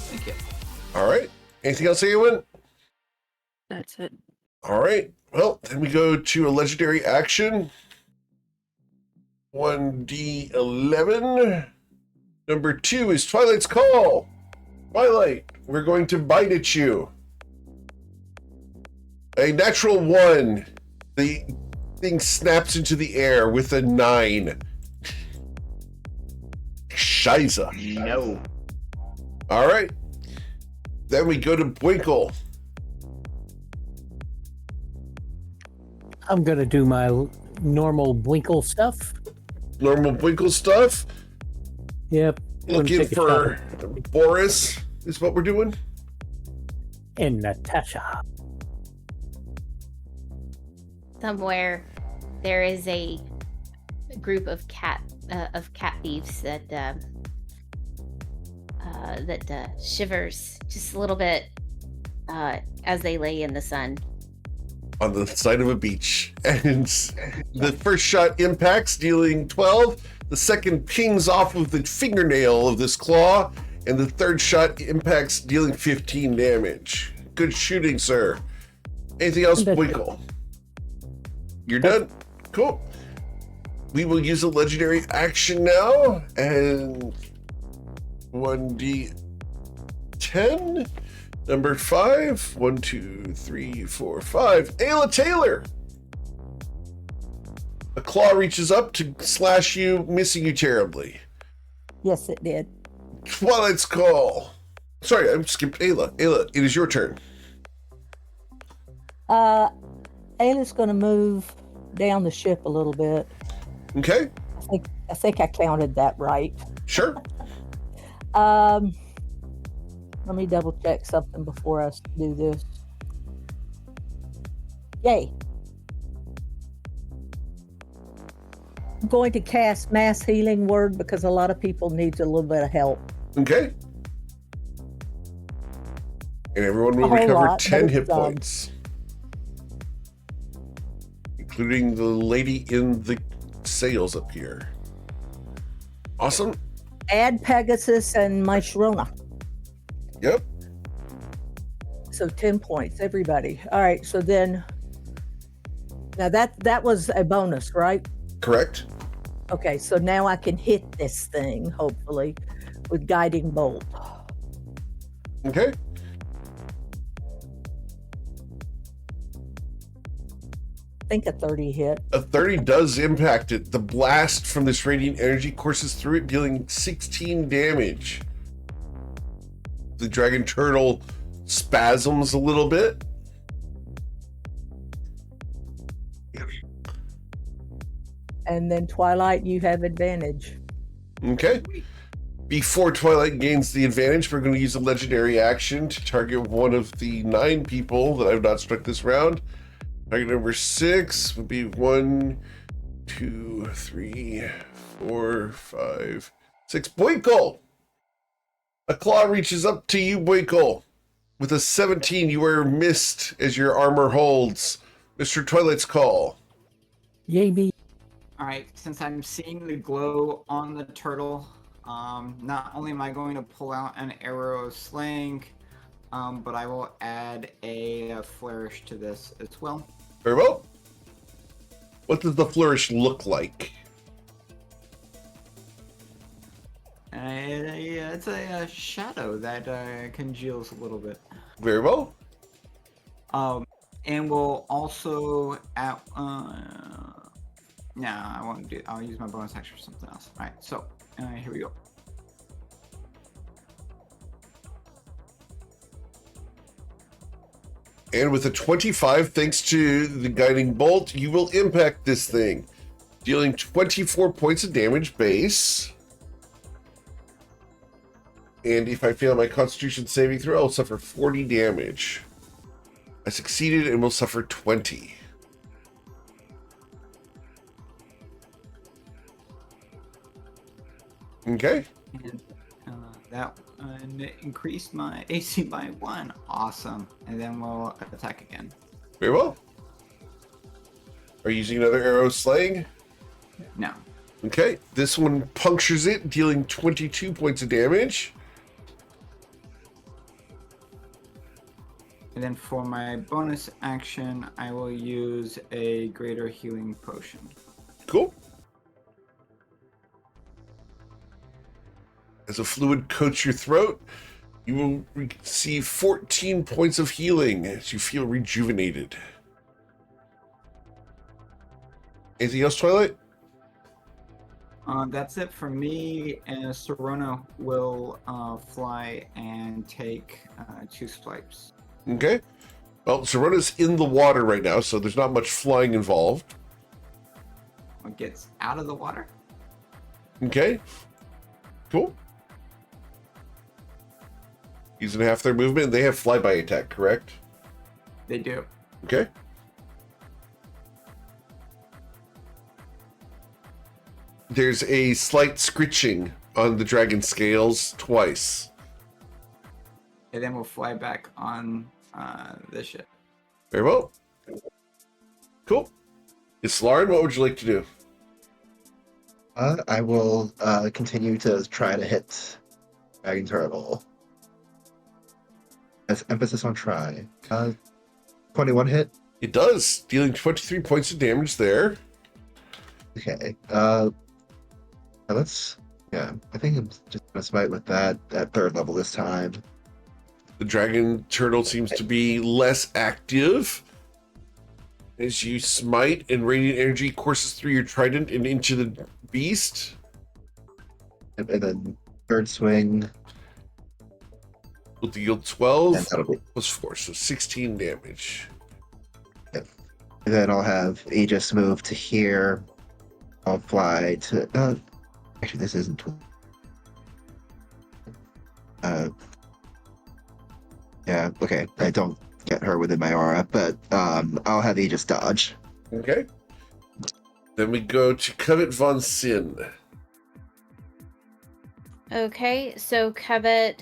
Thank you. All right. Anything else, Eowyn? That's it. All right. Well, then we go to a legendary action. 1d11. Number 2 is Twilight's Call. Twilight, we're going to bite at you. A natural 1. The thing snaps into the air with a 9. Shiza. No. All right. Then we go to Bwinkle. I'm gonna do my normal Bwinkle stuff. Normal Bwinkle stuff. Yep. Looking for Boris is what we're doing. And Natasha. Somewhere there is a group of cat thieves that shivers just a little bit as they lay in the sun. On the side of a beach. And the first shot impacts, dealing 12. The second pings off of the fingernail of this claw. And the third shot impacts, dealing 15 damage. Good shooting, sir. Anything else, Bwinkle? You're done? Cool. We will use a legendary action now. And 1d10. Number 5. 1, 2, 3, 4, 5. Ayla Taylor. A claw reaches up to slash you, missing you terribly. Yes, it did. Twilight's Call. Sorry, I skipped Ayla. Ayla, it is your turn. Ayla's going to move down the ship a little bit. Okay, I think I counted that right. sure. Let me double check something before I do this. Yay. I'm going to cast Mass Healing Word because a lot of people need a little bit of help. Okay. And everyone will A whole recover lot, 10 but hit it's, points. including the lady in the sails up here. Awesome. Add Pegasus and my Sharona. Yep. So 10 points, everybody. All right, so then now that was a bonus, right? Correct. Okay, so now I can hit this thing, hopefully, with Guiding Bolt. Okay. I think a 30 hit. A 30 does impact it. The blast from this radiant energy courses through it, dealing 16 damage. The dragon turtle spasms a little bit. And then Twilight, you have advantage. Okay. Before Twilight gains the advantage, we're going to use a legendary action to target one of the 9 people that I've not struck this round. Target number 6 would be 1, 2, 3, 4, 5, 6. Boykle! A claw reaches up to you, Boykle. With a 17, you are missed as your armor holds. Mr. Twilight's call. Yay me. Alright, since I'm seeing the glow on the turtle, not only am I going to pull out an arrow of slaying, but I will add a flourish to this as well. Very well. What does the flourish look like? It's a shadow that congeals a little bit. Very well. And we'll also add. Nah, I won't do. I'll use my bonus action for something else. All right, so here we go. And with a 25, thanks to the guiding bolt, you will impact this thing, dealing 24 points of damage base. And if I fail my Constitution saving throw, I'll suffer 40 damage. I succeeded and will suffer 20. Okay. And that increased my AC by 1. Awesome. And then we'll attack again. Very well. Are you using another arrow slaying? No. Okay. This one punctures it, dealing 22 points of damage. And then for my bonus action, I will use a greater healing potion. Cool. As a fluid coats your throat, you will receive 14 points of healing as you feel rejuvenated. Anything else, Twilight? That's it for me, and Serona will fly and take 2 swipes. Okay. Well, Zerona's in the water right now, so there's not much flying involved. It gets out of the water. Okay. Cool. Using half their movement, they have flyby attack, correct? They do. Okay. There's a slight scritching on the dragon scales twice. And then we'll fly back on this ship. Very well. Cool. Islarin, what would you like to do? I will continue to try to hit Dragon Turtle. As emphasis on try. 21 hit. It does, dealing 23 points of damage there. Okay. Let's. Yeah, I think I'm just gonna smite with that at 3rd level this time. The dragon turtle seems to be less active. As you smite and radiant energy courses through your trident and into the beast. And then 3rd swing. Will deal 12 And that'll be. plus 4, so 16 damage. And then I'll have Aegis move to here. I'll fly to. Actually, this isn't. Yeah, okay. I don't get her within my aura, but I'll have Aegis dodge. Okay. Then we go to Covet von Sin. Okay, so Covet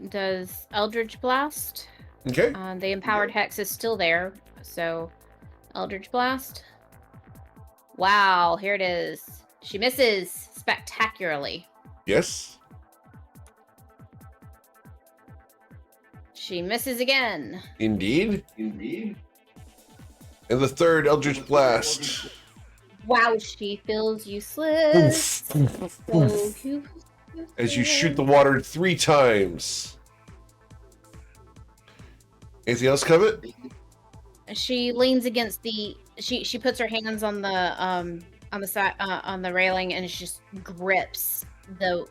does Eldritch Blast. Okay. The Empowered Hex is still there, so Eldritch Blast. Wow, here it is. She misses spectacularly. Yes. She misses again. Indeed. And the third Eldritch Blast. Wow, she feels useless. So As you shoot the water 3 times. Anything else, Covet? She leans against the. She puts her hands on the side on the railing and she just grips the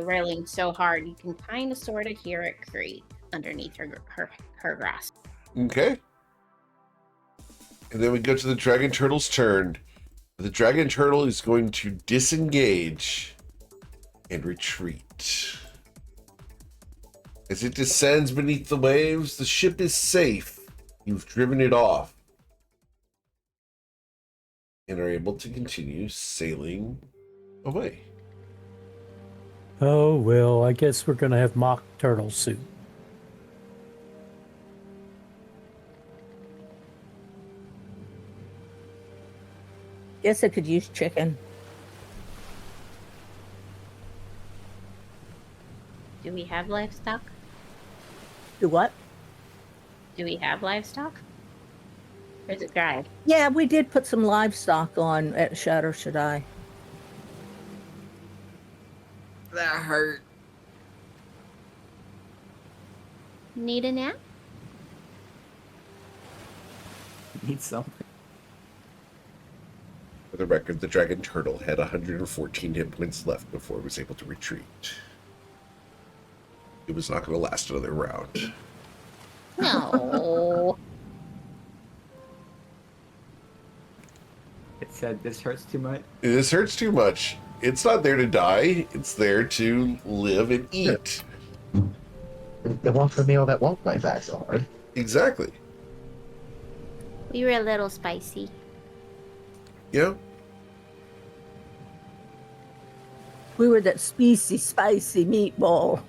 railing so hard you can kind of sort of hear it creak underneath her grasp. Okay. And then we go to the Dragon Turtle's turn. The Dragon Turtle is going to disengage and retreat. As it descends beneath the waves, the ship is safe. You've driven it off. And are able to continue sailing away. Oh, well, I guess we're going to have mock turtle soup. Guess I could use chicken. Do we have livestock? Do what? Do we have livestock? Or is it dried? Yeah, we did put some livestock on at Shadow Shaddai. That hurt. Need a nap? Need something. For the record, the Dragon Turtle had 114 hit points left before it was able to retreat. It was not going to last another round. No. It said this hurts too much. This hurts too much. It's not there to die. It's there to live and eat. They want a meal that won't bite back so hard. Exactly. We were a little spicy. Yeah. We were that spicy meatball.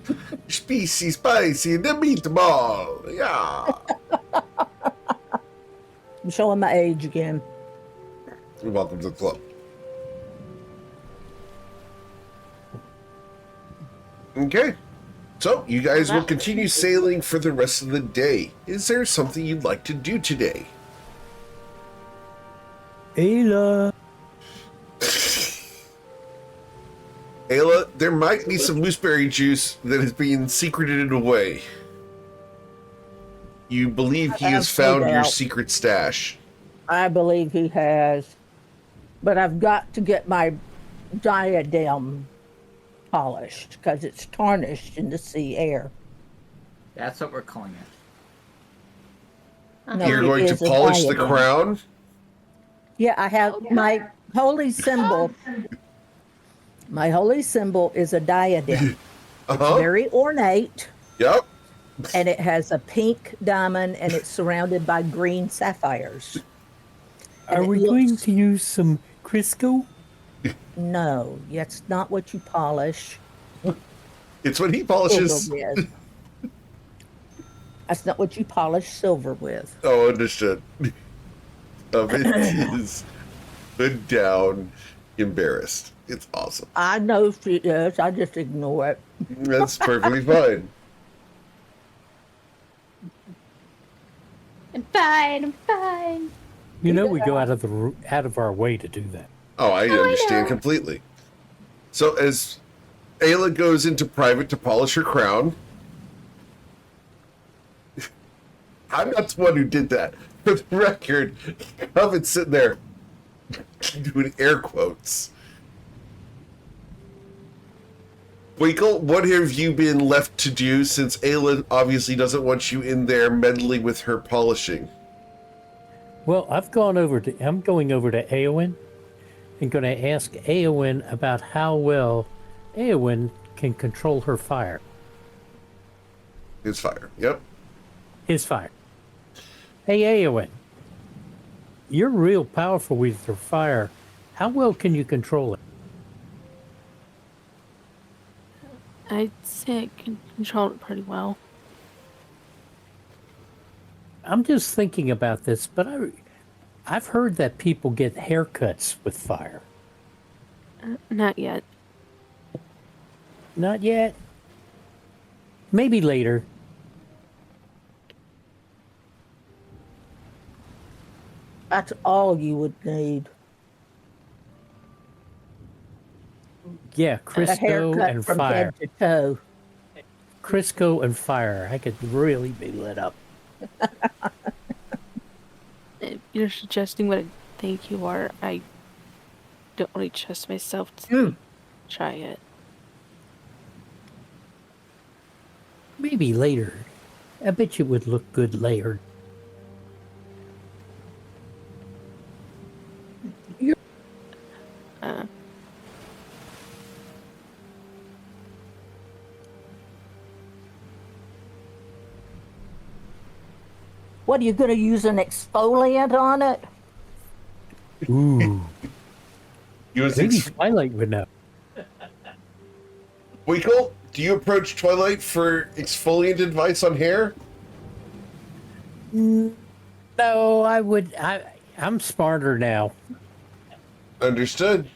Species spicy, the meatball. Yeah. I'm showing my age again. Welcome to the club. Okay. So, you guys will continue sailing for the rest of the day. Is there something you'd like to do today? Ayla. Ayla, there might be some mooseberry juice that is being secreted away. You believe he has found your secret stash. I believe he has. But I've got to get my diadem polished because it's tarnished in the sea air. That's what we're calling it. No, You're it going to is a polish the diadem. crown? Yeah, I have my holy symbol. My holy symbol is a diadem. Uh-huh. Very ornate, Yep. and it has a pink diamond, and it's surrounded by green sapphires. Are we going to use some Crisco? No, that's not what you polish It's what he polishes. silver with. That's not what you polish silver with. Oh, understood. It is put down, embarrassed. It's awesome. I know she is. I just ignore it. That's perfectly fine. I'm fine. I'm fine. You know we go out of our way to do that. Oh, I Oh, I understand know. completely. So as Ayla goes into private to polish her crown, I'm not the one who did that. For the record, Covet's sitting there doing air quotes. Winkle, what have you been left to do since Ayla obviously doesn't want you in there meddling with her polishing? Well, I'm going over to Eowyn and going to ask Eowyn about how well Eowyn can control her fire. His fire. Yep. His fire. Hey, Eowyn, you're real powerful with your fire. How well can you control it? I'd say I can control it pretty well. I'm just thinking about this, but I've heard that people get haircuts with fire. Not yet. Not yet. Maybe later. That's all you would need. Yeah, A Crisco haircut and from fire. head to toe. Crisco and fire. I could really be lit up. If you're suggesting what a thank you are, I don't really trust myself to try it. Maybe later. I bet you would look good layered. Uh, What, are you going to use an exfoliant on it? Ooh. Use Maybe Twilight would know. Winkle, do you approach Twilight for exfoliant advice on hair? No, I would. I'm smarter now. Understood.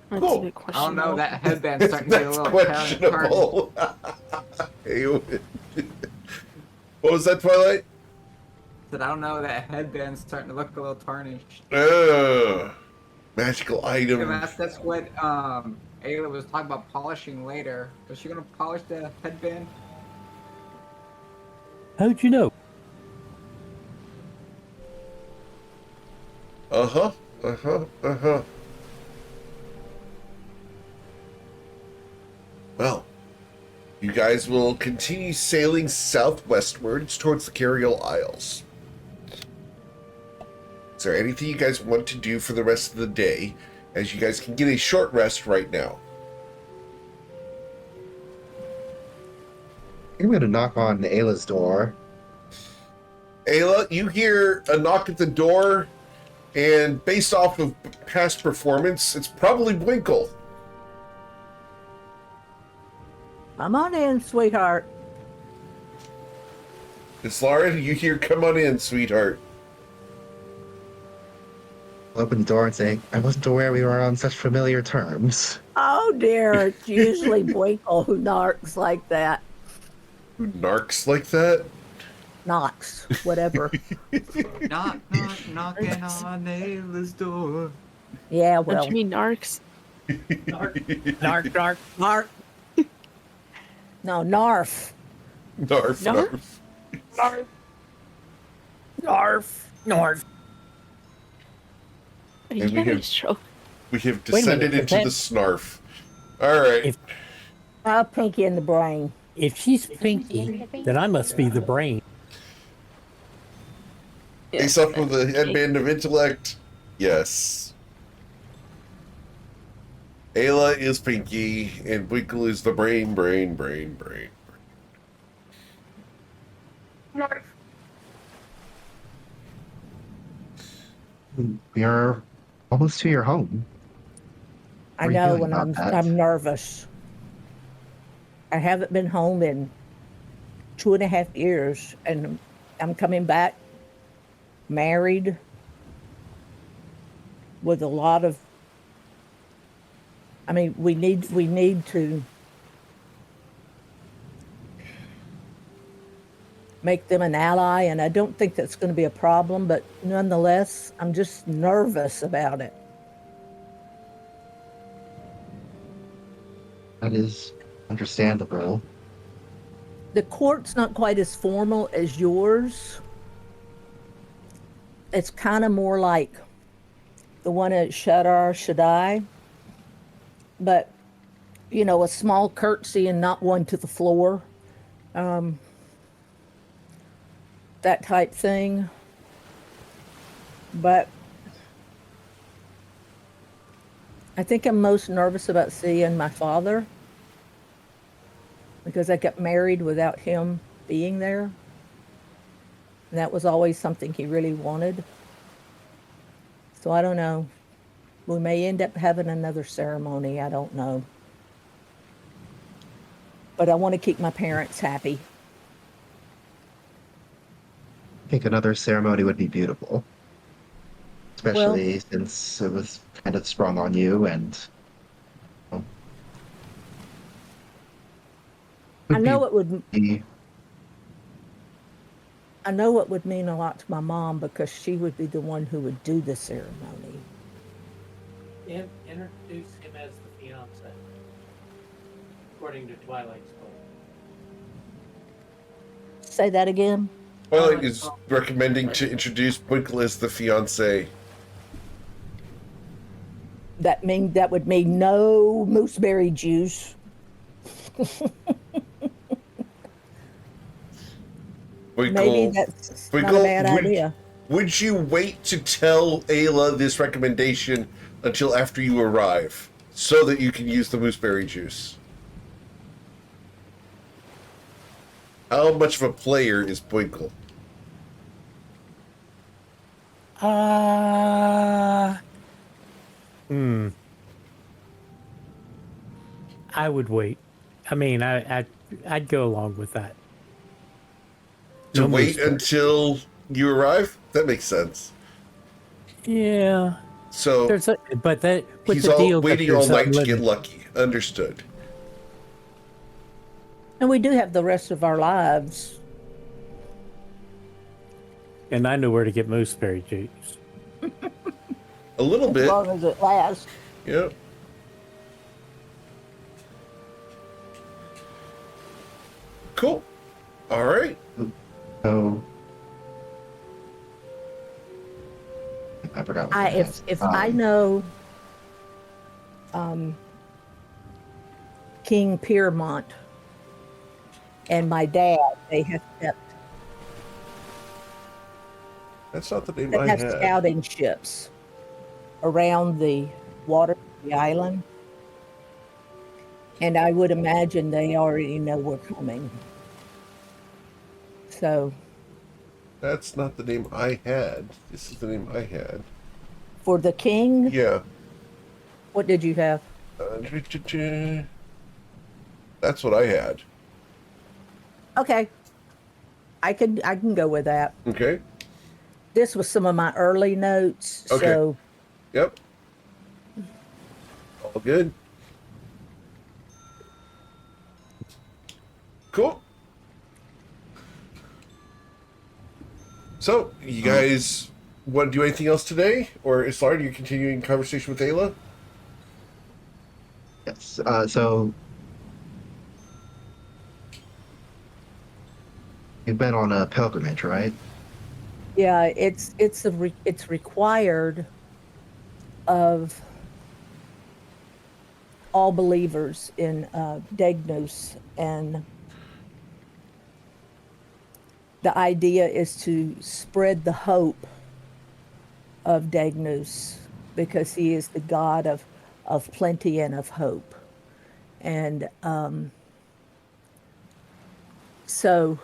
that's Cool. a bit I don't know, questionable. that headband's starting to get a That's little questionable. Hey, what was that, Twilight? But I don't know, that headband's starting to look a little tarnished. Magical Yeah, item. that's what Ayla was talking about polishing later. Was she gonna polish the headband? How'd you know? Uh-huh. Well, you guys will continue sailing southwestwards towards the Carial Isles. Is there anything you guys want to do for the rest of the day, as you guys can get a short rest right now? I'm going to knock on Ayla's door. Ayla, you hear a knock at the door, and based off of past performance, it's probably Winkle. Come on in, sweetheart. It's Lauren, you hear, "Come on in, sweetheart." I'll open the door and say, I wasn't aware we were on such familiar terms. Oh dear, it's usually Winkle who narks like that. Who narks like that? Knocks, whatever. Knock, knocking on Ayla's door. Yeah, Don't well, you mean narcs? Nark. no, narf. Narf, Narf? Narf. Are you And we having a have- stroke? We have Wait a minute, descended into that- the snarf. All right. If- Pinky in the brain. If she's Pinky, then I must be the brain. Face up with a headband of intellect. Yes. Ayla is Pinky, and Winkle is the brain. We are almost to your home. I How are you know feeling when about that? I'm nervous. I haven't been home in 2.5 years, and I'm coming back married with a lot of. I mean, we need to make them an ally, and I don't think that's going to be a problem. But nonetheless, I'm just nervous about it. That is understandable. The court's not quite as formal as yours. It's kind of more like the one at Shadar Shaddai, but you know, a small curtsy and not one to the floor, that type thing. But I think I'm most nervous about seeing my father, because I got married without him being there. And that was always something he really wanted. So I don't know. We may end up having another ceremony. I don't know. But I want to keep my parents happy. think another ceremony would be beautiful, Well, especially since it was kind of sprung on you and well, I would know it would. be I know it would mean a lot to my mom because she would be the one who would do the ceremony. Introduce him as the fiance, according to Twilight's book. Say that again. Twilight is recommending to introduce Winkle as the fiance. That would mean no mooseberry juice. Winkle, Maybe that's not a Winkle, bad idea. would you wait to tell Ayla this recommendation until after you arrive, so that you can use the mooseberry juice? How much of a player is Winkle? I would wait. I mean, I'd go along with that. To No wait mooseberry. until you arrive? That makes sense. Yeah. So But that with he's the all deal that waiting all there's night to get unlimited- lucky. Understood. And we do have the rest of our lives. And I know where to get mooseberry juice. A little As bit. long as it lasts. Yep. Cool. All right. so. I forgot. What I If I know King Piermont and my dad, they have That's not the name they I have had. scouting ships around the water of the island. And I would imagine they already know we're coming. So That's not the name I had. This is the name I had. for the king, Yeah. what did you have? That's what I had. Okay. I can go with that. Okay. This was some of my early notes, Okay. so Yep. All good. Cool. So, you guys want to do anything else today? Or Islar, are you continuing conversation with Ayla? Yes. So you've been on a pilgrimage, right? yeah, it's required of all believers in Degnus, and the idea is to spread the hope of Degnus because he is the god of plenty and of hope. And so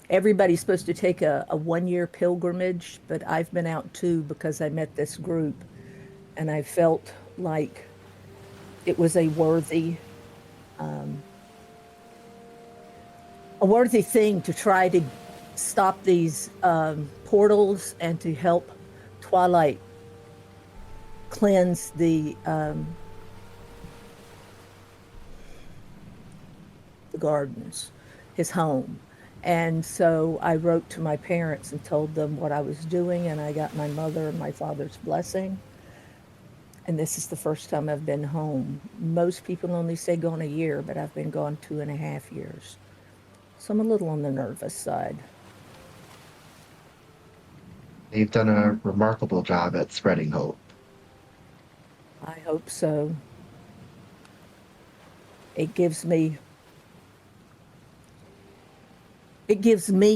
everybody's supposed to take a 1-year pilgrimage, but I've been out too because I met this group and I felt like it was a worthy thing to try to stop these portals and to help Twilight cleanse the gardens, his home. And so I wrote to my parents and told them what I was doing, and I got my mother and my father's blessing. And this is the first time I've been home. Most people only say gone a year, but I've been gone 2.5 years. So I'm a little on the nervous side. You've done a remarkable job at spreading hope. I hope so. It gives me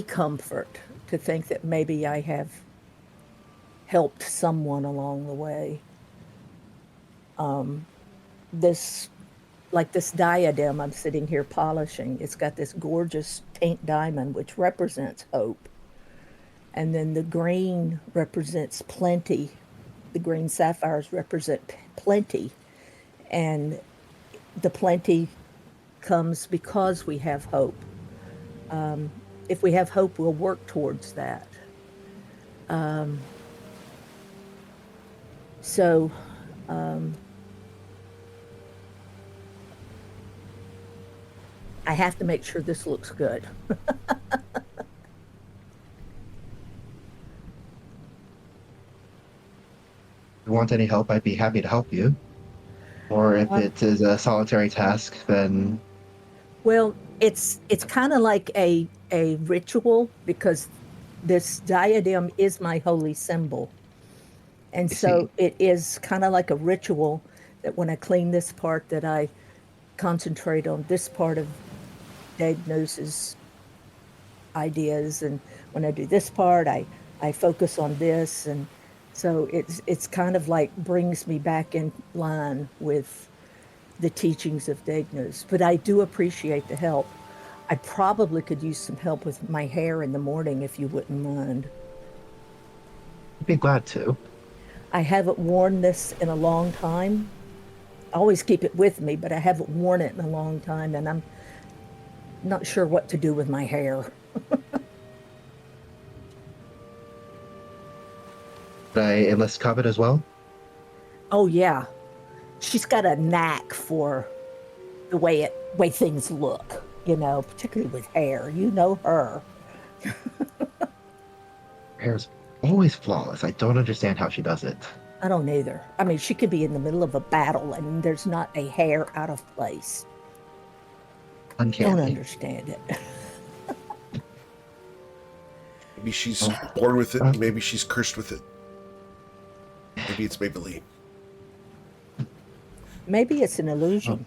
comfort to think that maybe I have helped someone along the way. This diadem I'm sitting here polishing, it's got this gorgeous taint diamond which represents hope. And then the green represents plenty. The green sapphires represent plenty. And the plenty comes because we have hope. if we have hope, we'll work towards that. So, I have to make sure this looks good. If you want any help, I'd be happy to help you. Or if it is a solitary task, then Well, it's kind of like a ritual because this diadem is my holy symbol. And so it is kind of like a ritual that when I clean this part that I concentrate on this part of diagnosis ideas, and when I do this part I focus on this, and so it's kind of like brings me back in line with the teachings of Dagnos. But I do appreciate the help. I probably could use some help with my hair in the morning if you wouldn't mind. I'd be glad to. I haven't worn this in a long time. I always keep it with me, but I haven't worn it in a long time, and I'm not sure what to do with my hair. Should I enlist Covet as well? Oh yeah, she's got a knack for the way things look. You know, particularly with hair. You know her. Her hair's always flawless. I don't understand how she does it. I don't either. I mean, she could be in the middle of a battle and there's not a hair out of place. Uncanny. Don't understand it. Maybe she's born with it. Maybe she's cursed with it. Maybe it's Maybelline. Maybe it's an illusion.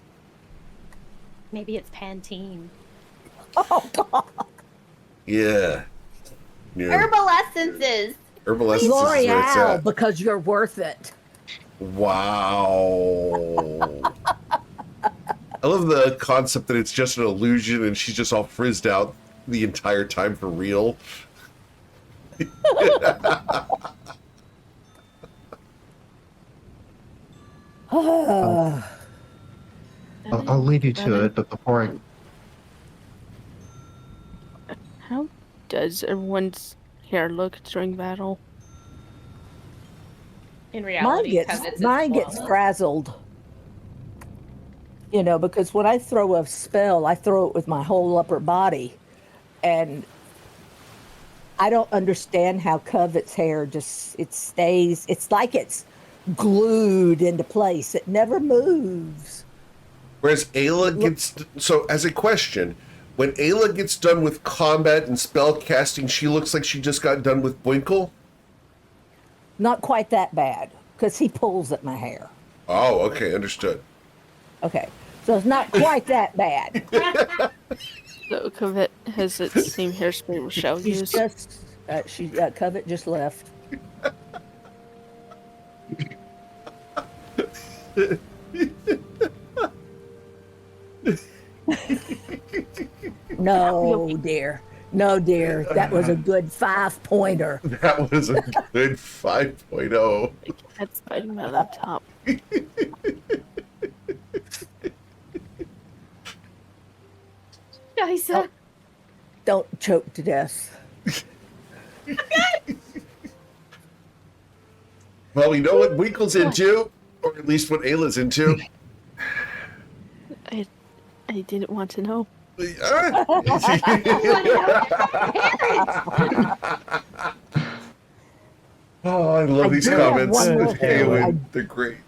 Maybe it's Pantene. Oh, God. Yeah. Yeah. Herbal essences. Herbal Essence is where it's L'Oreal, at. because you're worth it. Wow. I love the concept that it's just an illusion and she's just all frizzed out the entire time for real. I'll leave you to it, but before I... How does everyone's hair look during battle? In reality, Mine gets frazzled. You know, because when I throw a spell, I throw it with my whole upper body. And I don't understand how Covet's hair it stays. It's like it's glued into place. It never moves. Whereas Ayla gets... So, as a question, when Ayla gets done with combat and spell casting, she looks like she just got done with Boinkle? Not quite that bad, because he pulls at my hair. Oh, okay, understood. Okay, so it's not quite that bad. So Covet has its same hairspray Rochelle She's used. just, Covet just left. No, dear. No, dear. That was a good 5-pointer. That was a good 5.0. That's biting my laptop. Isa. Don't choke to death. Well, we know what Winkle's into, or at least what Ayla's into. I didn't want to know. Oh, I love these do have comments. one more thing. Eowyn, they're great.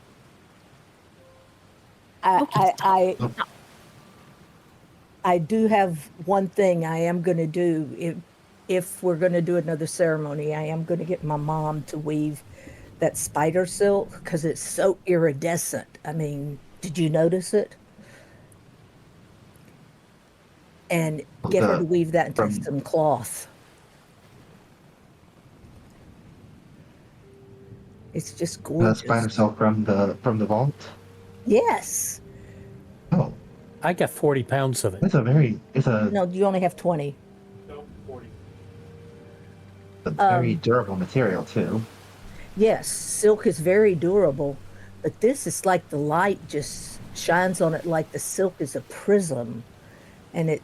I do have one thing I am going to do. If we're going to do another ceremony, I am going to get my mom to weave that spider silk because it's so iridescent. I mean, did you notice it? And get her to weave that into some cloth. It's just gorgeous. Spider silk from the vault? Yes. Oh, I got 40 pounds of it. it's a No, you only have 20. very durable material too. Yes, silk is very durable, but this is like the light just shines on it like the silk is a prism, and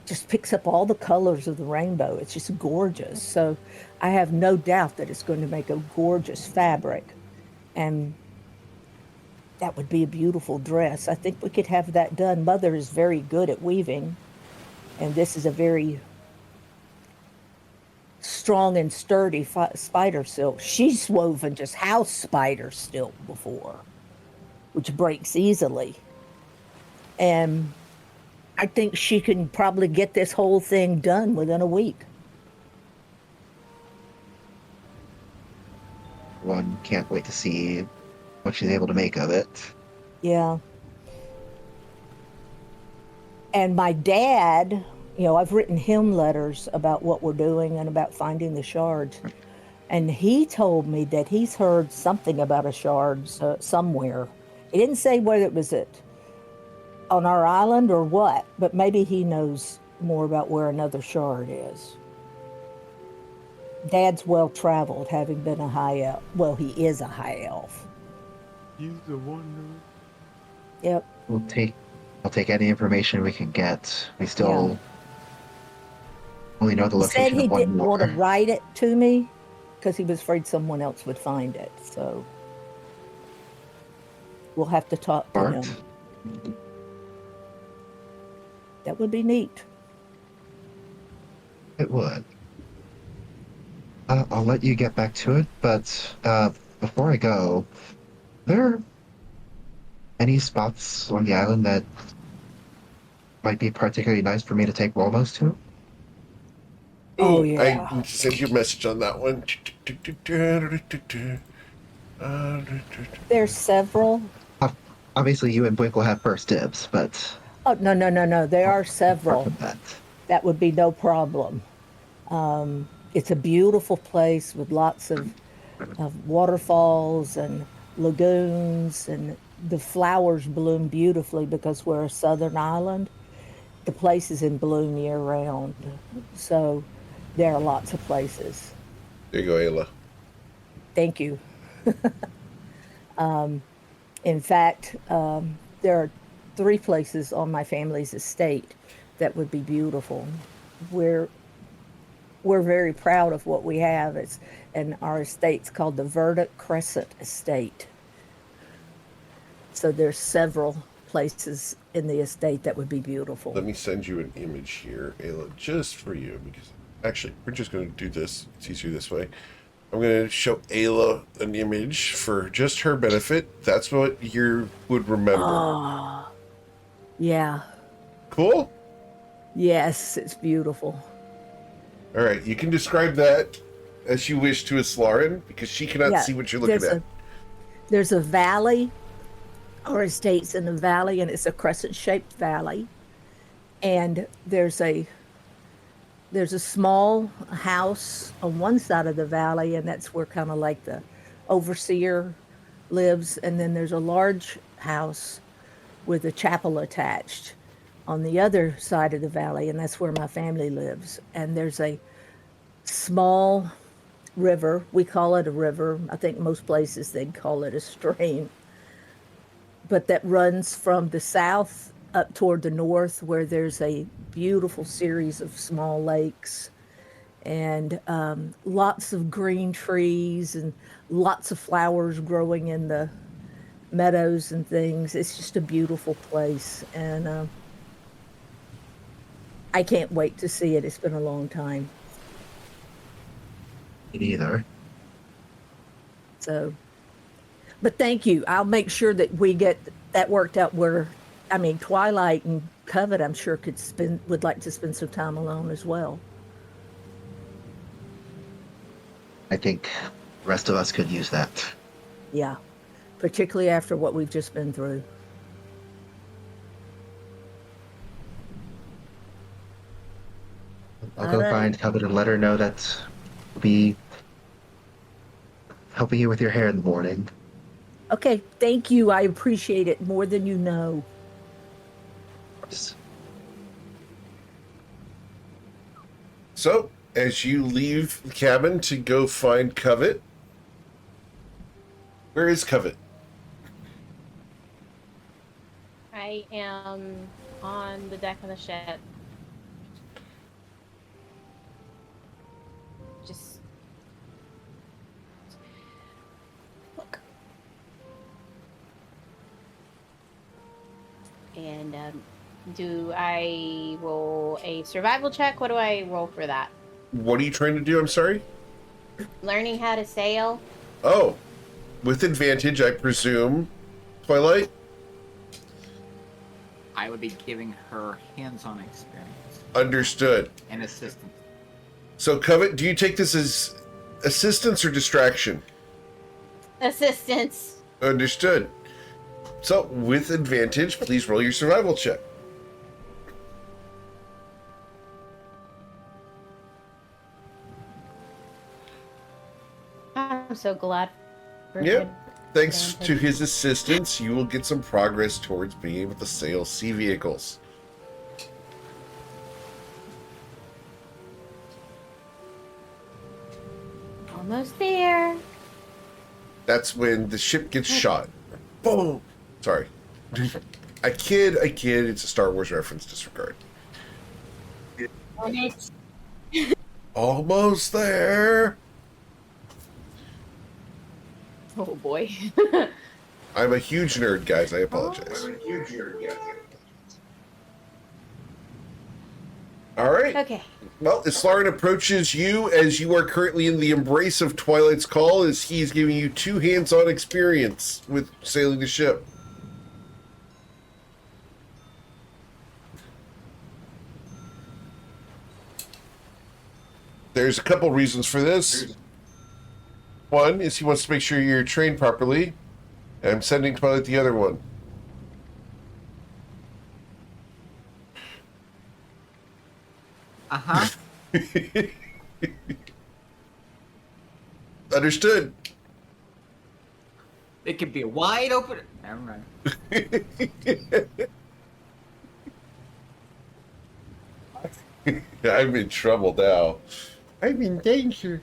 just picks up all the colors of the rainbow. It's just gorgeous. So I have no doubt that it's going to make a gorgeous fabric. And that would be a beautiful dress. I think we could have that done. Mother is very good at weaving, and this is a very strong and sturdy spider silk. She's woven just house spider silk before, which breaks easily. And I think she can probably get this whole thing done within a week. One can't wait to see what she's able to make of it. Yeah. And my dad, I've written him letters about what we're doing and about finding the shards. And he told me that he's heard something about a shard somewhere. He didn't say whether it was on our island or what, but maybe he knows more about where another shard is. Dad's well traveled, having been a high elf. Well, he is a high elf. He's the wonder. Yep. We'll take any information we can get. We still only know the He location said he of one didn't more. want to write it to me because he was afraid someone else would find it. So we'll have to talk to Art. him. That would be neat. It would. I'll let you get back to it, but before I go, are there any spots on the island that might be particularly nice for me to take Rolmos to? Oh, Ooh, yeah. I sent you a message on that one. There's several. Obviously, you and Blink will have first dibs, but Oh, no. There are apart several. from that, That would be no problem. It's a beautiful place with lots of waterfalls and lagoons, and the flowers bloom beautifully because we're a southern island. The place is in bloom year round. So there are lots of places. There you go, Ayla. Thank you. In fact, there are 3 places on my family's estate that would be beautiful. We're very proud of what we have. And our estate's called the Verdict Crescent Estate. So there's several places in the estate that would be beautiful. Let me send you an image here, Ayla, just for you, because actually, we're just going to do this. It's easier this way. I'm going to show Ayla an image for just her benefit. That's what you would remember. Oh, yeah. Cool? Yes, it's beautiful. All right, you can describe that as you wish to Aslauren, because she cannot see what you're looking at. There's a valley. Our estate's in a valley, and it's a crescent-shaped valley. And there's a small house on one side of the valley, and that's where kind of like the overseer lives. And then there's a large house with a chapel attached on the other side of the valley, and that's where my family lives. And there's a small river. We call it a river. I think most places they'd call it a stream. But that runs from the south up toward the north, where there's a beautiful series of small lakes and lots of green trees and lots of flowers growing in the meadows and things. It's just a beautiful place, and I can't wait to see it. It's been a long time. me neither. So, but thank you. I'll make sure that we get that worked out Twilight and Covet, I'm sure would like to spend some time alone as well. I think the rest of us could use that. Yeah, particularly after what we've just been through. I'll All go right. find Covet and let her know that we'll be helping you with your hair in the morning. Okay, thank you. I appreciate it more than you know. So, as you leave the cabin to go find Covet, where is Covet? I am on the deck of the ship. And do I roll a survival check? What do I roll for that? What are you trying to do? I'm sorry? Learning how to sail. Oh, with advantage, I presume. Twilight? I would be giving her hands-on experience Understood. and assistance. So, Covet, do you take this as assistance or distraction? Assistance. Understood. So, with advantage, please roll your survival check. I'm so glad. For Yep. him. Thanks to his assistance, you will get some progress towards being able to sail sea vehicles. Almost there. That's when the ship gets shot. Boom! Sorry. I kid. It's a Star Wars reference. Disregard. Almost there. Oh boy. I'm a huge nerd, guys. I apologize. All right. Okay. Well, Islarin approaches you as you are currently in the embrace of Twilight's Call, as he's giving you 2 hands-on experience with sailing the ship. There's a couple reasons for this. One is he wants to make sure you're trained properly. And I'm sending Twilight the other one. Uh-huh. Understood. It could be wide open. Never mind. I'm in trouble now. I'm in danger.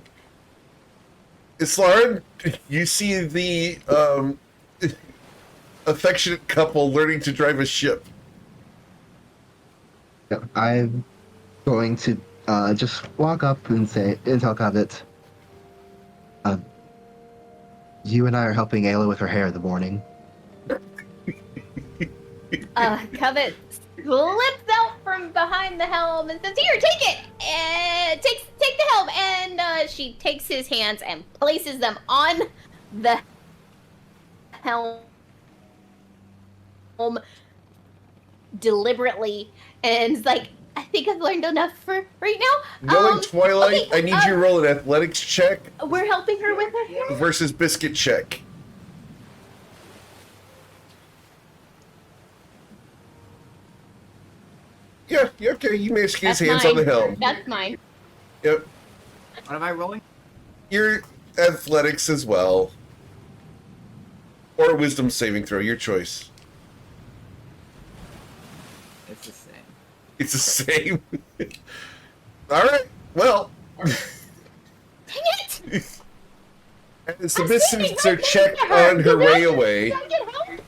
Islarin, you see the affectionate couple learning to drive a ship. Yeah, I'm going to just walk up and tell Covet, you and I are helping Ayla with her hair in the morning. Covet slips out from behind the helm and says, "Here, take it!" And take the helm. And she takes his hands and places them on the helm deliberately, and is like, "I think I've learned enough for right now." Knowing Twilight, okay, I need you to roll an athletics check We're helping her with her hair. versus biscuit check. Yeah, okay. You may squeeze That's hands mine. on the helm. That's mine. Yep. What am I rolling? Your athletics as well. Or a wisdom saving throw, your choice. It's the same. It's the same. Alright, well. Dang it! As the I'm missives saving are her, checked get her, on her get way her, away, get help.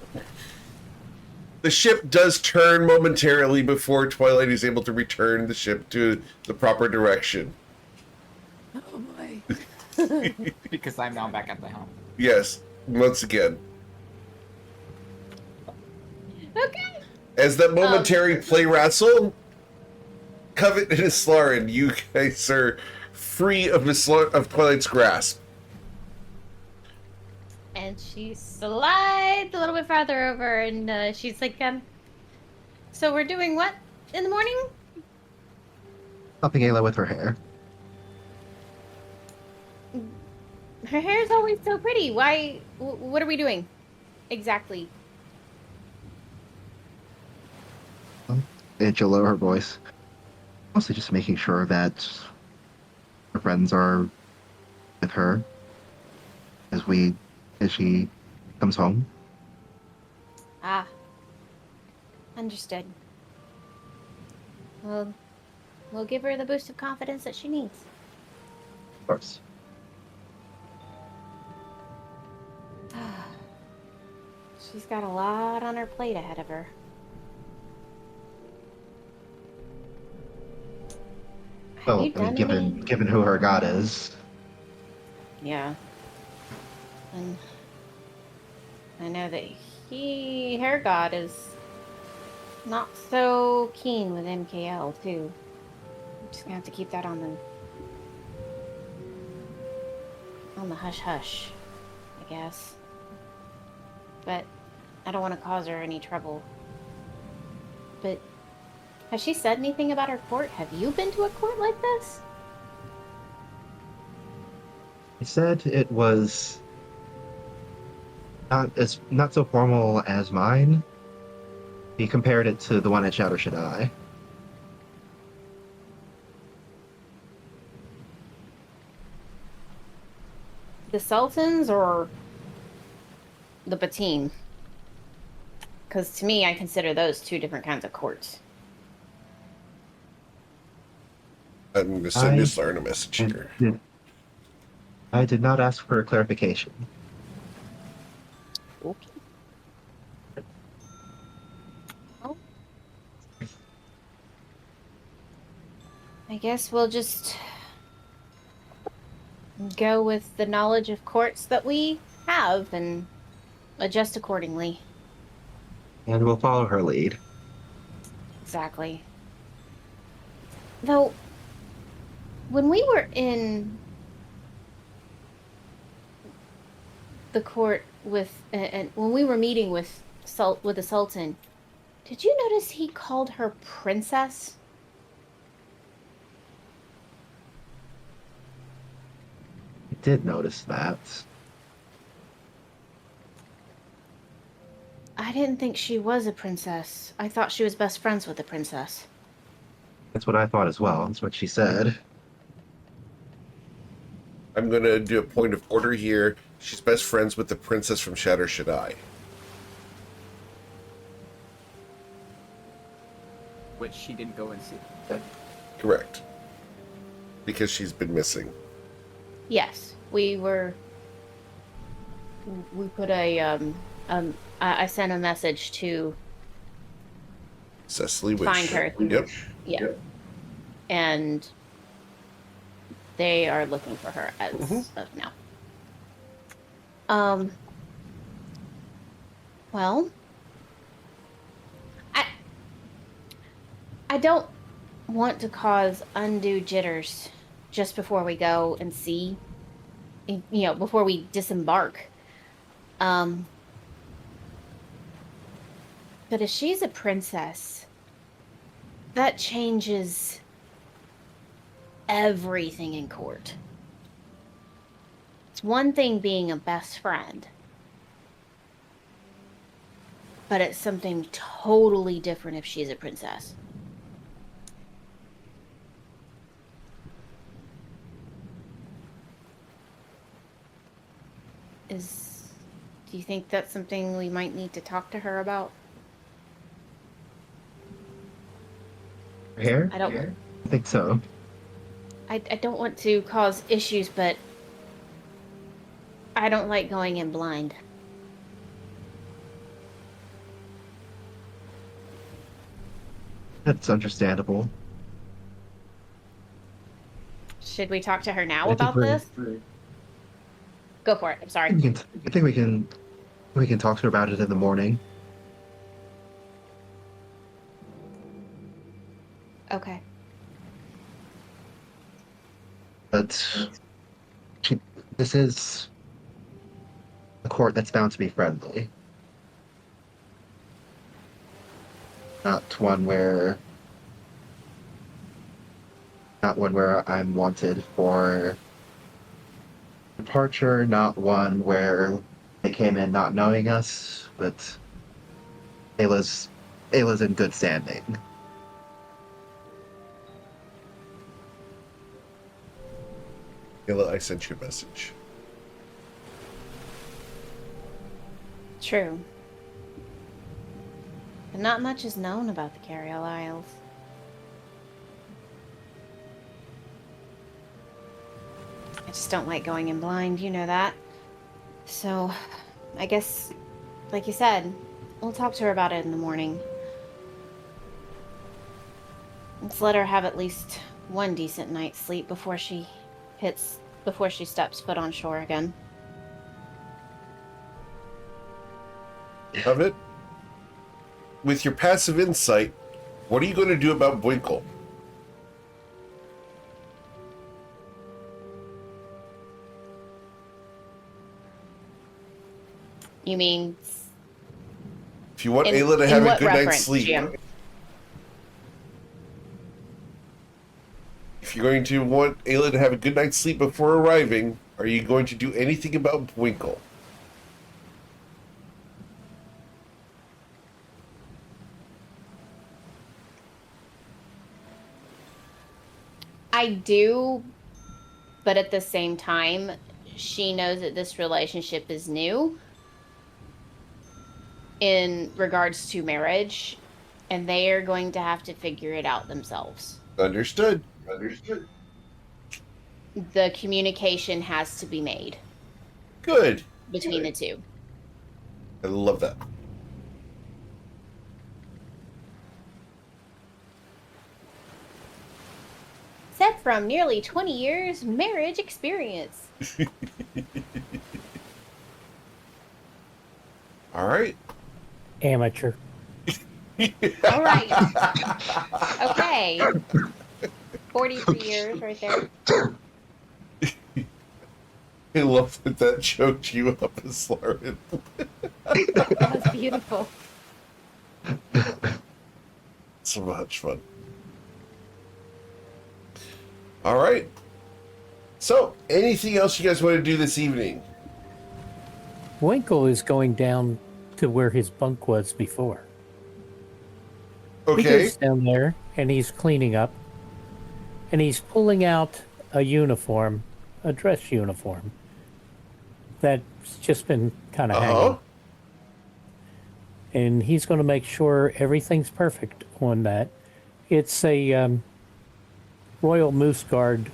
the ship does turn momentarily before Twilight is able to return the ship to the proper direction. Oh my. Because I'm now back at the helm. Yes, once again. Okay. As that momentary play wrestle, Covet and Islarin, you guys are free of Twilight's grasp. And she slides a little bit farther over, and she's like, "So we're doing what in the morning?" Helping Ayla with her hair. Her hair's always so pretty. Why? What are we doing exactly? And she'll lower her voice. Mostly just making sure that her friends are with her as she comes home. Ah, understood. Well, we'll give her the boost of confidence that she needs. Of course. She's got a lot on her plate ahead of her. Have Well, you I mean, done given who her god is. Yeah. And I know that her god is not so keen with MKL too. I'm just gonna have to keep that on the hush hush, I guess. But I don't want to cause her any trouble. But has she said anything about her court? Have you been to a court like this? He said it was not so formal as mine. He compared it to the one at Shadow Shaddai. The Sultans or the Batim? Because to me, I consider those two different kinds of courts. I'm going to send Miss Lauren a message here. I did not ask for a clarification. Okay. Well, I guess we'll just go with the knowledge of courts that we have and adjust accordingly. And we'll follow her lead. Exactly. Though, when we were in the court with, and when we were meeting with the Sultan, did you notice he called her princess? I did notice that. I didn't think she was a princess. I thought she was best friends with the princess. That's what I thought as well. That's what she said. I'm going to do a point of order here. She's best friends with the princess from Shatter Shaddai. Which she didn't go and see. Correct. Because she's been missing. Yes, we put I sent a message to Cecily Wish. find her. Yep. Yeah. Yep. And they are looking for her as of now. Well, I don't want to cause undue jitters just before we go and see, before we disembark. But if she's a princess, that changes everything in court. It's one thing being a best friend, but it's something totally different if she's a princess. Do you think that's something we might need to talk to her about? Here? I don't. I think so. I don't want to cause issues, but I don't like going in blind. That's understandable. Should we talk to her now I think about this? Go for it. I'm sorry. I think we can talk to her about it in the morning. Okay. But this is a court that's bound to be friendly. Not one where I'm wanted for departure, not one where they came in not knowing us, but Ayla's in good standing. Ayla, I sent you a message. True. But not much is known about the Cariel Isles. I just don't like going in blind, you know that. So, I guess, like you said, we'll talk to her about it in the morning. Let's let her have at least one decent night's sleep before she steps foot on shore again. Of it? with your passive insight, what are you going to do about Bwinkle? You mean If you want Ayla to have a what good night's reference, sleep, Jim? if you're going to want Ayla to have a good night's sleep before arriving, are you going to do anything about Bwinkle? I do, but at the same time, she knows that this relationship is new in regards to marriage, and they are going to have to figure it out themselves. Understood. The communication has to be made Good. between the two. I love that. Said from nearly 20 years marriage experience. All right. Amateur. All right. Okay. 43 years right there. I love that choked you up as Lauren. That was beautiful. So much fun. All right. So, anything else you guys want to do this evening? Winkle is going down to where his bunk was before. He Okay. goes down there and he's cleaning up, and he's pulling out a uniform, a dress uniform that's just been kind of hanging. And he's going to make sure everything's perfect on that. It's a Royal Moose Guard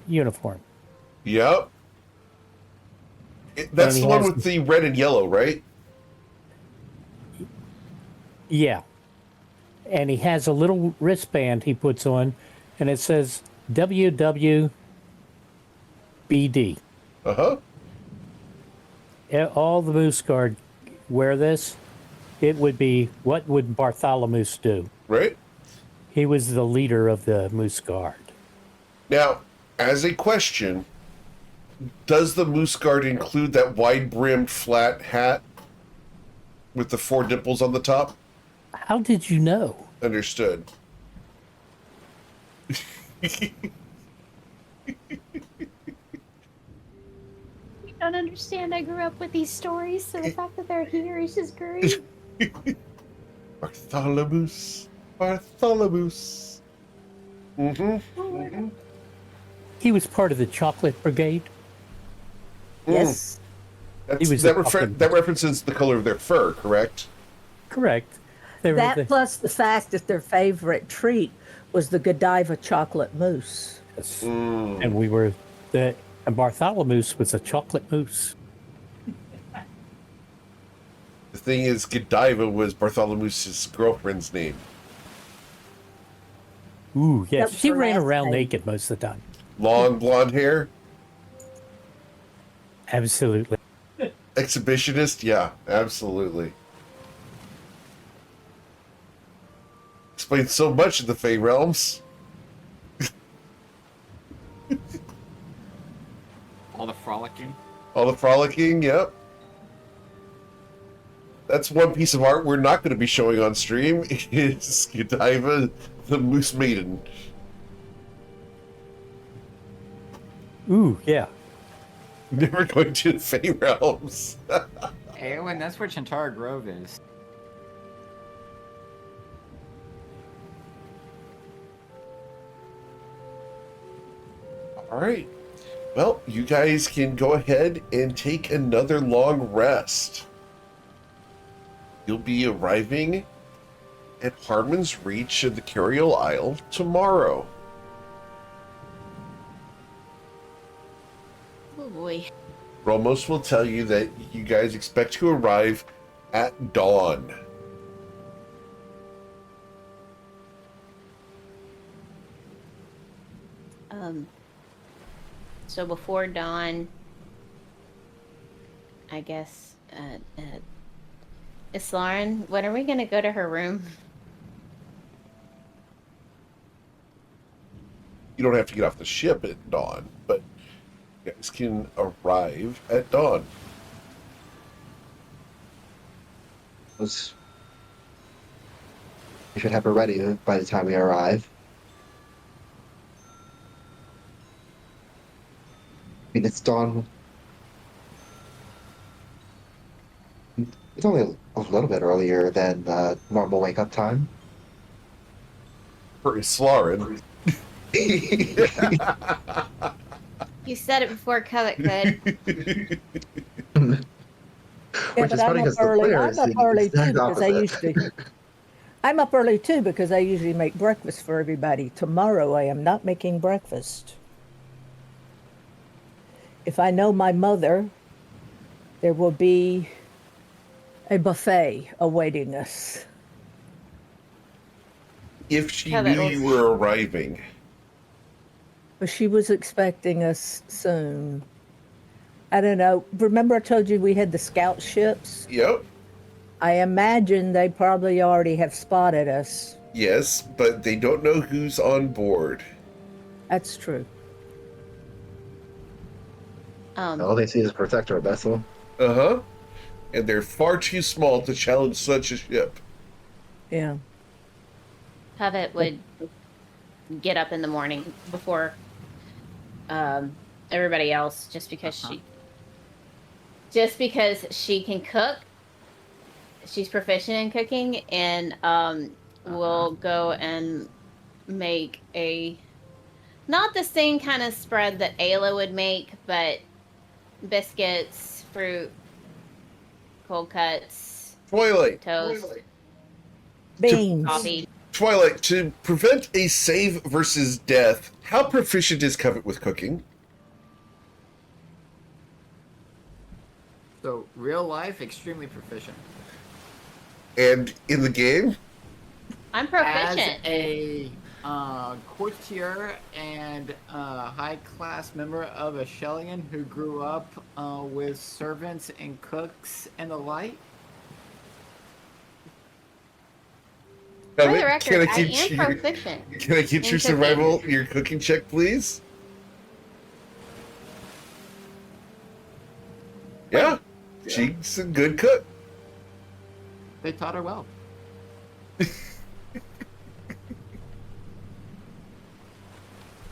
uniform. Yep. That's And he the one has- with the red and yellow, right? Yeah. And he has a little wristband he puts on, and it says WWBD. Uh-huh. All the Moose Guard wear this. It would be, what would Bartholomew do? Right. He was the leader of the Moose Guard. Now, as a question, does the Moose Guard include that wide-brimmed flat hat with the 4 dimples on the top? How did you know? Understood. You don't understand. I grew up with these stories, so the fact that they're here is just great. Bartholomew. Mm-hmm. He was part of the Chocolate Brigade. Yes. That's, was that, a fucking- that references the color of their fur, correct? Correct. They were That the- plus the fact that their favorite treat was the Godiva chocolate mousse. Yes. And we were the and Bartholomew was a chocolate mousse. The thing is, Godiva was Bartholomew's girlfriend's name. Ooh, yes. was She her ran last around name. naked most of the time. Long blonde hair, Absolutely. exhibitionist. Yeah, absolutely. Explains so much of the Fey realms. All the frolicking. All the frolicking. Yep. That's one piece of art we're not going to be showing on stream. Is Godiva, the Moose Maiden. Ooh, yeah. Never going to the Fey realms. Eowyn, that's where Chantara Grove is. All right. Well, you guys can go ahead and take another long rest. You'll be arriving at Harmon's Reach of the Curial Isle tomorrow. Oh boy. Ramos will tell you that you guys expect to arrive at dawn. So before dawn, I guess Lauren, when are we gonna go to her room? You don't have to get off the ship at dawn, but you guys can arrive at dawn. We should have her ready by the time we arrive. I mean, it's dawn. It's only a little bit earlier than normal wake up time. For Islarin. You said it before Covet could. Yeah, Which but is funny I'm up because the early. player I'm is up the early too exact because I opposite. usually. I'm up early too because I usually make breakfast for everybody. Tomorrow I am not making breakfast. If I know my mother, there will be a buffet awaiting us. If she Covet knew will- you were arriving. But she was expecting us soon. I don't know. Remember I told you we had the scout ships? Yep. I imagine they probably already have spotted us. Yes, but they don't know who's on board. That's true. All they see is a protector vessel. Uh-huh. And they're far too small to challenge such a ship. Yeah. Covet would get up in the morning before everybody else, just because she can cook. She's proficient in cooking, and will go and make not the same kind of spread that Ayla would make, but biscuits, fruit, cold cuts, Twilight. toast, Beans. coffee. Twilight, to prevent a save versus death, how proficient is Covet with cooking? So, real life, extremely proficient. And in the game? I'm As proficient. a courtier and high-class member of a Shellian who grew up with servants and cooks and the like, For Covet, the record, I am proficient. Can I get in your cooking. survival, your cooking check, please? Yeah. She's a good cook. they taught her well.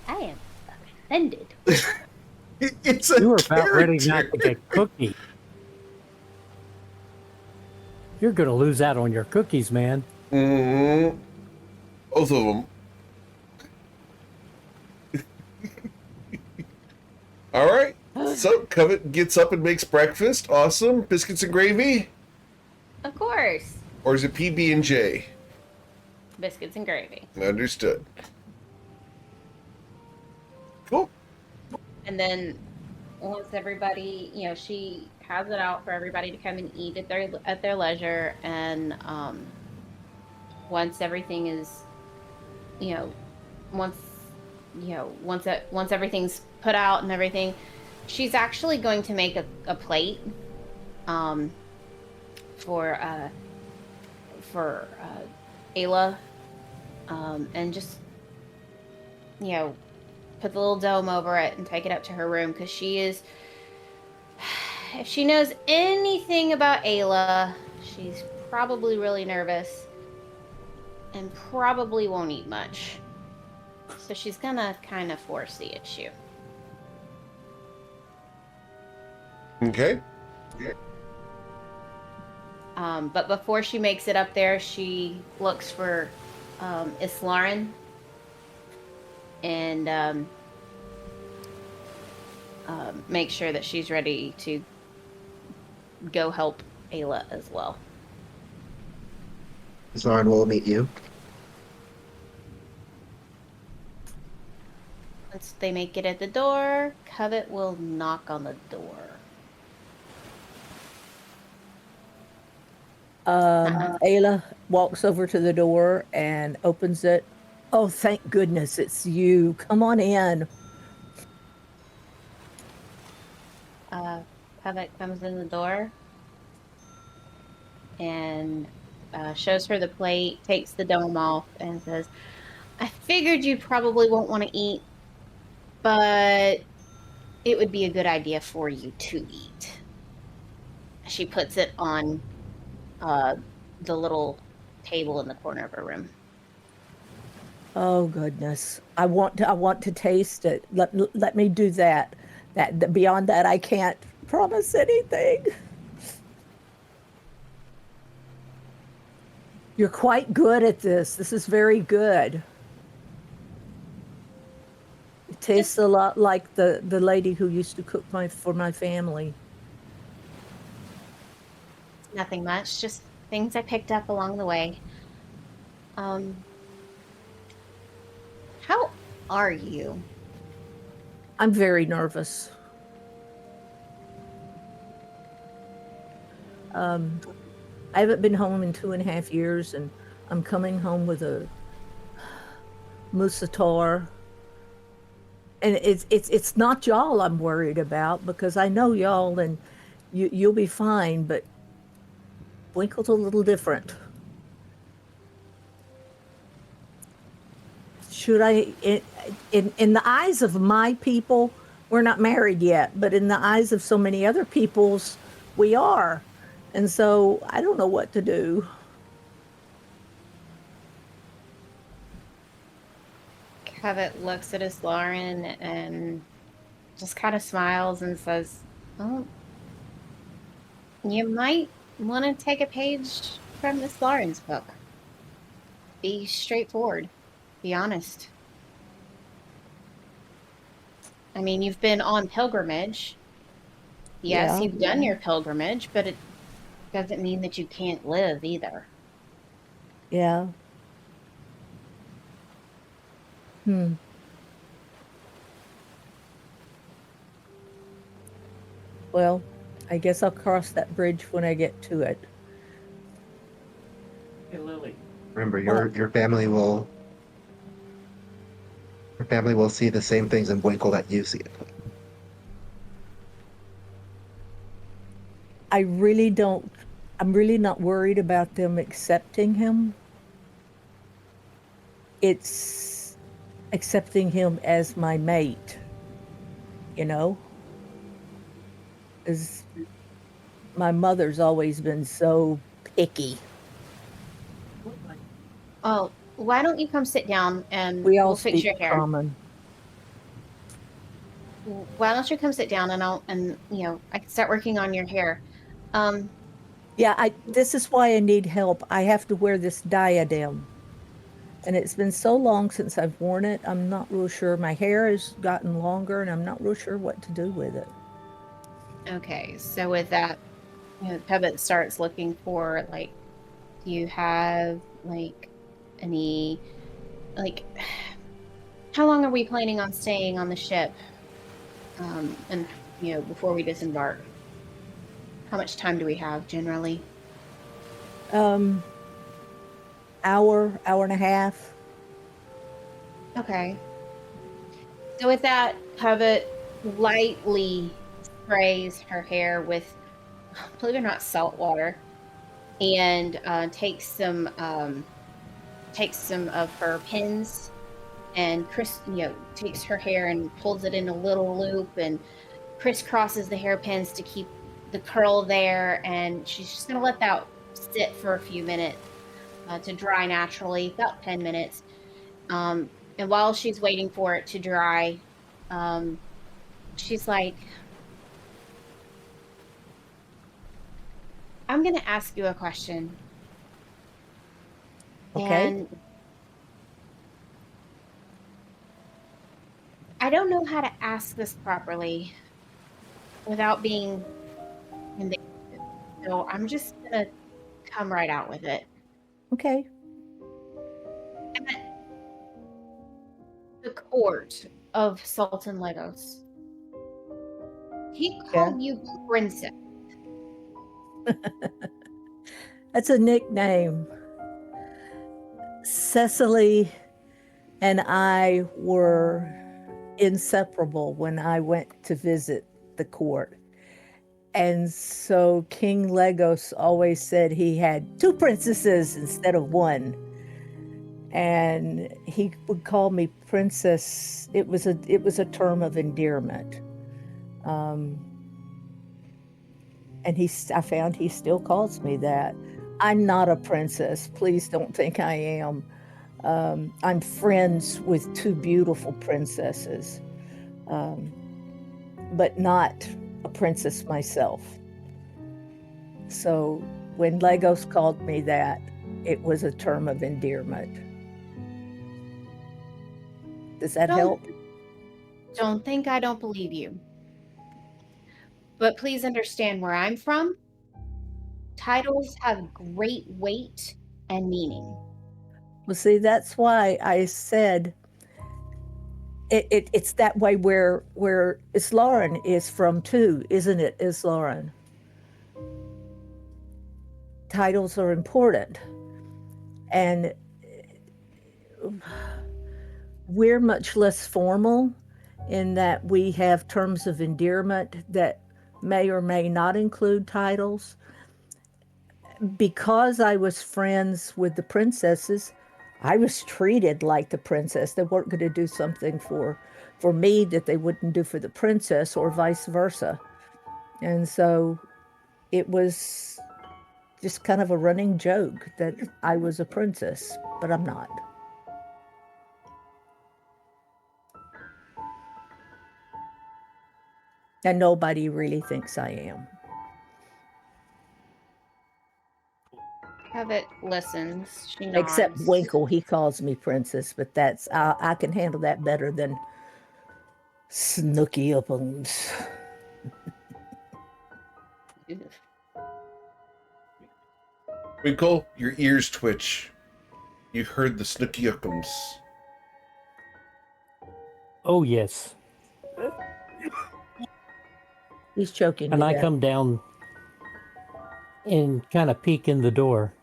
I am offended. It's a You were about ready not character. to get cookie. You're gonna lose out on your cookies, man. Mm-hmm. Both of them. All right. So Covet gets up and makes breakfast. Awesome. Biscuits and gravy? Of course. Or is it PB&J? Biscuits and gravy. Understood. Cool. And then once everybody, she has it out for everybody to come and eat at their leisure. And once everything is, once everything's put out and everything, she's actually going to make a plate for Ayla, and just put the little dome over it and take it up to her room, because she is, if she knows anything about Ayla, she's probably really nervous and probably won't eat much. So she's gonna kind of force the issue. Okay. But before she makes it up there, she looks for Islarin and make sure that she's ready to go help Ayla as well. Zoran will meet you. Once they make it at the door, Covet will knock on the door. Ayla walks over to the door and opens it. Oh, thank goodness it's you. Come on in. Covet comes in the door and shows her the plate, takes the dome off, and says, I figured you probably won't want to eat, but it would be a good idea for you to eat. She puts it on the little table in the corner of her room. Oh goodness. I want to taste it. Let me do that. That beyond that I can't promise anything. You're quite good at this. This is very good. It tastes a lot like the lady who used to cook for my family. Nothing much, just things I picked up along the way. How are you? I'm very nervous. I haven't been home in 2.5 years, and I'm coming home with a Musatar. And it's not y'all I'm worried about, because I know y'all and you'll be fine, but Winkle's a little different. Should I, in the eyes of my people, we're not married yet, but in the eyes of so many other people's, we are. And so I don't know what to do. Covet looks at his Lauren and just kind of smiles and says, oh, you might want to take a page from Miss Lauren's book. Be straightforward. Be honest. I mean, you've been on pilgrimage. Yes, Yeah. you've done your pilgrimage, but it doesn't mean that you can't live either. Yeah. Well, I guess I'll cross that bridge when I get to it. Hey, Lily. Remember, your family will see the same things in Winkle that you see it. I'm really not worried about them accepting him. It's accepting him as my mate, you know? As my mother's always been so picky. Oh, why don't you come sit down and We all we'll fix speak your hair. common. Why don't you come sit down and I can start working on your hair. Yeah, this is why I need help. I have to wear this diadem. And it's been so long since I've worn it, I'm not real sure. My hair has gotten longer, and I'm not real sure what to do with it. Okay, so with that, Pebbit starts looking for, like, do you have, like, any, like, how long are we planning on staying on the ship? And, before we disembark? How much time do we have, generally? Hour and a half. Okay. So with that, Pebbit lightly sprays her hair with, believe it or not, salt water, and takes some of her pins and takes her hair and pulls it in a little loop and crisscrosses the hairpins to keep the curl there, and she's just going to let that sit for a few minutes to dry naturally, about 10 minutes. And while she's waiting for it to dry, she's like, I'm going to ask you a question. Okay. And I don't know how to ask this properly without being invasive. So I'm just going to come right out with it. Okay. At the court of Sultan Legos, he called you princess. That's a nickname. Cecily and I were inseparable when I went to visit the court. And so King Legos always said he had 2 princesses instead of 1. And he would call me princess. It was a term of endearment. And I found he still calls me that. I'm not a princess. Please don't think I am. I'm friends with 2 beautiful princesses, but not a princess myself. So when Legos called me that, it was a term of endearment. Does that help? Don't think I don't believe you. But please understand where I'm from. Titles have great weight and meaning. Well, see, that's why I said it's that way where Islauren is from too, isn't it, Islauren? Titles are important. And we're much less formal in that we have terms of endearment that may or may not include titles. Because I was friends with the princesses, I was treated like the princess. They weren't going to do something for me that they wouldn't do for the princess, or vice versa. And so it was just kind of a running joke that I was a princess, but I'm not. And nobody really thinks I am. Have it listens. She nods. Except Winkle, he calls me princess, but that's I can handle that better than Snooky Uppums. Winkle, your ears twitch. You heard the Snookyukums. Oh, yes. He's choking. And I come down and kind of peek in the door.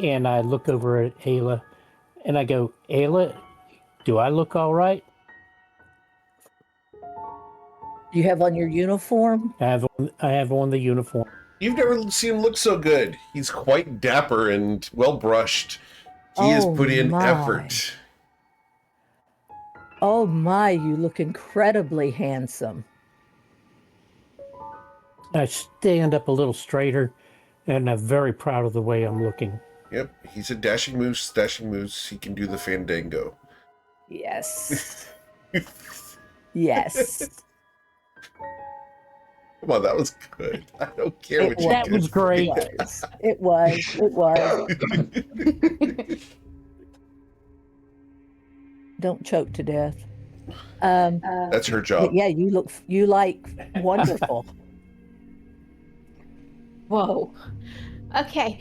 And I look over at Ayla and I go, Ayla, do I look all right? You have on your uniform? I have on the uniform. You've never seen him look so good. He's quite dapper and well brushed. He has put in effort. Oh my, you look incredibly handsome. I stand up a little straighter and I'm very proud of the way I'm looking. Yep, he's a dashing moose, dashing moose. He can do the fandango. Yes. Yes. Come on, that was good. I don't care what you That was great. It was. Don't choke to death. That's her job. Yeah, you like wonderful. Whoa. Okay.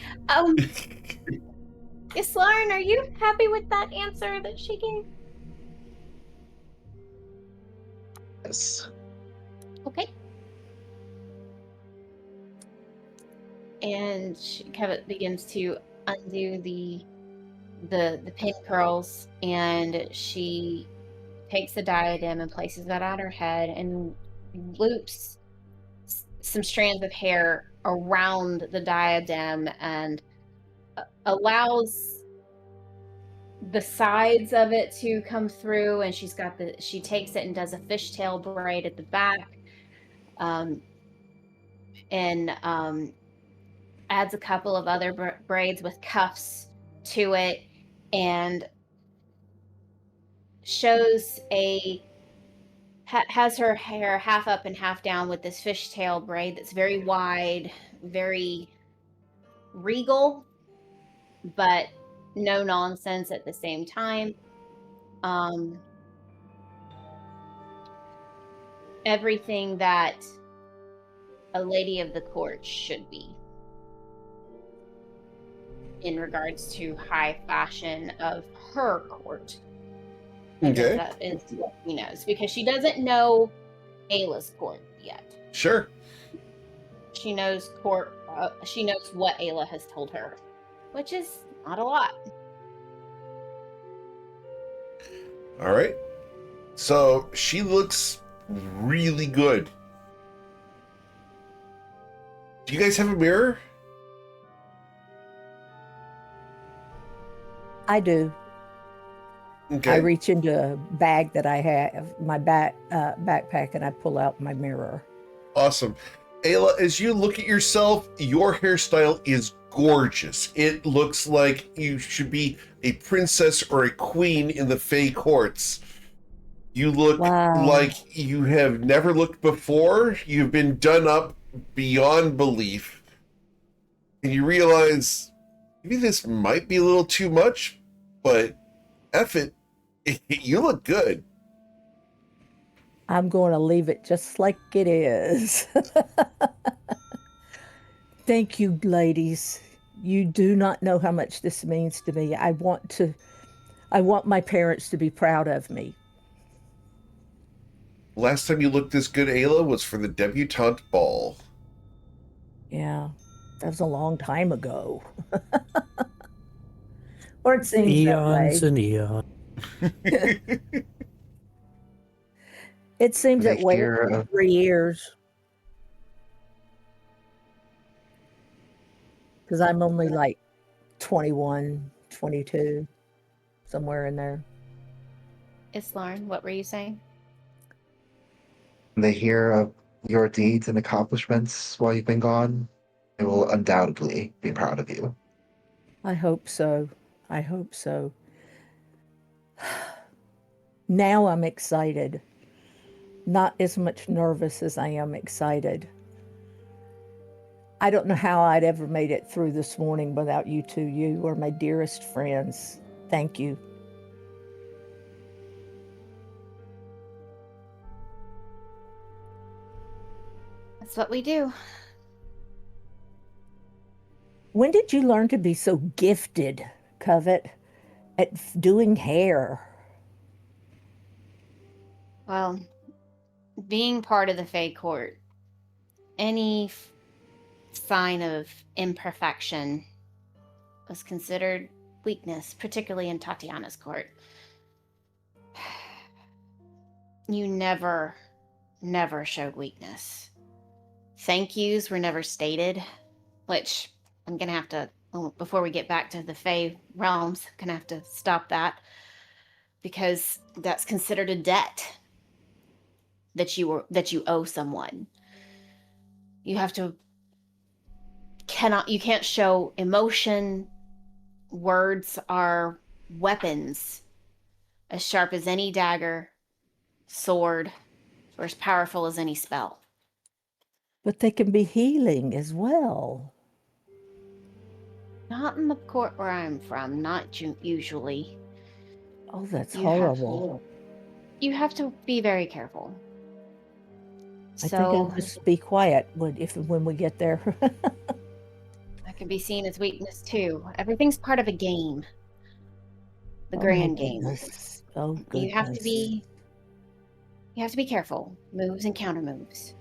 Islauren, are you happy with that answer that she gave? Yes. Okay. And she kind of begins to undo the pin curls, and she takes the diadem and places that on her head and loops some strands of hair around the diadem and allows the sides of it to come through, and she takes it and does a fishtail braid at the back, and adds a couple of other braids with cuffs to it, and shows has her hair half up and half down with this fishtail braid that's very wide, very regal, but no nonsense at the same time. Everything that a lady of the court should be in regards to high fashion of her court. Okay. That is what she knows, because she doesn't know Ayla's court yet. Sure. She knows she knows what Ayla has told her, which is not a lot. All right. So she looks really good. Do you guys have a mirror? I do. Okay. I reach into a bag that I have, my backpack, and I pull out my mirror. Awesome. Ayla, as you look at yourself, your hairstyle is gorgeous. It looks like you should be a princess or a queen in the Fey courts. You look Wow. like you have never looked before. You've been done up beyond belief. And you realize maybe this might be a little too much, but F it, you look good. I'm going to leave it just like it is. Thank you, ladies. You do not know how much this means to me. I want my parents to be proud of me. Last time you looked this good, Ayla, was for the debutante ball. Yeah, that was a long time ago. Or it seems Eons that and eons. way. It seems that way for 3 years. Because I'm only like 21, 22, somewhere in there. It's Lauren. What were you saying? When they hear of your deeds and accomplishments while you've been gone, they will undoubtedly be proud of you. I hope so. I hope so. Now I'm excited. Not as much nervous as I am excited. I don't know how I'd ever made it through this morning without you two. You are my dearest friends. Thank you. That's what we do. When did you learn to be so gifted, Covet, at doing hair? Well, being part of the Fae Court, any sign of imperfection was considered weakness, particularly in Tatiana's court. You never showed weakness. Thank yous were never stated, which I'm gonna have to, before we get back to the Fae realms, gonna have to stop that, because that's considered a debt that you owe someone. You have to you can't show emotion. Words are weapons as sharp as any dagger, sword, or as powerful as any spell. But they can be healing as well. Not in the court where I'm from, not usually. Oh, that's horrible. You have to be very careful. I think I'll just be quiet when we get there. That can be seen as weakness too. Everything's part of a game. The grand game. Oh, goodness. You have to be careful. Moves and counter moves.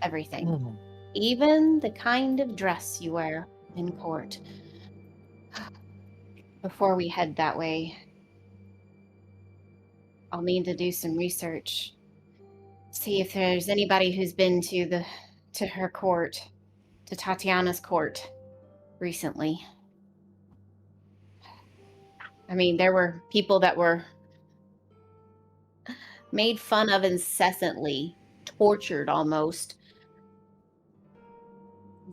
Everything. Oh. Even the kind of dress you wear in court. Before we head that way, I'll need to do some research. See if there's anybody who's been to her court, to Tatiana's court recently. I mean, there were people that were made fun of incessantly, tortured almost,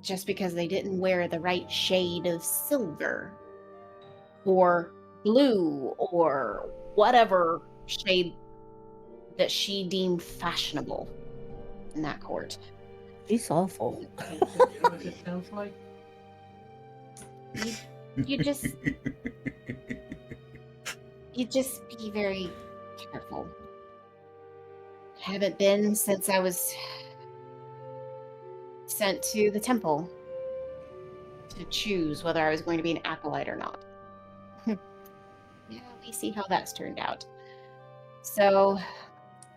just because they didn't wear the right shade of silver or blue or whatever shade that she deemed fashionable in that court. She's awful. You know what this sounds like? You just be very careful. Haven't been since I was sent to the temple to choose whether I was going to be an acolyte or not. Yeah, we see how that's turned out. So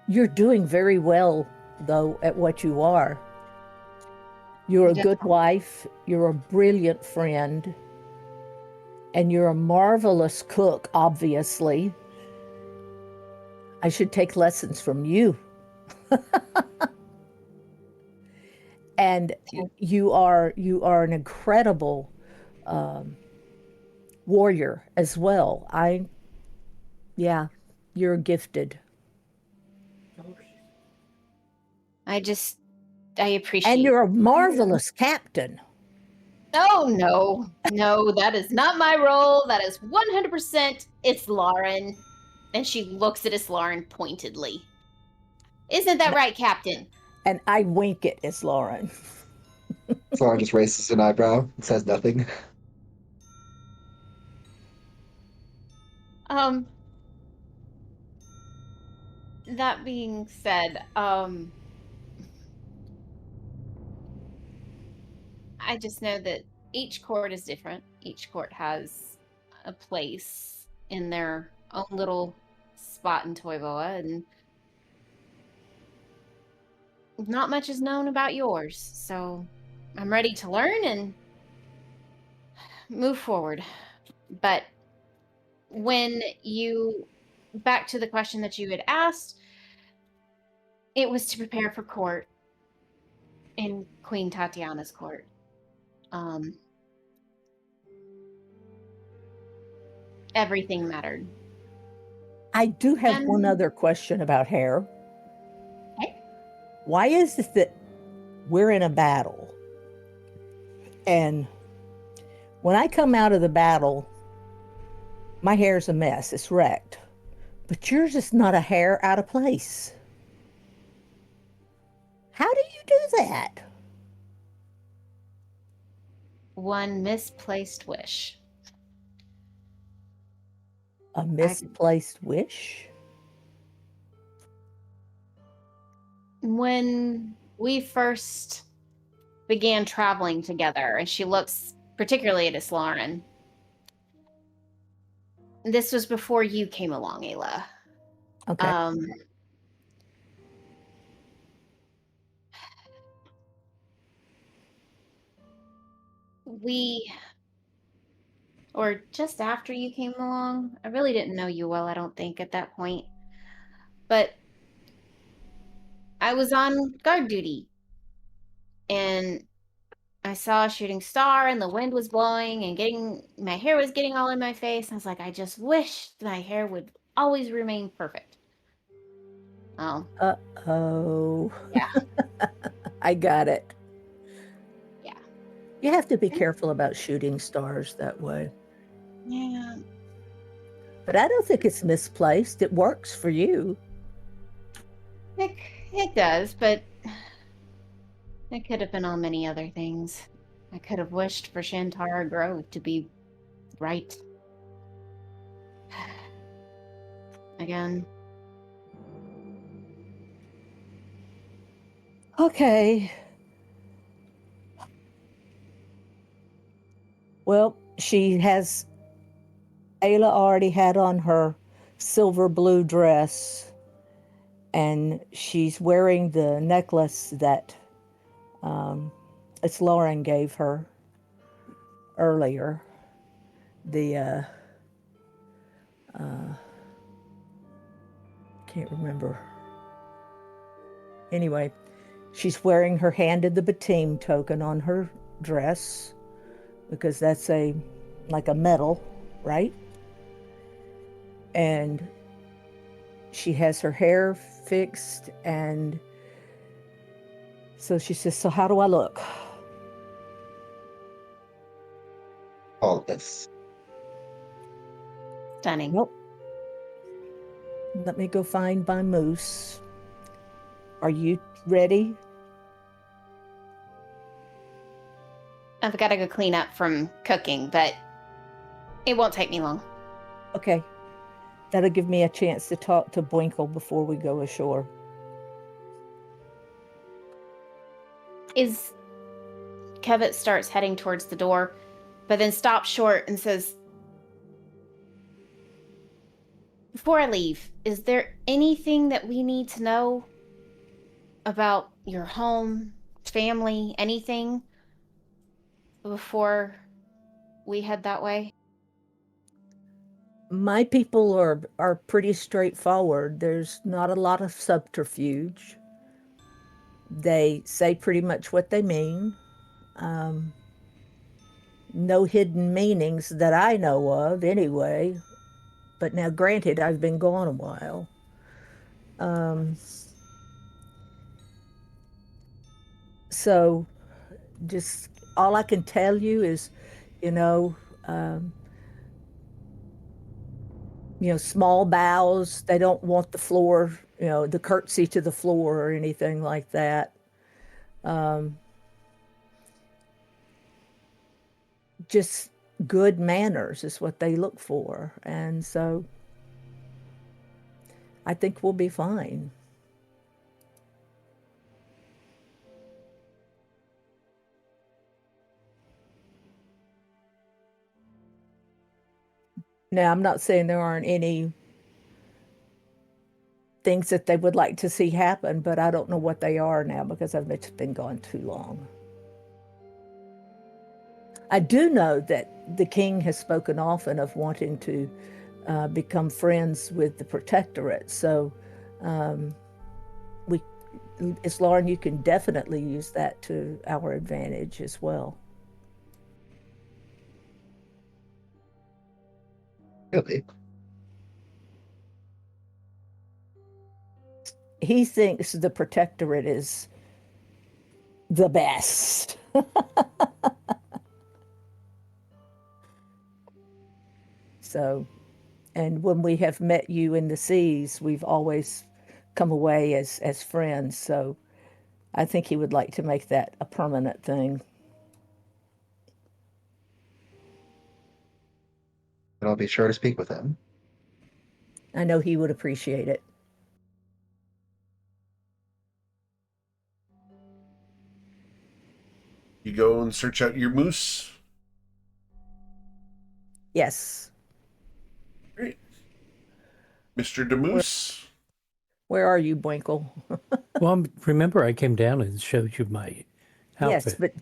You're doing very well, though, at what you are. You're a good wife, you're a brilliant friend, and you're a marvelous cook, obviously. I should take lessons from you. And you are an incredible warrior as well. Yeah, you're gifted. I appreciate And you're a it. marvelous captain. Oh, no, that is not my role. That is 100% it's Lauren. And she looks at Lauren pointedly. Isn't that right, Captain? And I wink it as Lauren. Someone just raises an eyebrow and says nothing. Um, that being said, I just know that each court is different. Each court has a place in their own little spot in Toivoa, and not much is known about yours. So I'm ready to learn and move forward. But back to the question that you had asked, it was to prepare for court in Queen Tatiana's court. Everything mattered. I do have one other question about hair. Okay. Why is it that we're in a battle, and when I come out of the battle, my hair's a mess, it's wrecked, but yours is not a hair out of place? How do you do that? One misplaced wish. A misplaced wish? When we first began traveling together, and she looks particularly at Lauren. This was before you came along, Ayla. Okay. Or just after you came along, I really didn't know you well, I don't think, at that point. But I was on guard duty, and I saw a shooting star, and the wind was blowing, and my hair was getting all in my face. And I was like, I just wish my hair would always remain perfect. Oh. Uh-oh. Yeah. I got it. Yeah. You have to be careful about shooting stars that way. Yeah. But I don't think it's misplaced. It works for you. It does, but it could have been on many other things. I could have wished for Shantara Grove to be right. Again. Okay. Well, Ayla already had on her silver blue dress, and she's wearing the necklace that it's Lauren gave her earlier. The can't remember. Anyway, she's wearing her handed the Batim token on her dress, because that's like a medal, right? And she has her hair fixed, and so she says, so how do I look? All this. Stunning. Nope. Let me go find my moose. Are you ready? I've got to go clean up from cooking, but it won't take me long. Okay. That'll give me a chance to talk to Bwinkle before we go ashore. Kevit starts heading towards the door, but then stops short and says, before I leave, is there anything that we need to know about your home, family, anything before we head that way? My people are pretty straightforward. There's not a lot of subterfuge. They say pretty much what they mean. No hidden meanings that I know of, anyway. But now, granted, I've been gone a while. So, just all I can tell you is, you know, um, small bows. They don't want the floor, the curtsy to the floor or anything like that. Just good manners is what they look for. And so I think we'll be fine. Now, I'm not saying there aren't any things that they would like to see happen, but I don't know what they are now because I've been gone too long. I do know that the king has spoken often of wanting to become friends with the protectorate. So, Lauren, you can definitely use that to our advantage as well. Really? He thinks the protectorate is the best. So, and when we have met you in the seas, we've always come away as friends. So I think he would like to make that a permanent thing. And I'll be sure to speak with him. I know he would appreciate it. You go and search out your moose. Yes. Great. Mr. DeMoose. Where are you, Boinkle? Well, remember I came down and showed you my outfit. Yes, but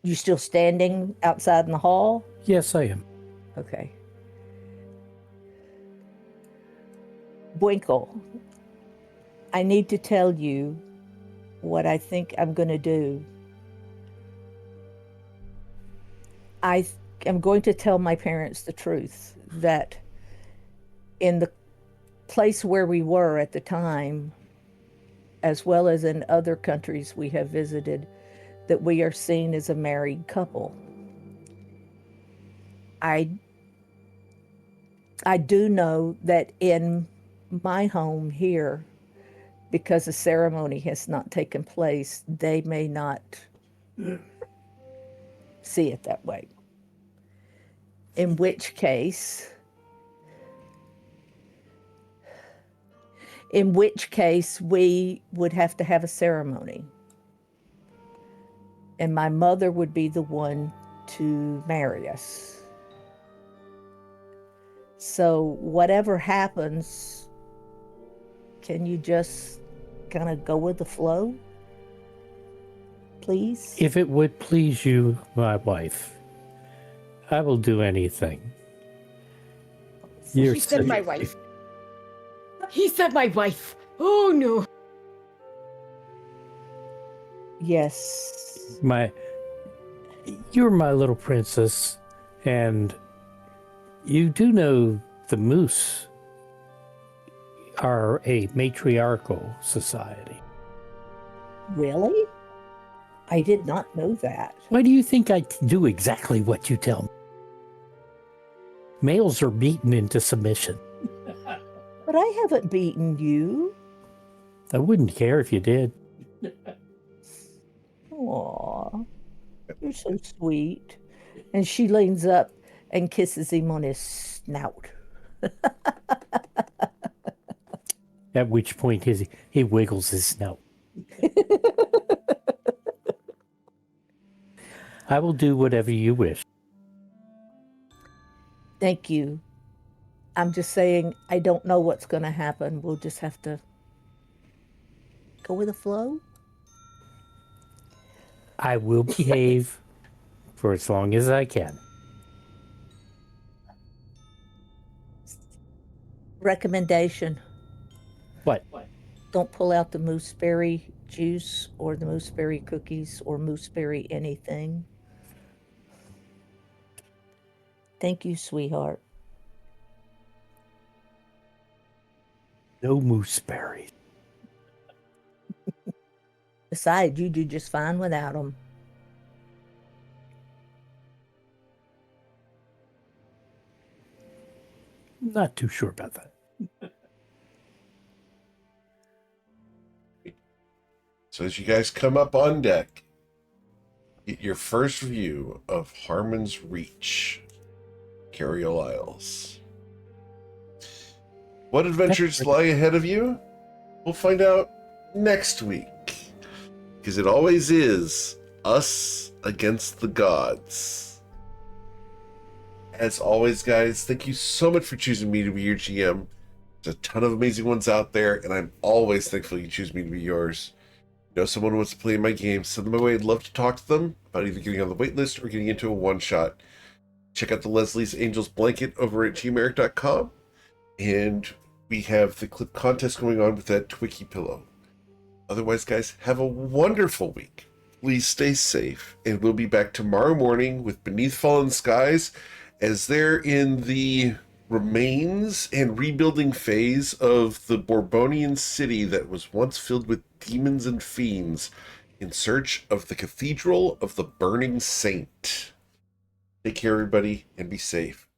you still standing outside in the hall? Yes, I am. Okay. Boinkle, I need to tell you what I think I'm going to do. I am going to tell my parents the truth that in the place where we were at the time, as well as in other countries we have visited, that we are seen as a married couple. I do know that in my home here, because the ceremony has not taken place, they may not see it that way. In which case we would have to have a ceremony. And my mother would be the one to marry us. So whatever happens, can you just kind of go with the flow, please? If it would please you, my wife, I will do anything. He said my wife. He said my wife. Oh no. Yes. You're my little princess, and you do know the moose are a matriarchal society. Really? I did not know that. Why do you think I do exactly what you tell me? Males are beaten into submission. But I haven't beaten you. I wouldn't care if you did. Aw, you're so sweet. And she leans up and kisses him on his snout. At which point he wiggles his snout. I will do whatever you wish. Thank you. I'm just saying, I don't know what's going to happen. We'll just have to go with the flow. I will behave for as long as I can. Recommendation. What? Don't pull out the mooseberry juice or the mooseberry cookies or mooseberry anything. Thank you, sweetheart. No mooseberries. Besides, you do just fine without them. Not too sure about that. So as you guys come up on deck, get your first view of Harmon's Reach, Cariol Isles. What adventures lie ahead of you? We'll find out next week. Because it always is us against the gods. As always, guys, thank you so much for choosing me to be your GM. There's a ton of amazing ones out there, and I'm always thankful you choose me to be yours. You know someone who wants to play my game, send them my way. I'd love to talk to them about either getting on the waitlist or getting into a one-shot. Check out the Leslie's Angels blanket over at gmeric.com. And we have the clip contest going on with that Twiki pillow. Otherwise, guys, have a wonderful week. Please stay safe. And we'll be back tomorrow morning with Beneath Fallen Skies as they're in the remains and rebuilding phase of the Bourbonian city that was once filled with demons and fiends in search of the Cathedral of the Burning Saint. Take care, everybody, and be safe.